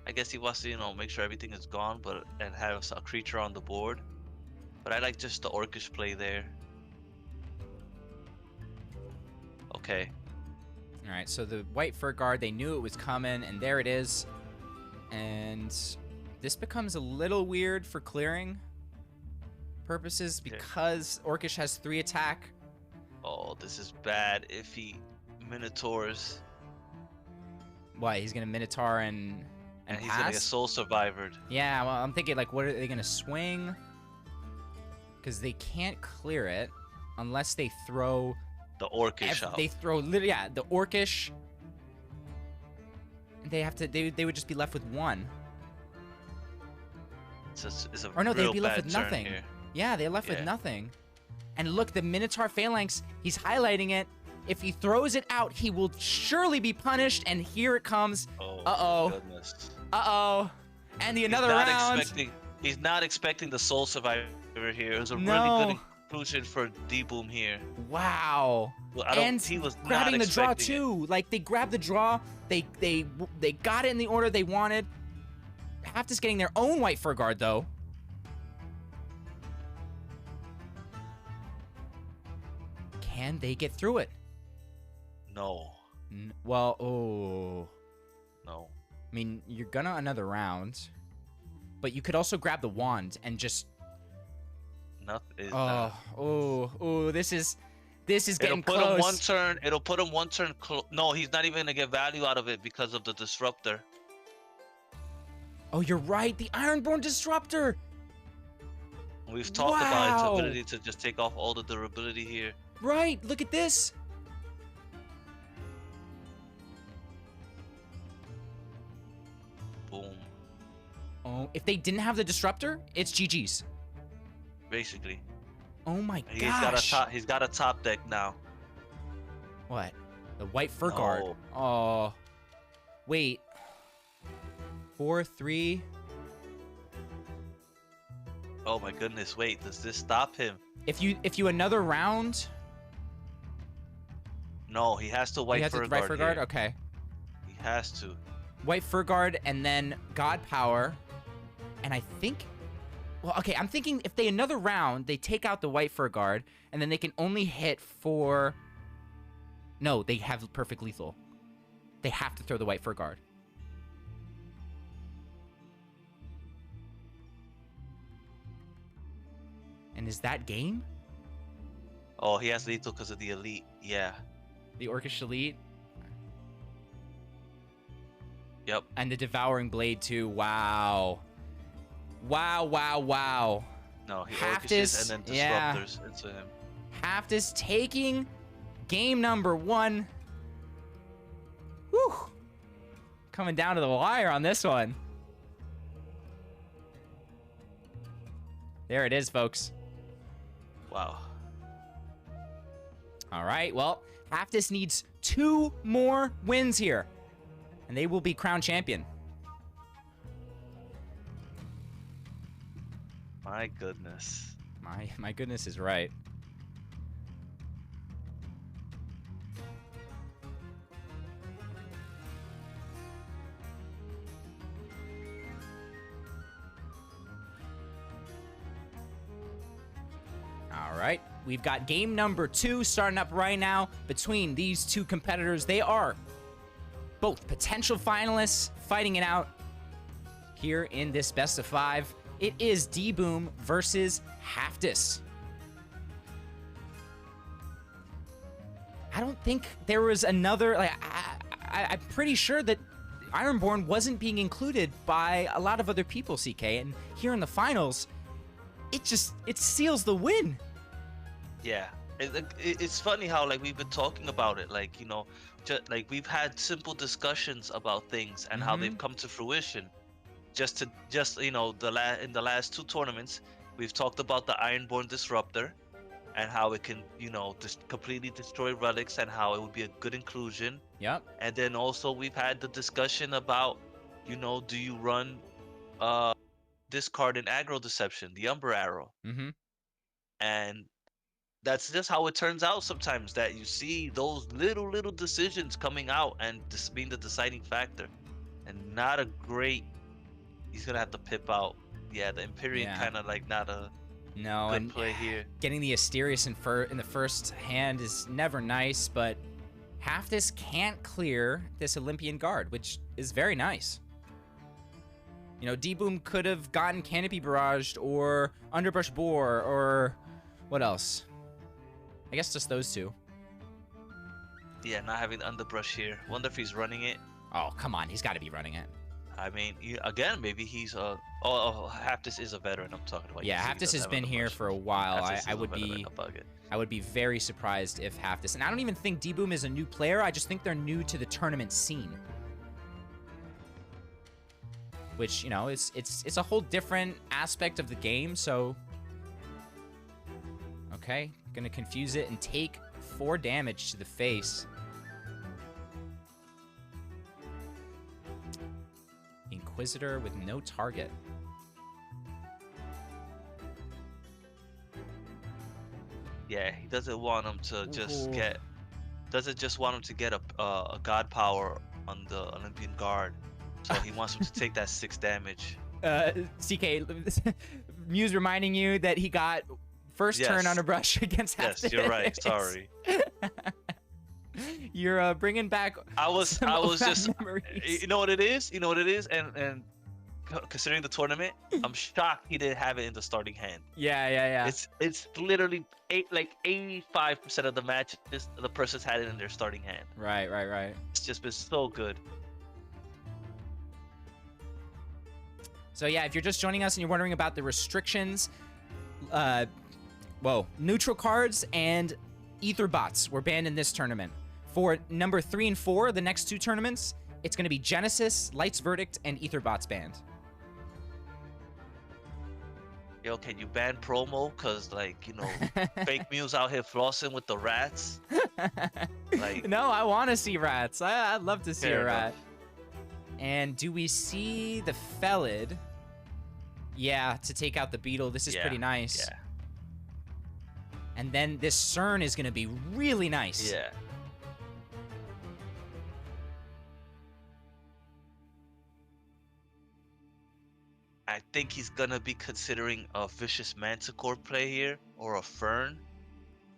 Speaker 3: I guess he wants to, you know, make sure everything is gone, but and have a creature on the board. But I like just the Orcish play there. Okay.
Speaker 2: All right, so the white fur guard, they knew it was coming, and there it is. And this becomes a little weird for clearing purposes because Orcish has 3 attack.
Speaker 3: Oh, this is bad if he Minotaurs.
Speaker 2: What, he's gonna Minotaur and
Speaker 3: He's gonna get Soul Survivored.
Speaker 2: Yeah, well, I'm thinking, like, what are they gonna swing? Because they can't clear it unless they throw
Speaker 3: The Orcish out.
Speaker 2: They throw literally, yeah, the Orcish. They have to. They would just be left with 1.
Speaker 3: It's a
Speaker 2: Or no, they'd
Speaker 3: real
Speaker 2: be left
Speaker 3: bad
Speaker 2: with
Speaker 3: turn
Speaker 2: nothing.
Speaker 3: here.
Speaker 2: Yeah, they're left with nothing. And look, the Minotaur Phalanx, he's highlighting it. If he throws it out, he will surely be punished. And here it comes.
Speaker 3: Oh,
Speaker 2: uh-oh.
Speaker 3: Goodness.
Speaker 2: Uh-oh. And another
Speaker 3: He's not
Speaker 2: round.
Speaker 3: He's not expecting the Soul Survivor here. It was a
Speaker 2: No.
Speaker 3: really good inclusion for D-Boom here.
Speaker 2: Wow.
Speaker 3: Well,
Speaker 2: And
Speaker 3: he was
Speaker 2: grabbing
Speaker 3: not
Speaker 2: the draw
Speaker 3: expecting it.
Speaker 2: too. Like, they grabbed the draw. They got it in the order they wanted. Haftis getting their own white fur guard though. Can they get through it?
Speaker 3: No.
Speaker 2: Well, oh.
Speaker 3: No.
Speaker 2: I mean, you're gonna another round, but you could also grab the wand and just.
Speaker 3: Nothing.
Speaker 2: This is getting
Speaker 3: It'll put
Speaker 2: close.
Speaker 3: him one turn. It'll put him one turn. No, he's not even gonna get value out of it because of the disruptor.
Speaker 2: Oh, you're right. The Ironborn Disruptor.
Speaker 3: We've talked about its ability to just take off all the durability here.
Speaker 2: Right. Look at this.
Speaker 3: Boom.
Speaker 2: Oh, if they didn't have the disruptor, it's GG's.
Speaker 3: Basically.
Speaker 2: Oh my
Speaker 3: And
Speaker 2: gosh.
Speaker 3: he's got a top deck now.
Speaker 2: What? The white fur
Speaker 3: No.
Speaker 2: guard. Oh. Wait. 4-3.
Speaker 3: Oh my goodness! Wait, does this stop him?
Speaker 2: If you another round,
Speaker 3: No, he has to white
Speaker 2: you have
Speaker 3: fur
Speaker 2: to white fur guard.
Speaker 3: here.
Speaker 2: Okay.
Speaker 3: He has to.
Speaker 2: White fur guard and then God power, and I think. Well, okay, I'm thinking if they another round, they take out the white fur guard, and then they can only hit for. No, they have perfect lethal. They have to throw the white fur guard. And is that game?
Speaker 3: Oh, he has lethal because of the elite. Yeah.
Speaker 2: The Orcish Elite?
Speaker 3: Yep.
Speaker 2: And the Devouring Blade too. Wow. Wow.
Speaker 3: No, he
Speaker 2: Haftis,
Speaker 3: Orcishes and then
Speaker 2: yeah.
Speaker 3: disruptors into him.
Speaker 2: Haftis taking game number 1. Whew. Coming down to the wire on this one. There it is, folks.
Speaker 3: Wow.
Speaker 2: All right, well, Haftis needs 2 more wins here, and they will be crowned champion.
Speaker 3: My goodness.
Speaker 2: My goodness is right. All right, we've got game number 2 starting up right now between these 2 competitors. They are both potential finalists fighting it out here in this best of 5. It is D-Boom versus Haftis. I don't think there was another, like, I'm pretty sure that Ironborn wasn't being included by a lot of other people, CK, and here in the finals, it seals the win.
Speaker 3: Yeah. It's funny how, like, we've been talking about it, like, you know, like we've had simple discussions about things and how they've come to fruition. Just you know, in the last 2 tournaments, we've talked about the Ironborn Disruptor and how it can, you know, just completely destroy relics and how it would be a good inclusion.
Speaker 2: Yep.
Speaker 3: And then also we've had the discussion about, you know, do you run this card in aggro deception, the Umber Arrow.
Speaker 2: Mm-hmm.
Speaker 3: And that's just how it turns out sometimes, that you see those little decisions coming out and this being the deciding factor. And not a great, he's gonna have to pip out. Yeah, the Empyrean kind of like not a good play here.
Speaker 2: Getting the Asterius in the first hand is never nice, but Halfdis can't clear this Olympian Guard, which is very nice. You know, D-Boom could have gotten Canopy Barraged or Underbrush Boar or what else? I guess just those two.
Speaker 3: Yeah, not having the Underbrush here. Wonder if he's running it.
Speaker 2: Oh, come on. He's got to be running it.
Speaker 3: I mean, again, maybe he's Halfdis is a veteran I'm talking about.
Speaker 2: Yeah, Halfdis has been here for a while. I would be very surprised if Halfdis, and I don't even think D-Boom is a new player. I just think they're new to the tournament scene. Which, you know, it's a whole different aspect of the game, so okay, gonna confuse it and take 4 damage to the face. Inquisitor with no target.
Speaker 3: Yeah, he doesn't want him to just get. Doesn't just want him to get a god power on the Olympian Guard. So he wants him to take that 6 damage.
Speaker 2: CK, Muse reminding you that he got first turn on a brush against Halfdis.
Speaker 3: Yes, you're right. Sorry.
Speaker 2: You're bringing back.
Speaker 3: I was just.
Speaker 2: Memories.
Speaker 3: You know what it is. You know what it is, and considering the tournament, I'm shocked he didn't have it in the starting hand.
Speaker 2: Yeah.
Speaker 3: It's literally 85% of the matches the person's had it in their starting hand.
Speaker 2: Right.
Speaker 3: It's just been so good.
Speaker 2: So yeah, if you're just joining us and you're wondering about the restrictions, neutral cards and ether bots were banned in this tournament. For number 3 and 4, the next 2 tournaments, it's going to be Genesis, Light's Verdict, and ether bots banned.
Speaker 3: Yo, can you ban promo? Cause like, you know, fake Muse out here flossing with the rats. Like,
Speaker 2: no, I want to see rats. I'd love to see a rat.
Speaker 3: Enough.
Speaker 2: And do we see the Felid? Yeah, to take out the Beetle. This is pretty nice.
Speaker 3: Yeah.
Speaker 2: And then this CERN is going to be really nice.
Speaker 3: Yeah. I think he's going to be considering a Vicious Manticore play here, or a Fern,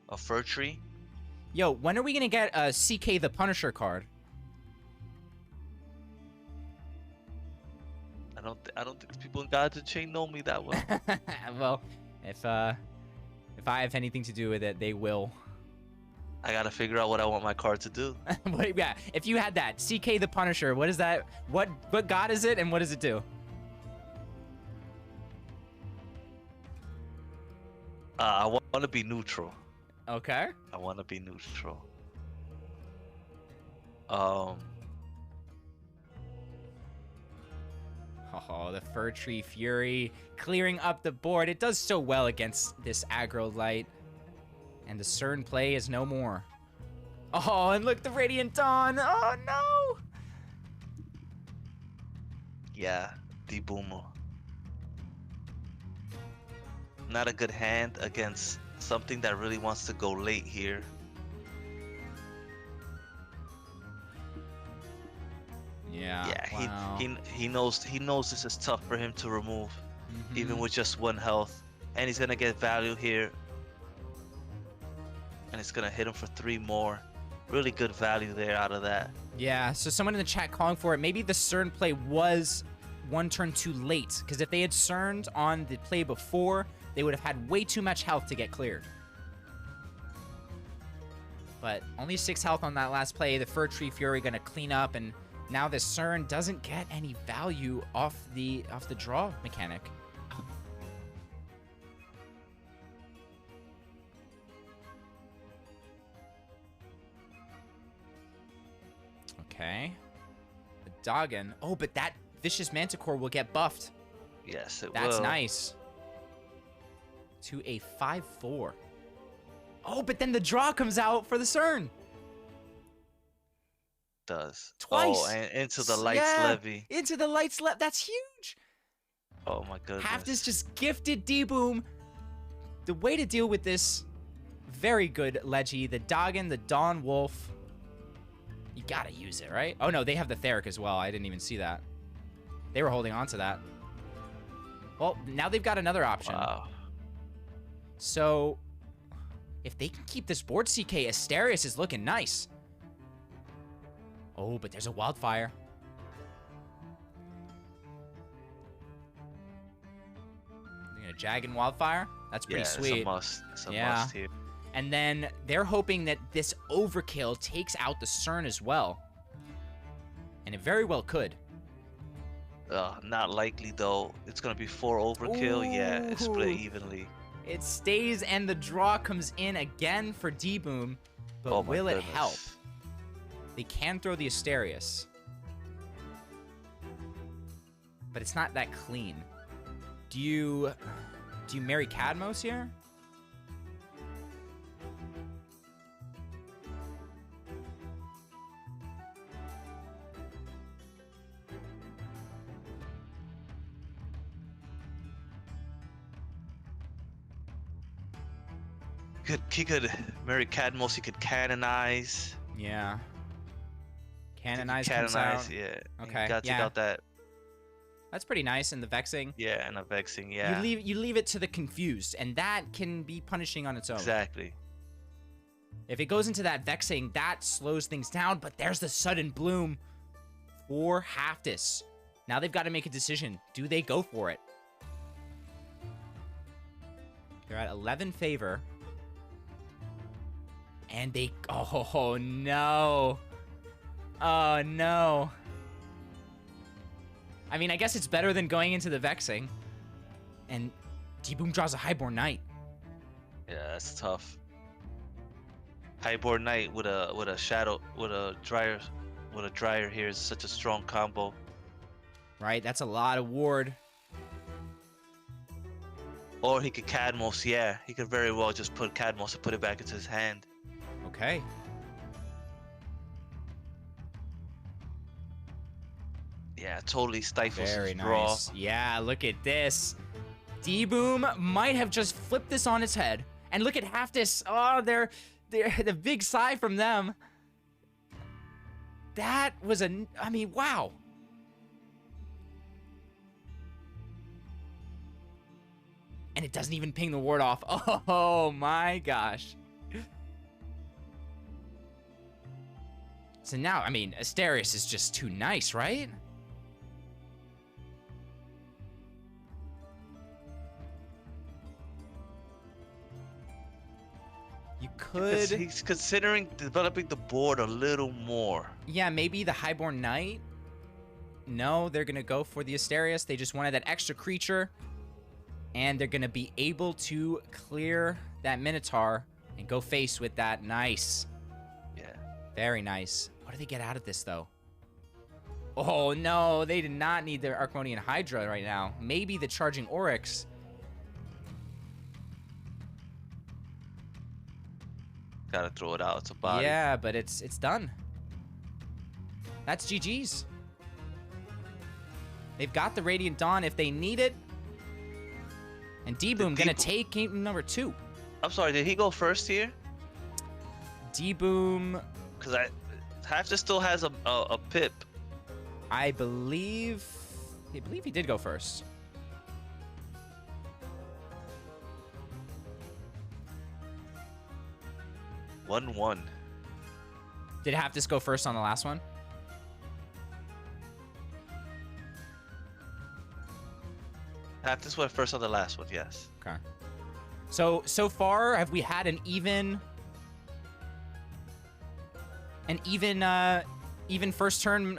Speaker 3: a Fir Tree.
Speaker 2: Yo, when are we going to get a CK the Punisher card?
Speaker 3: I don't think people in God's Unchained know me that well.
Speaker 2: Well, if I have anything to do with it, they will.
Speaker 3: I gotta figure out what I want my card to do.
Speaker 2: Yeah, if you had that CK the Punisher, what is that? What god is it, and what does it do?
Speaker 3: I want to be neutral.
Speaker 2: Okay.
Speaker 3: I want to be neutral.
Speaker 2: Oh, the Fir Tree Fury clearing up the board. It does so well against this aggro light. And the CERN play is no more. Oh, and look, the Radiant Dawn. Oh, no.
Speaker 3: Yeah, D-Boomer. Not a good hand against something that really wants to go late here.
Speaker 2: Yeah.
Speaker 3: Yeah,
Speaker 2: wow.
Speaker 3: he knows this is tough for him to remove, even with just 1 health, and he's gonna get value here, and it's gonna hit him for 3 more. Really good value there out of that.
Speaker 2: Yeah. So someone in the chat calling for it. Maybe the CERN play was 1 turn too late, because if they had CERNed on the play before, they would have had way too much health to get cleared. But only 6 health on that last play. The Fir Tree Fury gonna clean up, and now this CERN doesn't get any value off the draw mechanic. Okay. The Doggon. Oh, but that Vicious Manticore will get buffed.
Speaker 3: Yes, it will.
Speaker 2: That's nice. To a 5/4. Oh, but then the draw comes out for the CERN.
Speaker 3: Does.
Speaker 2: Twice.
Speaker 3: Oh, and into the Lights Levy.
Speaker 2: Into the Lights Levy. That's huge.
Speaker 3: Oh my goodness.
Speaker 2: Haftis just gifted D-Boom. The way to deal with this, very good Leggy. The Doggin, the Dawn Wolf. You gotta use it, right? Oh no, they have the Theric as well. I didn't even see that. They were holding on to that. Well, now they've got another option.
Speaker 3: Wow.
Speaker 2: So, if they can keep this board CK, Asterius is looking nice. Oh, but there's a Wildfire. They're gonna Jag Wildfire. That's pretty sweet.
Speaker 3: It's a must. It's a must here.
Speaker 2: And then they're hoping that this overkill takes out the CERN as well. And it very well could.
Speaker 3: Not likely though. It's gonna be 4 overkill.
Speaker 2: Ooh.
Speaker 3: Yeah, it's split evenly.
Speaker 2: It stays and the draw comes in again for D-Boom. But will it help? They can throw the Asterius. But it's not that clean. Do you marry Cadmos here?
Speaker 3: He could marry Cadmos. He could canonize.
Speaker 2: Yeah. Canonize
Speaker 3: Canonize,
Speaker 2: comes out.
Speaker 3: yeah.
Speaker 2: Okay,
Speaker 3: You gotta take
Speaker 2: yeah.
Speaker 3: out that.
Speaker 2: That's pretty nice in the Vexing.
Speaker 3: Yeah, and a vexing. Yeah.
Speaker 2: You leave it to the confused, and that can be punishing on its own.
Speaker 3: Exactly.
Speaker 2: If it goes into that Vexing, that slows things down, but there's the sudden bloom for Haftis. Now they've got to make a decision. Do they go for it? They're at 11 favor. And they... Oh, no. Oh, no. I mean, I guess it's better than going into the Vexing. And D-Boom draws a Highborn Knight.
Speaker 3: Yeah, that's tough. Highborn Knight with a shadow with a dryer here is such a strong combo.
Speaker 2: Right? That's a lot of ward.
Speaker 3: Or he could Cadmos, yeah. He could very well just put Cadmos and put it back into his hand.
Speaker 2: Okay.
Speaker 3: Yeah, totally stifles
Speaker 2: Very
Speaker 3: his draw.
Speaker 2: nice. Yeah, look at this. D-Boom might have just flipped this on its head. And look at Haftis. Oh, they're the big sigh from them. That was I mean, wow. And it doesn't even ping the ward off. Oh my gosh. So now, I mean, Asterius is just too nice, right? You could...
Speaker 3: He's considering developing the board a little more.
Speaker 2: Yeah, maybe the Highborn Knight. No, they're going to go for the Asterius. They just wanted that extra creature. And they're going to be able to clear that Minotaur and go face with that. Nice.
Speaker 3: Yeah.
Speaker 2: Very nice. What do they get out of this, though? Oh, no. They did not need their Archmonian Hydra right now. Maybe the Charging Oryx.
Speaker 3: Gotta throw it out. It's a body.
Speaker 2: Yeah, but it's done. That's GG's. They've got the Radiant Dawn if they need it. And D-Boom gonna take game number 2.
Speaker 3: I'm sorry, did he go first here?
Speaker 2: D-Boom...
Speaker 3: Because Haftis still has a pip.
Speaker 2: I believe he did go first.
Speaker 3: One.
Speaker 2: Did Haftis go first on the last one?
Speaker 3: Haftis went first on the last one, yes.
Speaker 2: Okay. So far, have we had an even first turn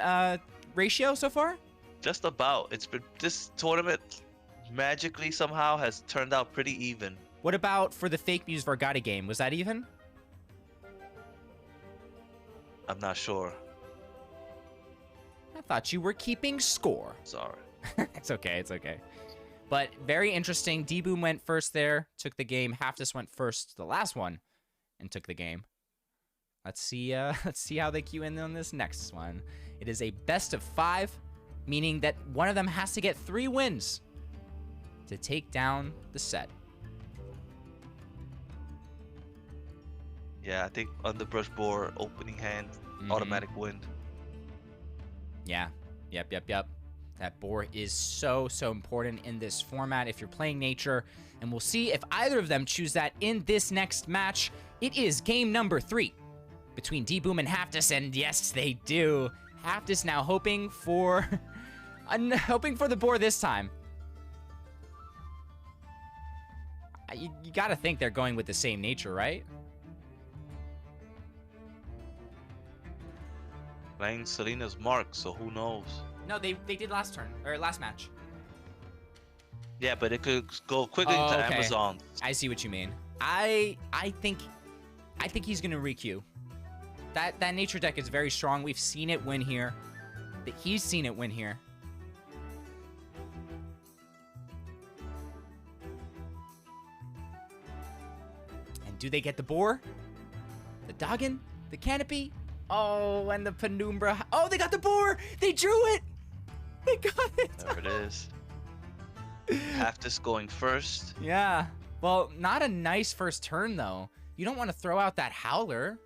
Speaker 2: ratio so far?
Speaker 3: Just about. It's been this tournament magically somehow has turned out pretty even.
Speaker 2: What about for the Fake Muse Vargata game? Was that even?
Speaker 3: I'm not sure.
Speaker 2: I thought you were keeping score.
Speaker 3: Sorry.
Speaker 2: It's okay. It's okay. But very interesting. D-Boom went first there, took the game. Haftis went first the last one, and took the game. Let's see how they queue in on this next one. It is a best of 5, meaning that one of them has to get 3 wins to take down the set.
Speaker 3: Yeah, I think underbrush board, opening hand, automatic win.
Speaker 2: Yeah. Yep. That boar is so important in this format if you're playing nature. And we'll see if either of them choose that in this next match. It is game number 3 between D-Boom and Haftus, and yes, they do. Haftus now hoping for the boar this time. You gotta think they're going with the same nature, right?
Speaker 3: Playing Selena's mark, so who knows?
Speaker 2: No, they did last turn, or last match.
Speaker 3: Yeah, but it could go quickly to
Speaker 2: okay.
Speaker 3: Amazon.
Speaker 2: I see what you mean. I think he's gonna re-queue. That nature deck is very strong. We've seen it win here. He's seen it win here. And do they get the boar? The Doggin? The canopy? Oh, and the Penumbra. Oh, they got the boar! They drew it! They got it!
Speaker 3: There it is. Haftus going first.
Speaker 2: Yeah. Well, not a nice first turn, though. You don't want to throw out that Howler.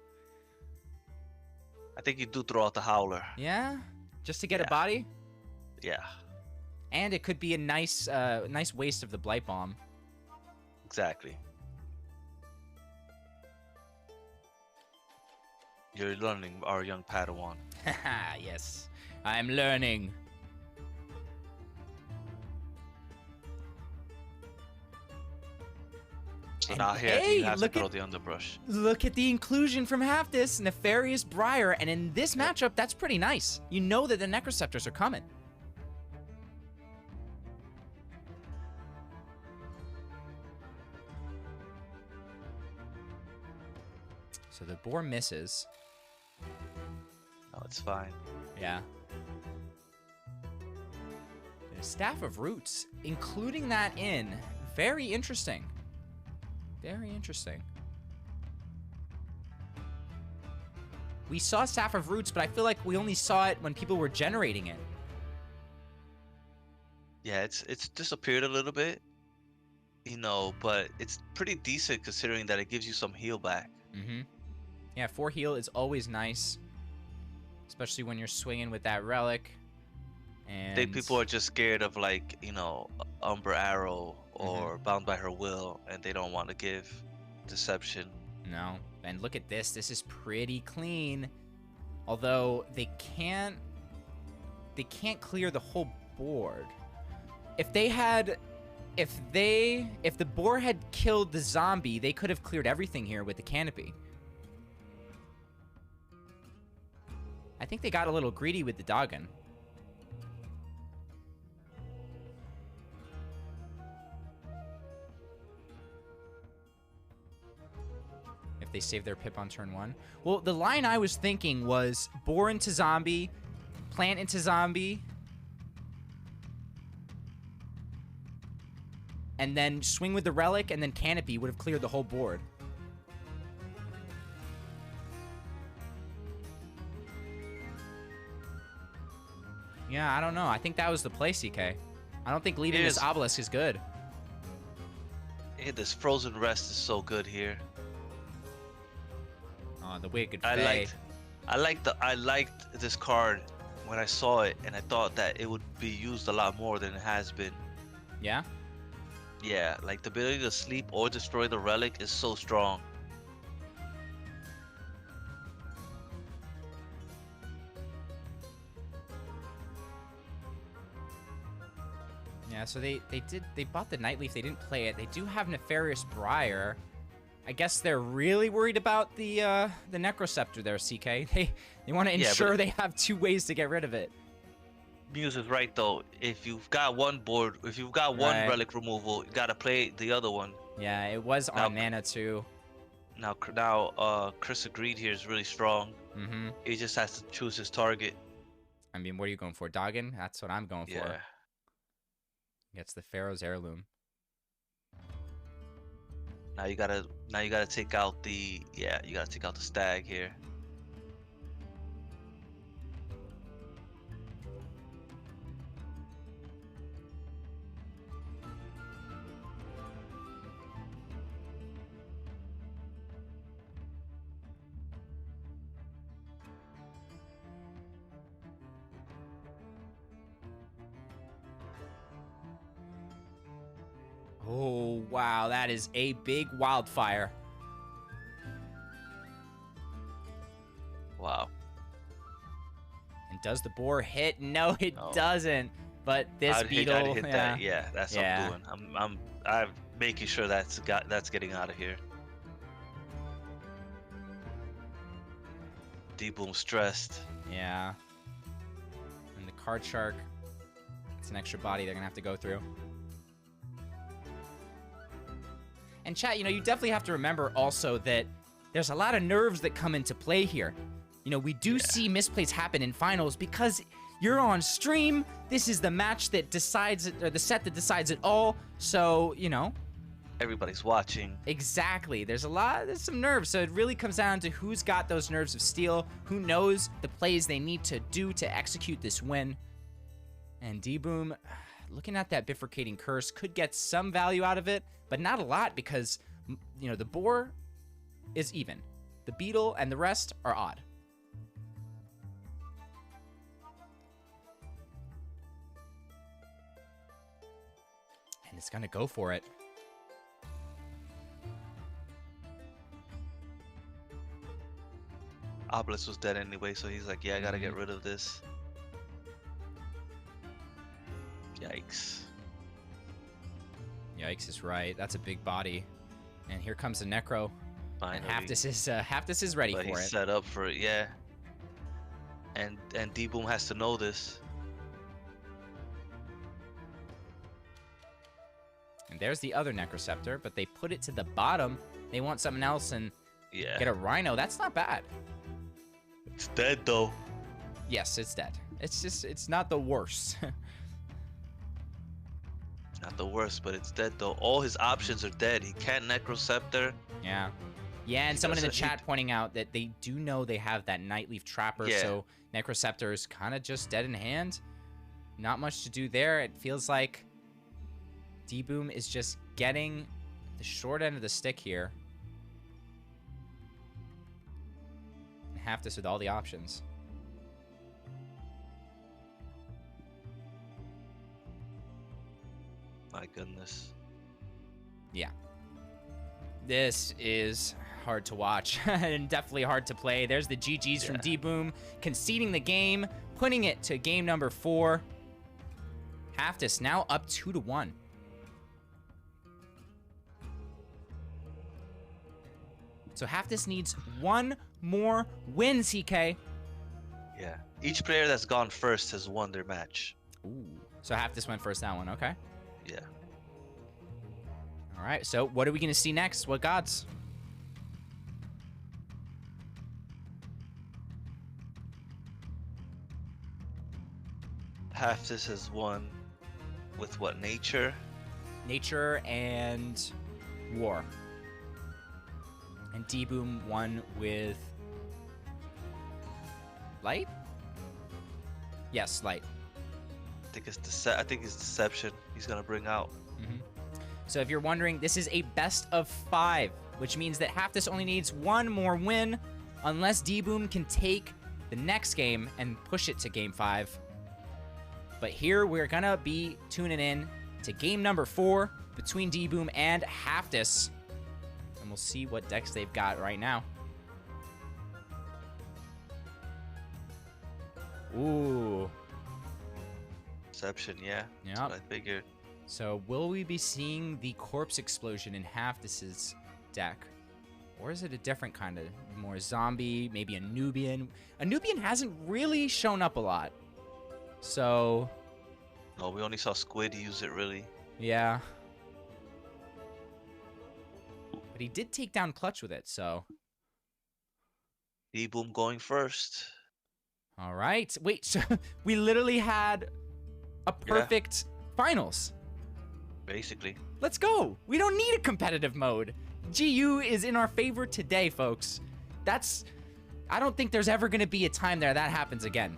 Speaker 3: I think you do throw out the Howler.
Speaker 2: Yeah? Just to get a body?
Speaker 3: Yeah.
Speaker 2: And it could be a nice waste of the Blight Bomb.
Speaker 3: Exactly. You're learning, our young Padawan.
Speaker 2: Haha, yes. I'm learning.
Speaker 3: So
Speaker 2: And
Speaker 3: now here
Speaker 2: hey,
Speaker 3: you have to
Speaker 2: look
Speaker 3: throw
Speaker 2: at-
Speaker 3: the underbrush.
Speaker 2: Look at the inclusion from Haftus, Nefarious Briar, and in this matchup, that's pretty nice. You know that the Necroceptors are coming. So the boar misses.
Speaker 3: No, it's fine.
Speaker 2: Yeah. And a Staff of Roots, including that in. Very interesting. Very interesting. We saw Staff of Roots, but I feel like we only saw it when people were generating it.
Speaker 3: Yeah, it's disappeared a little bit, you know, but it's pretty decent considering that it gives you some heal back.
Speaker 2: Mm-hmm. Yeah, 4 heal is always nice, especially when you're swinging with that relic. And
Speaker 3: I think people are just scared of, like, you know, Umber Arrow or Bound by Her Will, and they don't want to give Deception.
Speaker 2: No, and look at this. This is pretty clean. Although they can't clear the whole board. If the boar had killed the zombie, they could have cleared everything here with the canopy. I think they got a little greedy with the Doggin. If they save their pip on turn 1. Well, the line I was thinking was boar into zombie, plant into zombie, and then swing with the relic, and then canopy would have cleared the whole board. Yeah, I don't know. I think that was the play, CK. I don't think leaving this obelisk is good.
Speaker 3: Yeah, this Frozen Rest is so good here.
Speaker 2: Oh, the Wicked
Speaker 3: I
Speaker 2: Fae.
Speaker 3: liked this card when I saw it, and I thought that it would be used a lot more than it has been.
Speaker 2: Yeah?
Speaker 3: Yeah, like the ability to sleep or destroy the relic is so strong.
Speaker 2: Yeah, so they bought the Nightleaf. They didn't play it. They do have Nefarious Briar. I guess they're really worried about the Necroceptor there, CK. They want to ensure they have 2 ways to get rid of it.
Speaker 3: Muse is right though. If you've got one board, if you've got one relic removal, you gotta play the other one.
Speaker 2: Yeah, it was on mana too.
Speaker 3: Now, Chris Agreed here is really strong.
Speaker 2: Mm-hmm.
Speaker 3: He just has to choose his target.
Speaker 2: I mean, what are you going for, Doggin? That's what I'm going for. Gets the Pharaoh's Heirloom.
Speaker 3: Now you gotta take out the stag here.
Speaker 2: Oh, wow. That is a big wildfire.
Speaker 3: Wow.
Speaker 2: And does the boar hit? No, it doesn't. But this beetle,
Speaker 3: I'd hit that. Yeah, that's what
Speaker 2: Yeah.
Speaker 3: I'm doing. I'm making sure that's getting out of here. D-Boom stressed.
Speaker 2: Yeah. And the card shark, it's an extra body they're gonna have to go through. And chat, you know, you definitely have to remember also that there's a lot of nerves that come into play here. You know, we do see misplays happen in finals because you're on stream. This is the match that decides it, or the set that decides it all. So, you know.
Speaker 3: Everybody's watching.
Speaker 2: Exactly. There's some nerves. So it really comes down to who's got those nerves of steel, who knows the plays they need to do to execute this win. And D-Boom, looking at that bifurcating curse, could get some value out of it, but not a lot because, you know, the boar is even. The beetle and the rest are odd. And it's gonna go for it.
Speaker 3: Obelisk was dead anyway, so he's like, yeah, I gotta get rid of this. Yikes.
Speaker 2: Yikes is right. That's a big body. And here comes the Necro.
Speaker 3: Finally.
Speaker 2: And Haftis is ready
Speaker 3: But
Speaker 2: for
Speaker 3: he's
Speaker 2: it.
Speaker 3: set up for it, yeah. And D-Boom has to know this.
Speaker 2: And there's the other Necroceptor, but they put it to the bottom. They want something else and get a Rhino. That's not bad.
Speaker 3: It's dead though.
Speaker 2: Yes, it's dead. It's not the worst.
Speaker 3: Not the worst, but it's dead though. All his options are dead. He can't Necroceptor.
Speaker 2: Yeah. Yeah, and someone in the chat pointing out that they do know they have that Nightleaf Trapper, so Necroceptor is kind of just dead in hand. Not much to do there. It feels like D-Boom is just getting the short end of the stick here. And Haftis with all the options.
Speaker 3: My goodness.
Speaker 2: Yeah. This is hard to watch and definitely hard to play. There's the GGs from D-Boom, conceding the game, putting it to game number 4. Haftis now up 2-1. So Haftis needs one more win, CK.
Speaker 3: Yeah. Each player that's gone first has won their match.
Speaker 2: Ooh. So Haftis went first that one, okay.
Speaker 3: Yeah.
Speaker 2: All right, so what are we going to see next? What gods?
Speaker 3: Haftis has won with what? Nature?
Speaker 2: Nature and war. And D-Boom won with light? Yes, light.
Speaker 3: I think it's deception he's gonna bring out.
Speaker 2: So if you're wondering, this is a best of 5, which means that Haftis only needs one more win, unless D-Boom can take the next game and push it to game 5. But here we're gonna be tuning in to game number 4 between D-Boom and Haftis. And we'll see what decks they've got right now. Ooh.
Speaker 3: Deception, yeah. That's what I figured.
Speaker 2: So will we be seeing the corpse explosion in Haftis's deck? Or is it a different kind of, more zombie, maybe a Nubian? A Nubian hasn't really shown up a lot. So...
Speaker 3: No, we only saw Squid use it, really.
Speaker 2: Yeah. But he did take down Clutch with it, so...
Speaker 3: D-Boom going first.
Speaker 2: All right. Wait, so we literally had a perfect finals.
Speaker 3: Basically.
Speaker 2: Let's go. We don't need a competitive mode. GU is in our favor today, folks. I don't think there's ever going to be a time there that happens again.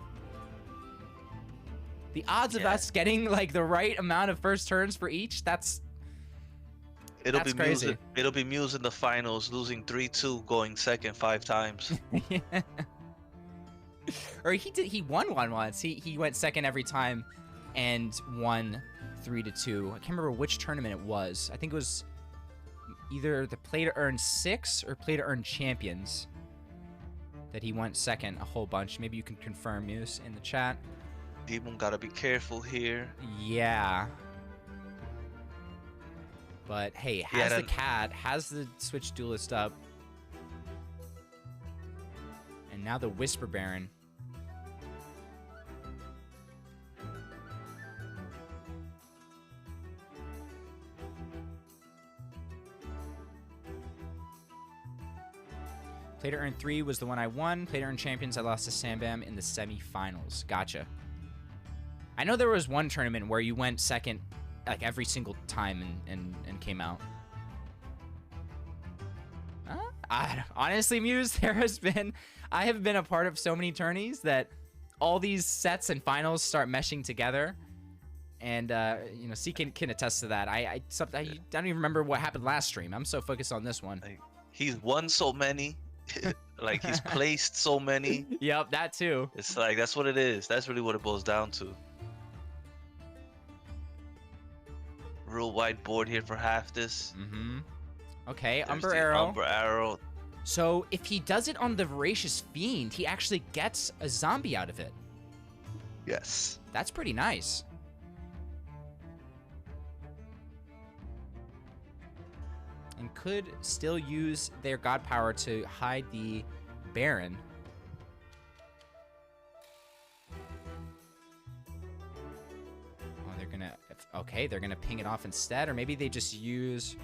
Speaker 2: The odds of us getting like the right amount of first turns for each, that's crazy.
Speaker 3: It'll be Muse in the finals, losing 3-2, going second 5 times.
Speaker 2: Or he won one once. He went second every time. and won 3-2. I can't remember which tournament it was. I think it was either the Play to Earn 6 or Play to Earn Champions that he went second a whole bunch. Maybe you can confirm, Muse, in the chat.
Speaker 3: Demon gotta be careful here.
Speaker 2: Yeah. But hey, has the cat, has the Switch Duelist up. And now the Whisper Baron. Play to Earn 3 was the one I won. Play to Earn Champions, I lost to Sambam in the semifinals. Gotcha. I know there was one tournament where you went second like every single time and came out. Honestly, Muse, I have been a part of so many tourneys that all these sets and finals start meshing together. And, you know, C can attest to that. I don't even remember what happened last stream. I'm so focused on this one.
Speaker 3: Like, he's won so many. Like, he's placed so many.
Speaker 2: Yep, that too.
Speaker 3: It's like, that's what it is. That's really what it boils down to. Real wide board here for half this.
Speaker 2: Mm-hmm. Okay,
Speaker 3: There's
Speaker 2: Umber
Speaker 3: the
Speaker 2: Arrow.
Speaker 3: Umber Arrow.
Speaker 2: So if he does it on the Voracious Fiend, he actually gets a zombie out of it.
Speaker 3: Yes.
Speaker 2: That's pretty nice. And could still use their god power to hide the Baron. Oh, they're gonna... Okay, they're gonna ping it off instead, or maybe they just use...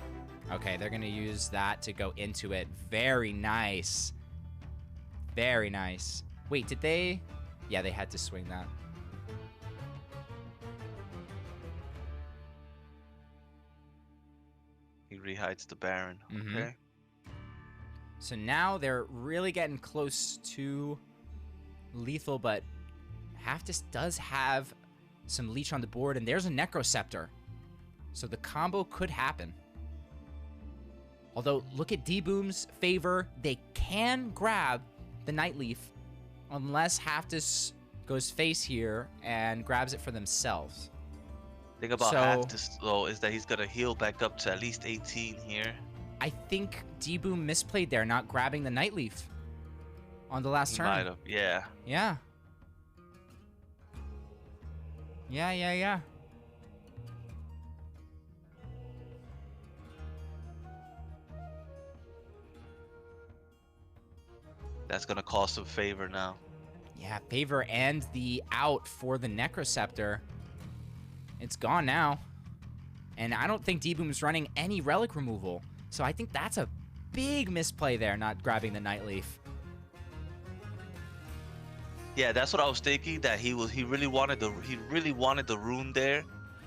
Speaker 2: Okay, they're gonna use that to go into it. Very nice. Very nice. Wait, did they... Yeah, they had to swing that.
Speaker 3: He rehides the Baron.
Speaker 2: Mm-hmm.
Speaker 3: Okay.
Speaker 2: So now they're really getting close to lethal, but Halfdis does have some leech on the board, and there's a Necroceptor. So the combo could happen. Although, look at D-Boom's favor. They can grab the Nightleaf unless Halfdis goes face here and grabs it for themselves.
Speaker 3: Thing about
Speaker 2: So-
Speaker 3: half this though is that he's gonna heal back up to at least 18 here.
Speaker 2: I think D-Boom misplayed there, not grabbing the Nightleaf on the last
Speaker 3: He
Speaker 2: turn.
Speaker 3: might have, yeah.
Speaker 2: Yeah. Yeah.
Speaker 3: That's gonna cost him favor now.
Speaker 2: Yeah, favor and the out for the Necroceptor. It's gone now. And I don't think D-Boom's running any relic removal. So I think that's a big misplay there, not grabbing the Nightleaf.
Speaker 3: Yeah, that's what I was thinking. That he really wanted the rune there,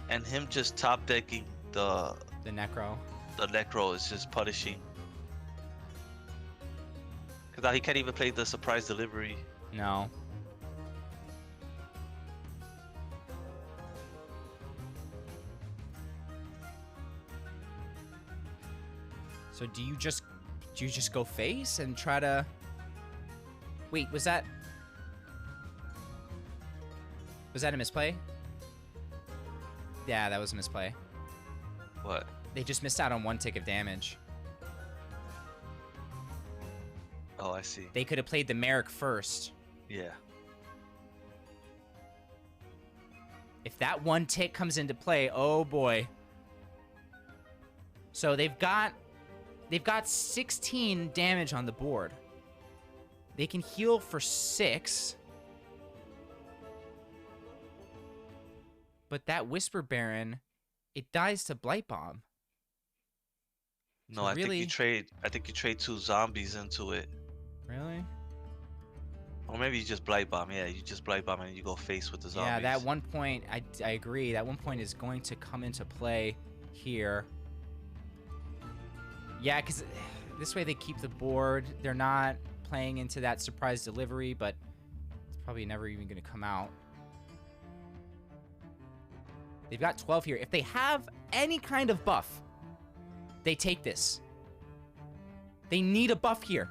Speaker 3: and him just top decking the
Speaker 2: Necro.
Speaker 3: Necro is just punishing. Cause now he can't even play the surprise delivery.
Speaker 2: No. So do you just go face and try to... Wait, was that a misplay? Yeah, that was a misplay.
Speaker 3: What?
Speaker 2: They just missed out on one tick of damage.
Speaker 3: Oh, I see.
Speaker 2: They could have played the Merrick first.
Speaker 3: Yeah.
Speaker 2: If that one tick comes into play, oh boy. So they've got 16 damage on the board. They can heal for 6. But that Whisper Baron, it dies to Blight Bomb.
Speaker 3: No,
Speaker 2: So
Speaker 3: I
Speaker 2: really-
Speaker 3: think you trade 2 zombies into it.
Speaker 2: Really?
Speaker 3: Or maybe you just Blight Bomb. Yeah, you just Blight Bomb and you go face with the zombies.
Speaker 2: Yeah, that one point, I agree. That one point is going to come into play here. Yeah, because this way they keep the board. They're not playing into that surprise delivery, but it's probably never even going to come out. They've got 12 here. If they have any kind of buff, they take this. They need a buff here,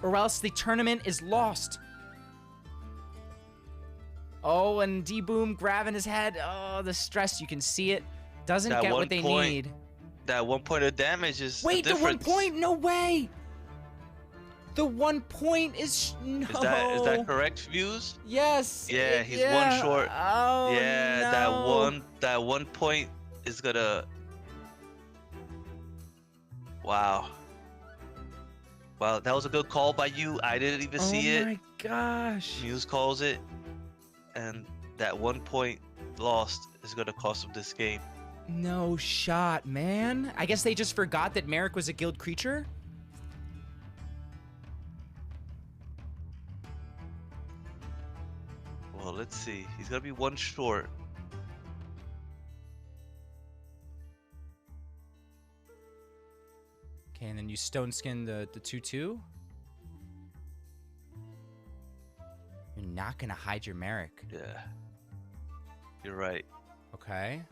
Speaker 2: or else the tournament is lost. Oh, and D-Boom grabbing his head. Oh, the stress. You can see it. Doesn't
Speaker 3: That
Speaker 2: get
Speaker 3: one
Speaker 2: what they
Speaker 3: point-
Speaker 2: need.
Speaker 3: That 1 point of damage is
Speaker 2: Wait,
Speaker 3: the
Speaker 2: the 1
Speaker 3: difference.
Speaker 2: point? No way. The 1 point is no.
Speaker 3: Is that correct, Views?
Speaker 2: Yes.
Speaker 3: Yeah, he's one short.
Speaker 2: Oh,
Speaker 3: Yeah,
Speaker 2: no.
Speaker 3: that 1 point is gonna. Wow. Wow, that was a good call by you. I didn't even see it.
Speaker 2: Oh my gosh.
Speaker 3: Muse calls it, and that 1 point lost is gonna cost him this game.
Speaker 2: No shot, man. I guess they just forgot that Merrick was a guild creature.
Speaker 3: Well, let's see. He's gonna be one short.
Speaker 2: Okay, and then you stone skin the 2/2. You're not gonna hide your Merrick.
Speaker 3: Yeah. You're right.
Speaker 2: Okay.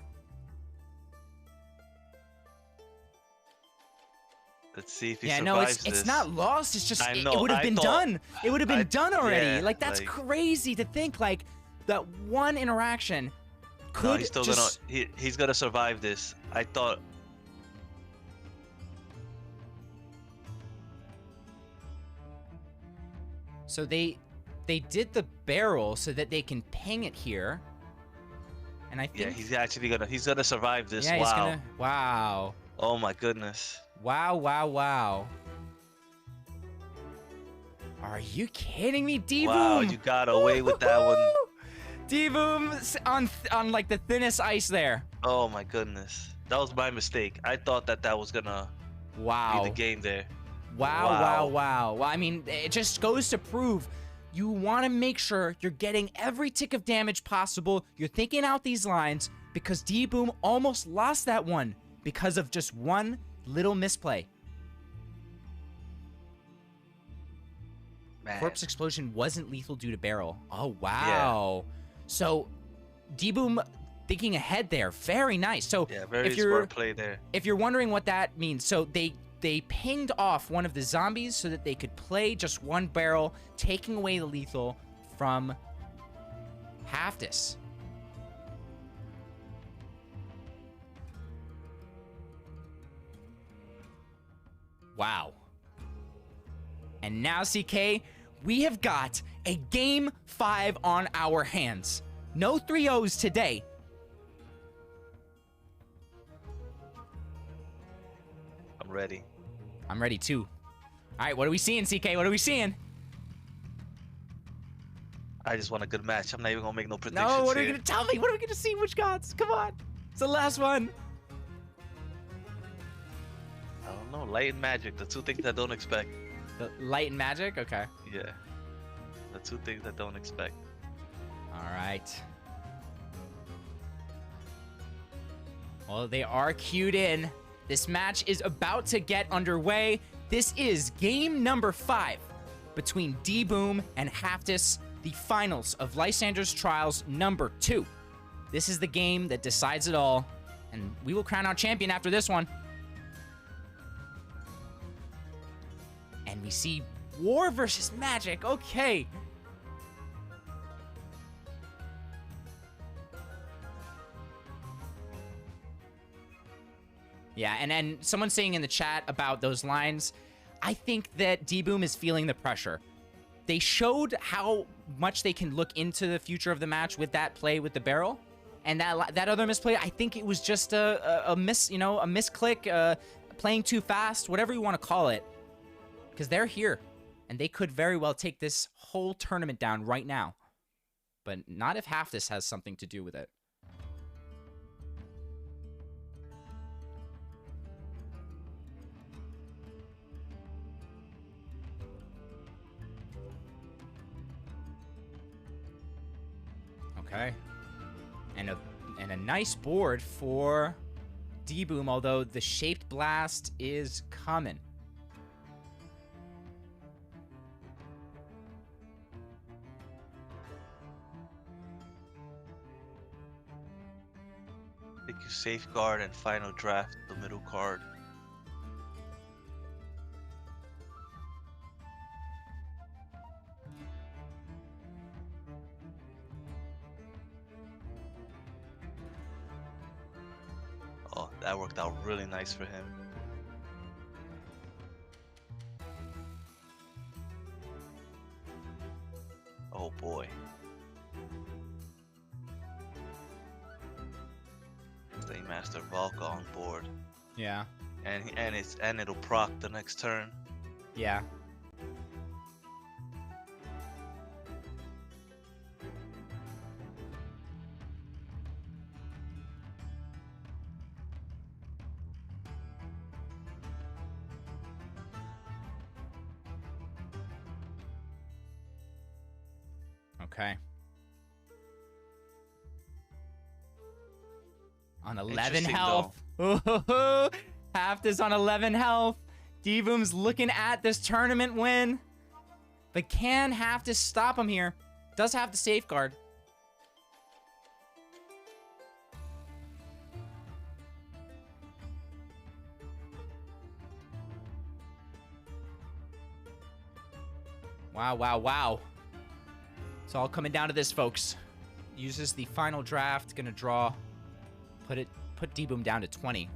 Speaker 3: Let's see if he
Speaker 2: Yeah,
Speaker 3: survives
Speaker 2: no,
Speaker 3: this.
Speaker 2: it's not lost. It's just
Speaker 3: I
Speaker 2: it
Speaker 3: know,
Speaker 2: would have
Speaker 3: I
Speaker 2: been
Speaker 3: thought-
Speaker 2: done. It would have been done already.
Speaker 3: yeah,
Speaker 2: like that's
Speaker 3: like-
Speaker 2: crazy to think. Like that one interaction could
Speaker 3: No, he's still
Speaker 2: just.
Speaker 3: he's gonna survive this. I thought.
Speaker 2: So they did the barrel so that they can ping it here. And I think
Speaker 3: Yeah, he's gonna survive this.
Speaker 2: yeah,
Speaker 3: Wow.
Speaker 2: he's gonna wow.
Speaker 3: Oh my goodness.
Speaker 2: Wow, wow, wow. Are you kidding me, D-Boom?
Speaker 3: Wow, you got away with that one.
Speaker 2: D-Boom on like the thinnest ice there.
Speaker 3: Oh my goodness. That was my mistake. I thought that was gonna
Speaker 2: Wow.
Speaker 3: be the game there.
Speaker 2: Wow,
Speaker 3: Wow.
Speaker 2: wow, wow. Well, I mean, it just goes to prove you want to make sure you're getting every tick of damage possible. You're thinking out these lines because D-Boom almost lost that one because of just one little misplay.
Speaker 3: Man.
Speaker 2: Corpse Explosion wasn't lethal due to barrel. Oh, wow. So, D-Boom thinking ahead there. Very nice. So,
Speaker 3: Yeah, very
Speaker 2: if you're
Speaker 3: smart play there.
Speaker 2: if you're wondering what that means, so they pinged off one of the zombies so that they could play just one barrel, taking away the lethal from Haftis. Wow. And now, CK, we have got a Game 5 on our hands. No 3-0s today.
Speaker 3: I'm ready.
Speaker 2: I'm ready too. All right, what are we seeing, CK? What are we seeing?
Speaker 3: I just want a good match. I'm not even gonna make no predictions.
Speaker 2: No, what are you
Speaker 3: here.
Speaker 2: gonna tell me? What are we gonna see? Which gods? Come on. It's the last one.
Speaker 3: I don't know. Light and magic, the two things I don't expect.
Speaker 2: The light and magic? Okay.
Speaker 3: Yeah. The two things I don't expect.
Speaker 2: All right. Well, they are queued in. This match is about to get underway. This is game number 5 between D-Boom and Haftis, the finals of Lysander's Trials number 2. This is the game that decides it all, and we will crown our champion after this one. And we see War versus Magic. Okay. Yeah, and then someone saying in the chat about those lines, I think that D-Boom is feeling the pressure. They showed how much they can look into the future of the match with that play with the barrel, and that other misplay, I think it was just a miss, a misclick, playing too fast, whatever you want to call it, because they're here, and they could very well take this whole tournament down right now, but not if half this has something to do with it. Okay. And a nice board for D-Boom, although the Shaped Blast is coming.
Speaker 3: I think you safeguard and final draft the middle card. That worked out really nice for him. Oh boy. Stay Master Valka on board.
Speaker 2: Yeah.
Speaker 3: And it'll proc the next turn.
Speaker 2: Yeah. Okay. On 11 health. Ooh, Haftis on 11 health. D-Boom's looking at this tournament win. But can Haftis stop him here? Does have the safeguard. Wow, wow, wow. It's all coming down to this, folks. Uses the final draft, gonna draw, put D-Boom down to 20.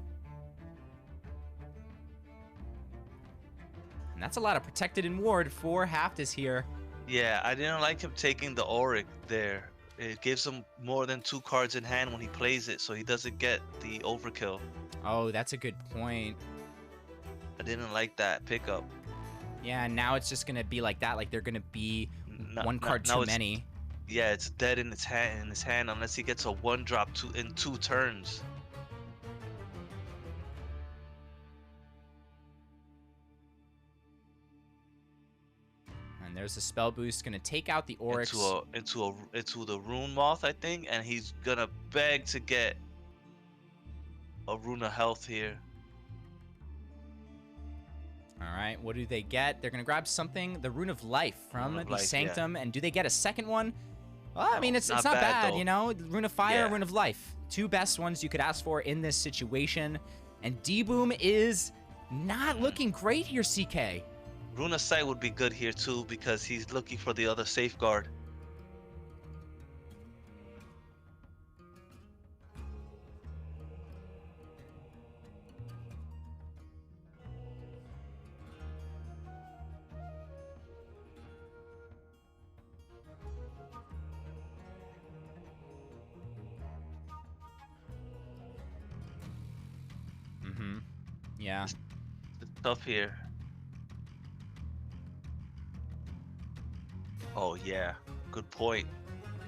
Speaker 2: And that's a lot of protected and ward for Haftis here.
Speaker 3: Yeah, I didn't like him taking the Auric there. It gives him more than 2 cards in hand when he plays it, so he doesn't get the overkill.
Speaker 2: Oh, that's a good point.
Speaker 3: I didn't like that pickup.
Speaker 2: Yeah, and now it's just gonna be like that. Like they're gonna be one card too many.
Speaker 3: Yeah, it's dead in his hand unless he gets a 1-drop in 2 turns.
Speaker 2: And there's a spell boost, gonna take out the Oryx.
Speaker 3: Into the Rune Moth, I think, and he's gonna beg to get a Rune of Health here.
Speaker 2: All right, what do they get? They're gonna grab something, the Rune of Life from the Sanctum, and do they get a second one? Well, I mean, it's not bad, you know. Rune of Fire, Rune of Life, 2 best ones you could ask for in this situation. And D-Boom is not looking great here, CK.
Speaker 3: Rune of Sight would be good here too because he's looking for the other safeguard.
Speaker 2: Yeah.
Speaker 3: It's tough here. Oh yeah, good point.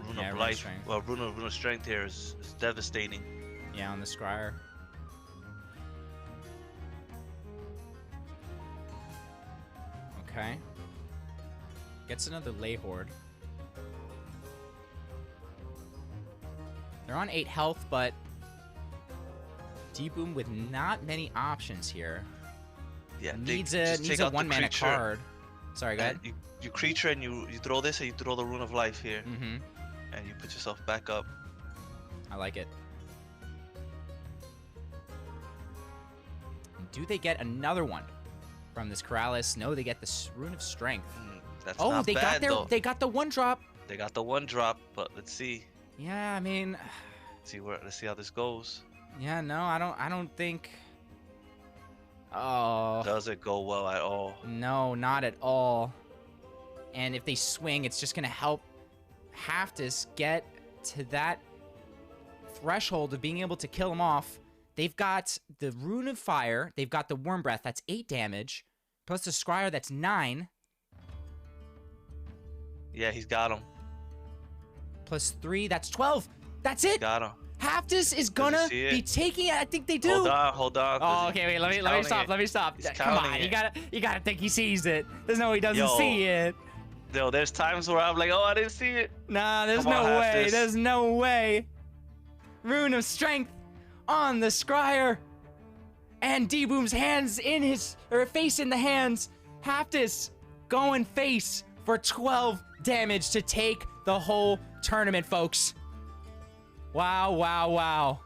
Speaker 3: Rune of Life, well, Rune of Strength here is devastating.
Speaker 2: Yeah, on the Scryer. Okay. Gets another Lay Horde. They're on 8 health, but D-Boom with not many options here.
Speaker 3: Yeah,
Speaker 2: needs a 1-mana card. Sorry, go ahead.
Speaker 3: You creature and you throw this and you throw the Rune of Life here. And you put yourself back up.
Speaker 2: I like it. Do they get another one from this Corrales? No, they get the Rune of Strength.
Speaker 3: That's not bad, though.
Speaker 2: They got the 1-drop.
Speaker 3: They got the 1-drop, but let's see.
Speaker 2: Yeah, I mean,
Speaker 3: let's see how this goes.
Speaker 2: Yeah, no, I don't think. Oh.
Speaker 3: Does it go well at all?
Speaker 2: No, not at all. And if they swing, it's just gonna help Haftis get to that threshold of being able to kill him off. They've got the Rune of Fire. They've got the Worm Breath. That's 8 damage. Plus the Scryer. That's 9.
Speaker 3: Yeah, he's got him.
Speaker 2: Plus 3. That's 12. That's it.
Speaker 3: Got him.
Speaker 2: Haftis is gonna be taking it. I think they do.
Speaker 3: Hold on.
Speaker 2: Oh, okay, wait. Let me stop. Come on, you gotta think he sees it. There's no way he doesn't see it.
Speaker 3: Yo, there's times where I'm like, oh, I didn't see it.
Speaker 2: Nah, there's no way. There's no way. Rune of Strength on the Scryer. And D-Boom's hands in his, or face in the hands. Haftis going face for 12 damage to take the whole tournament, folks. Wow, wow, wow.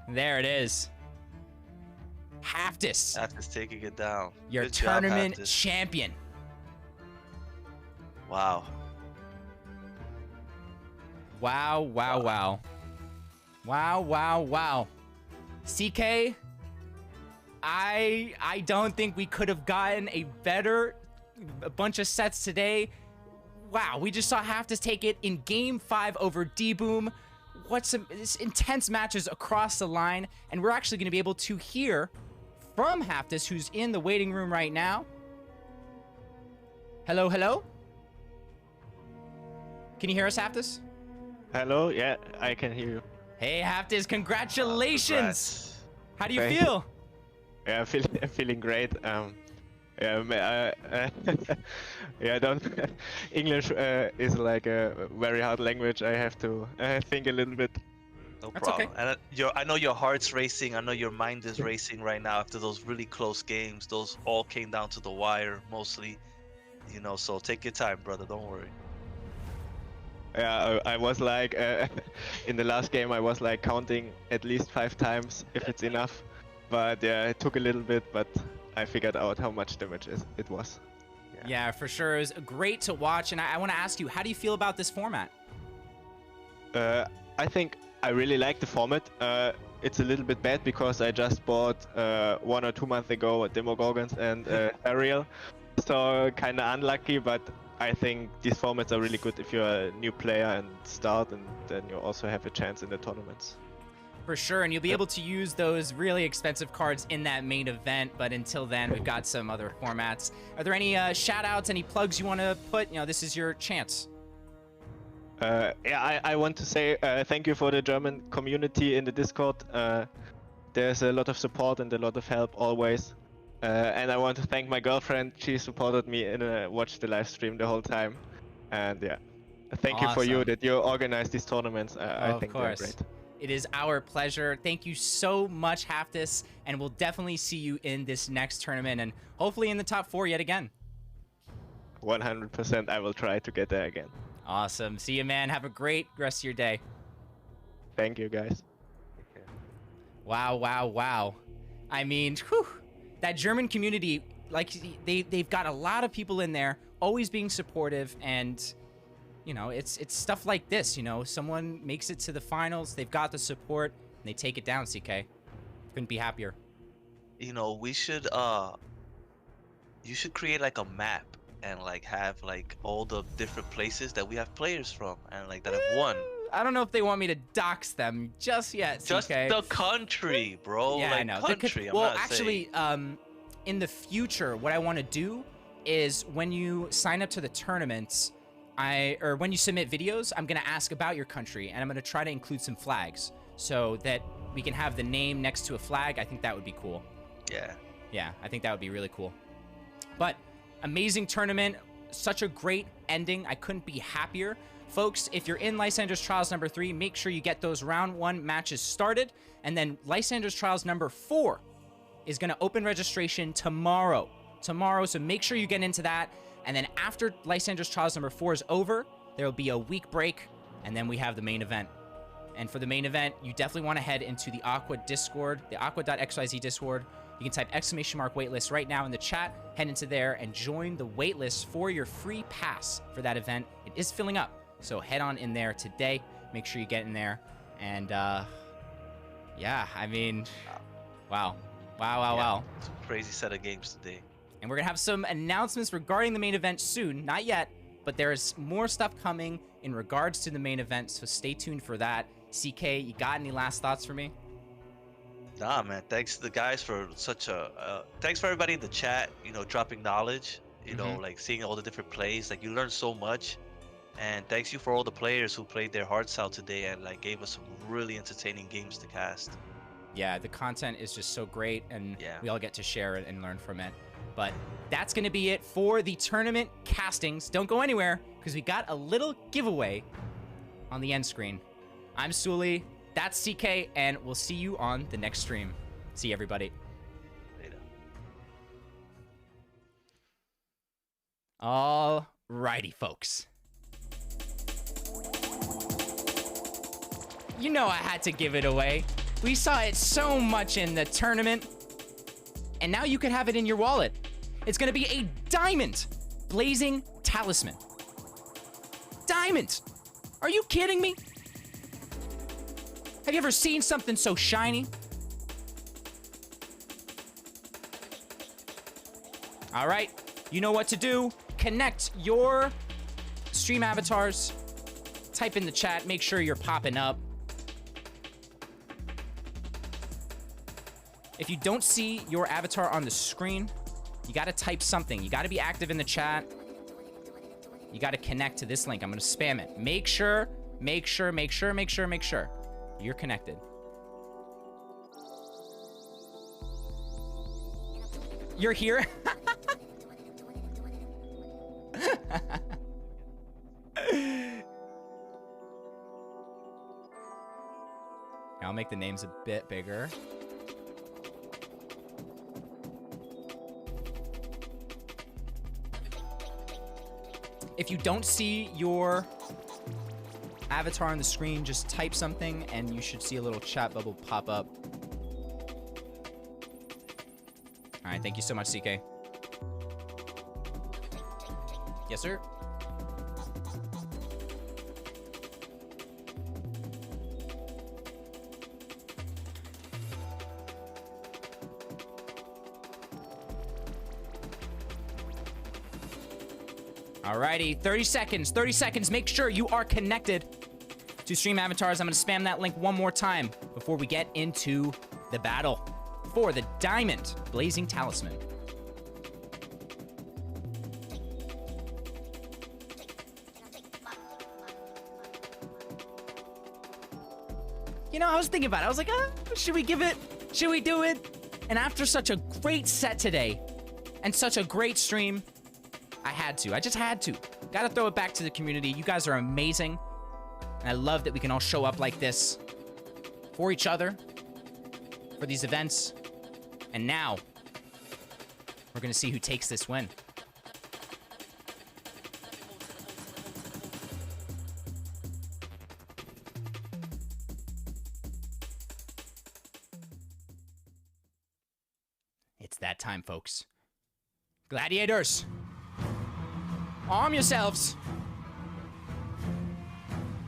Speaker 2: There it is. Haftis.
Speaker 3: Haftis taking it down.
Speaker 2: Your tournament champion.
Speaker 3: Wow.
Speaker 2: Wow, wow, wow. Wow, wow, wow. CK, I don't think we could have gotten a bunch of sets today. Wow, we just saw Haftis take it in Game 5 over D-Boom. What some intense matches across the line, and we're actually going to be able to hear from Haftis, who's in the waiting room right now. Hello, hello? Can you hear us, Haftis?
Speaker 4: Hello, yeah, I can hear you.
Speaker 2: Hey, Haftis, congratulations!
Speaker 3: Congrats.
Speaker 2: How do you
Speaker 4: Thank
Speaker 2: feel?
Speaker 4: Yeah, I'm feeling great. Yeah, yeah, don't. English is like a very hard language. I have to think a little bit.
Speaker 3: No
Speaker 2: That's
Speaker 3: problem.
Speaker 2: okay.
Speaker 3: And I know your heart's racing. I know your mind is racing right now after those really close games. Those all came down to the wire mostly. You know, so take your time, brother. Don't worry.
Speaker 4: Yeah, I was like, in the last game, I was like counting at least 5 times if it's enough. But yeah, it took a little bit, but I figured out how much damage it was.
Speaker 2: Yeah, for sure. It was great to watch, and I want to ask you, how do you feel about this format?
Speaker 4: I think I really like the format. It's a little bit bad because I just bought 1 or 2 months ago Demogorgons and Ariel, so kind of unlucky. But I think these formats are really good if you're a new player and start, and then you also have a chance in the tournaments.
Speaker 2: For sure, and you'll be able to use those really expensive cards in that main event, but until then, we've got some other formats. Are there any shout-outs, any plugs you want to put? You know, this is your chance.
Speaker 4: Yeah, I want to say thank you for the German community in the Discord. There's a lot of support and a lot of help always. And I want to thank my girlfriend. She supported me and watched the live stream the whole time. And yeah, thank you for you
Speaker 2: Awesome.
Speaker 4: that you organize these tournaments. I
Speaker 2: Of
Speaker 4: think
Speaker 2: course.
Speaker 4: they're great.
Speaker 2: It is our pleasure. Thank you so much, Haftis, and we'll definitely see you in this next tournament and hopefully in the top 4 yet again.
Speaker 4: 100%, I will try to get there again.
Speaker 2: Awesome. See you, man. Have a great rest of your day.
Speaker 4: Thank you, guys.
Speaker 2: Wow, wow, wow. I mean, whew, that German community, like, they've got a lot of people in there always being supportive, and you know, it's stuff like this, you know, someone makes it to the finals, they've got the support, and they take it down, CK. Couldn't be happier.
Speaker 3: You know, we should you should create like a map and like have like all the different places that we have players from and like that have won.
Speaker 2: I don't know if they want me to dox them just yet, CK.
Speaker 3: Just the country, bro.
Speaker 2: Yeah,
Speaker 3: like
Speaker 2: I know.
Speaker 3: country. I'm
Speaker 2: well,
Speaker 3: not
Speaker 2: actually, in the future, what I want to do is when you sign up to the tournaments, or when you submit videos, I'm gonna ask about your country, and I'm gonna try to include some flags so that we can have the name next to a flag. I think that would be cool.
Speaker 3: Yeah.
Speaker 2: Yeah, I think that would be really cool. But amazing tournament, such a great ending. I couldn't be happier. Folks, if you're in Lysander's Trials number 3, make sure you get those round 1 matches started. And then Lysander's Trials number 4 is going to open registration tomorrow. So make sure you get into that. And then after Lysander's Trials number 4 is over, there will be a week break, and then we have the main event. And for the main event, you definitely want to head into the AQUA Discord, the AQUA.xyz Discord. You can type !waitlist right now in the chat, head into there, and join the waitlist for your free pass for that event. It is filling up, so head on in there today. Make sure you get in there. And, yeah, I mean, wow. Wow.
Speaker 3: It's a crazy set of games today.
Speaker 2: And we're going to have some announcements regarding the main event soon. Not yet, but there's more stuff coming in regards to the main event, so stay tuned for that. CK, you got any last thoughts for me?
Speaker 3: Nah, man. Thanks to the guys for such a. Thanks for everybody in the chat. You know, dropping knowledge. You know, like seeing all the different plays. Like you learn so much. And thanks you for all the players who played their hearts out today and like gave us some really entertaining games to cast.
Speaker 2: Yeah, the content is just so great, and
Speaker 3: Yeah.
Speaker 2: we all get to share it and learn from it. But that's going to be it for the tournament castings. Don't go anywhere, because we got a little giveaway on the end screen. I'm Sewlie, that's CK, and we'll see you on the next stream. See you, everybody.
Speaker 3: Later.
Speaker 2: Alrighty, folks. You know I had to give it away. We saw it so much in the tournament. And now you can have it in your wallet. It's gonna be a diamond blazing talisman. Diamond! Are you kidding me? Have you ever seen something so shiny? All right, you know what to do. Connect your stream avatars. Type in the chat, make sure you're popping up. If you don't see your avatar on the screen, you gotta type something. You gotta be active in the chat. You gotta connect to this link. I'm gonna spam it. Make sure you're connected. You're here? I'll make the names a bit bigger. If you don't see your avatar on the screen, just type something and you should see a little chat bubble pop up. All right, thank you so much, CK. Yes, sir. Alrighty, 30 seconds, 30 seconds. Make sure you are connected to stream avatars. I'm gonna spam that link one more time before we get into the battle for the Diamond Blazing Talisman. You know, I was thinking about it. I was like, should we give it? Should we do it? And after such a great set today and such a great stream, I had to. I just had to. Gotta throw it back to the community. You guys are amazing. And I love that we can all show up like this for each other, for these events. And now, we're gonna see who takes this win. It's that time, folks. Gladiators! Arm yourselves!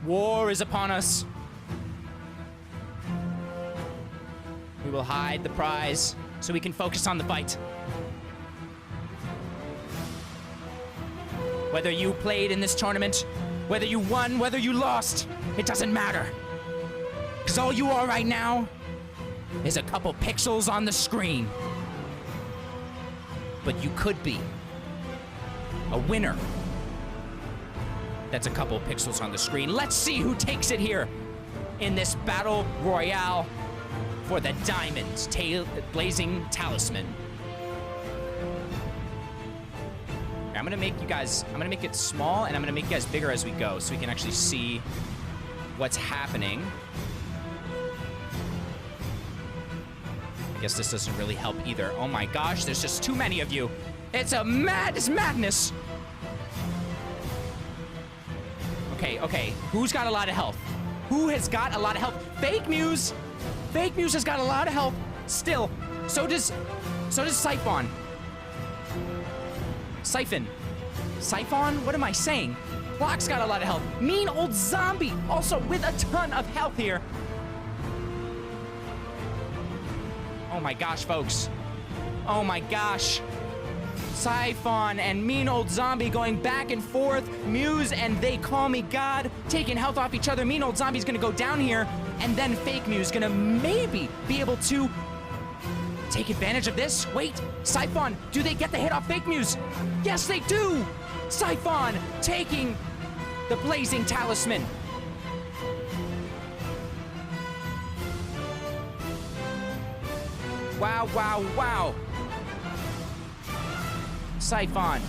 Speaker 2: War is upon us. We will hide the prize so we can focus on the fight. Whether you played in this tournament, whether you won, whether you lost, it doesn't matter. Because all you are right now is a couple pixels on the screen. But you could be a winner. That's a couple pixels on the screen. Let's see who takes it here in this battle royale for the Diamond Blazing Talisman. I'm gonna make it small and I'm gonna make you guys bigger as we go so we can actually see what's happening. I guess this doesn't really help either. Oh my gosh, there's just too many of you. It's madness. Okay. Who's got a lot of health? Who has got a lot of health? Fake Muse. Fake Muse has got a lot of health. Still. So does Siphon. Siphon? What am I saying? Clock's got a lot of health. Mean Old Zombie also with a ton of health here. Oh my gosh, folks. Oh my gosh. Siphon and Mean Old Zombie going back and forth. Muse and They Call Me God taking health off each other. Mean Old Zombie's gonna go down here, and then Fake Muse gonna maybe be able to take advantage of this. Wait, Siphon, do they get the hit off Fake Muse? Yes, they do! Siphon taking the Blazing Talisman. Wow. Siphon,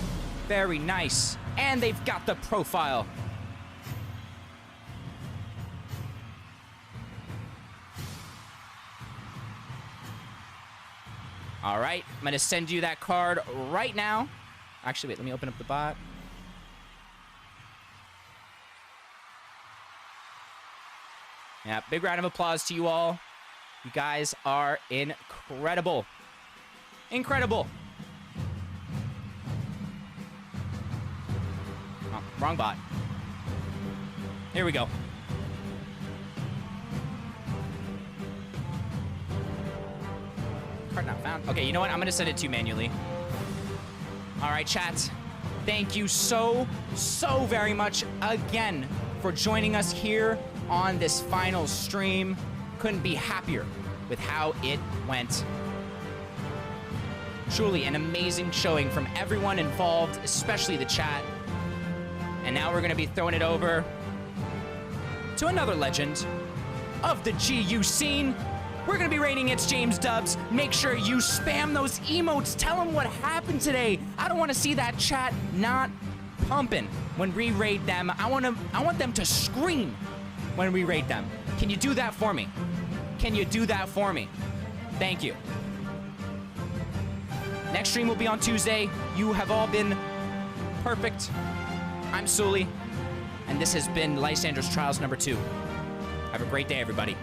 Speaker 2: very nice. And they've got the profile. All right, I'm gonna send you that card right now. Actually, wait, let me open up the bot. Yeah, big round of applause to you all. You guys are incredible. Incredible. Oh, wrong bot. Here we go. card not found. Okay, you know what? I'm gonna send it to you manually. All right, chat. Thank you so very much again for joining us here on this final stream. Couldn't be happier with how it went. Truly an amazing showing from everyone involved, especially the chat. And now we're gonna be throwing it over to another legend of the GU scene. We're gonna be rating It's James Dubs. Make sure you spam those emotes. Tell them what happened today. I don't want to see that chat not pumping when we raid them. I want them to scream when we raid them. Can you do that for me? Can you do that for me? Thank you. Next stream will be on Tuesday. You have all been perfect. I'm Sewlie, and this has been Lysander's Trials number 2. Have a great day, everybody.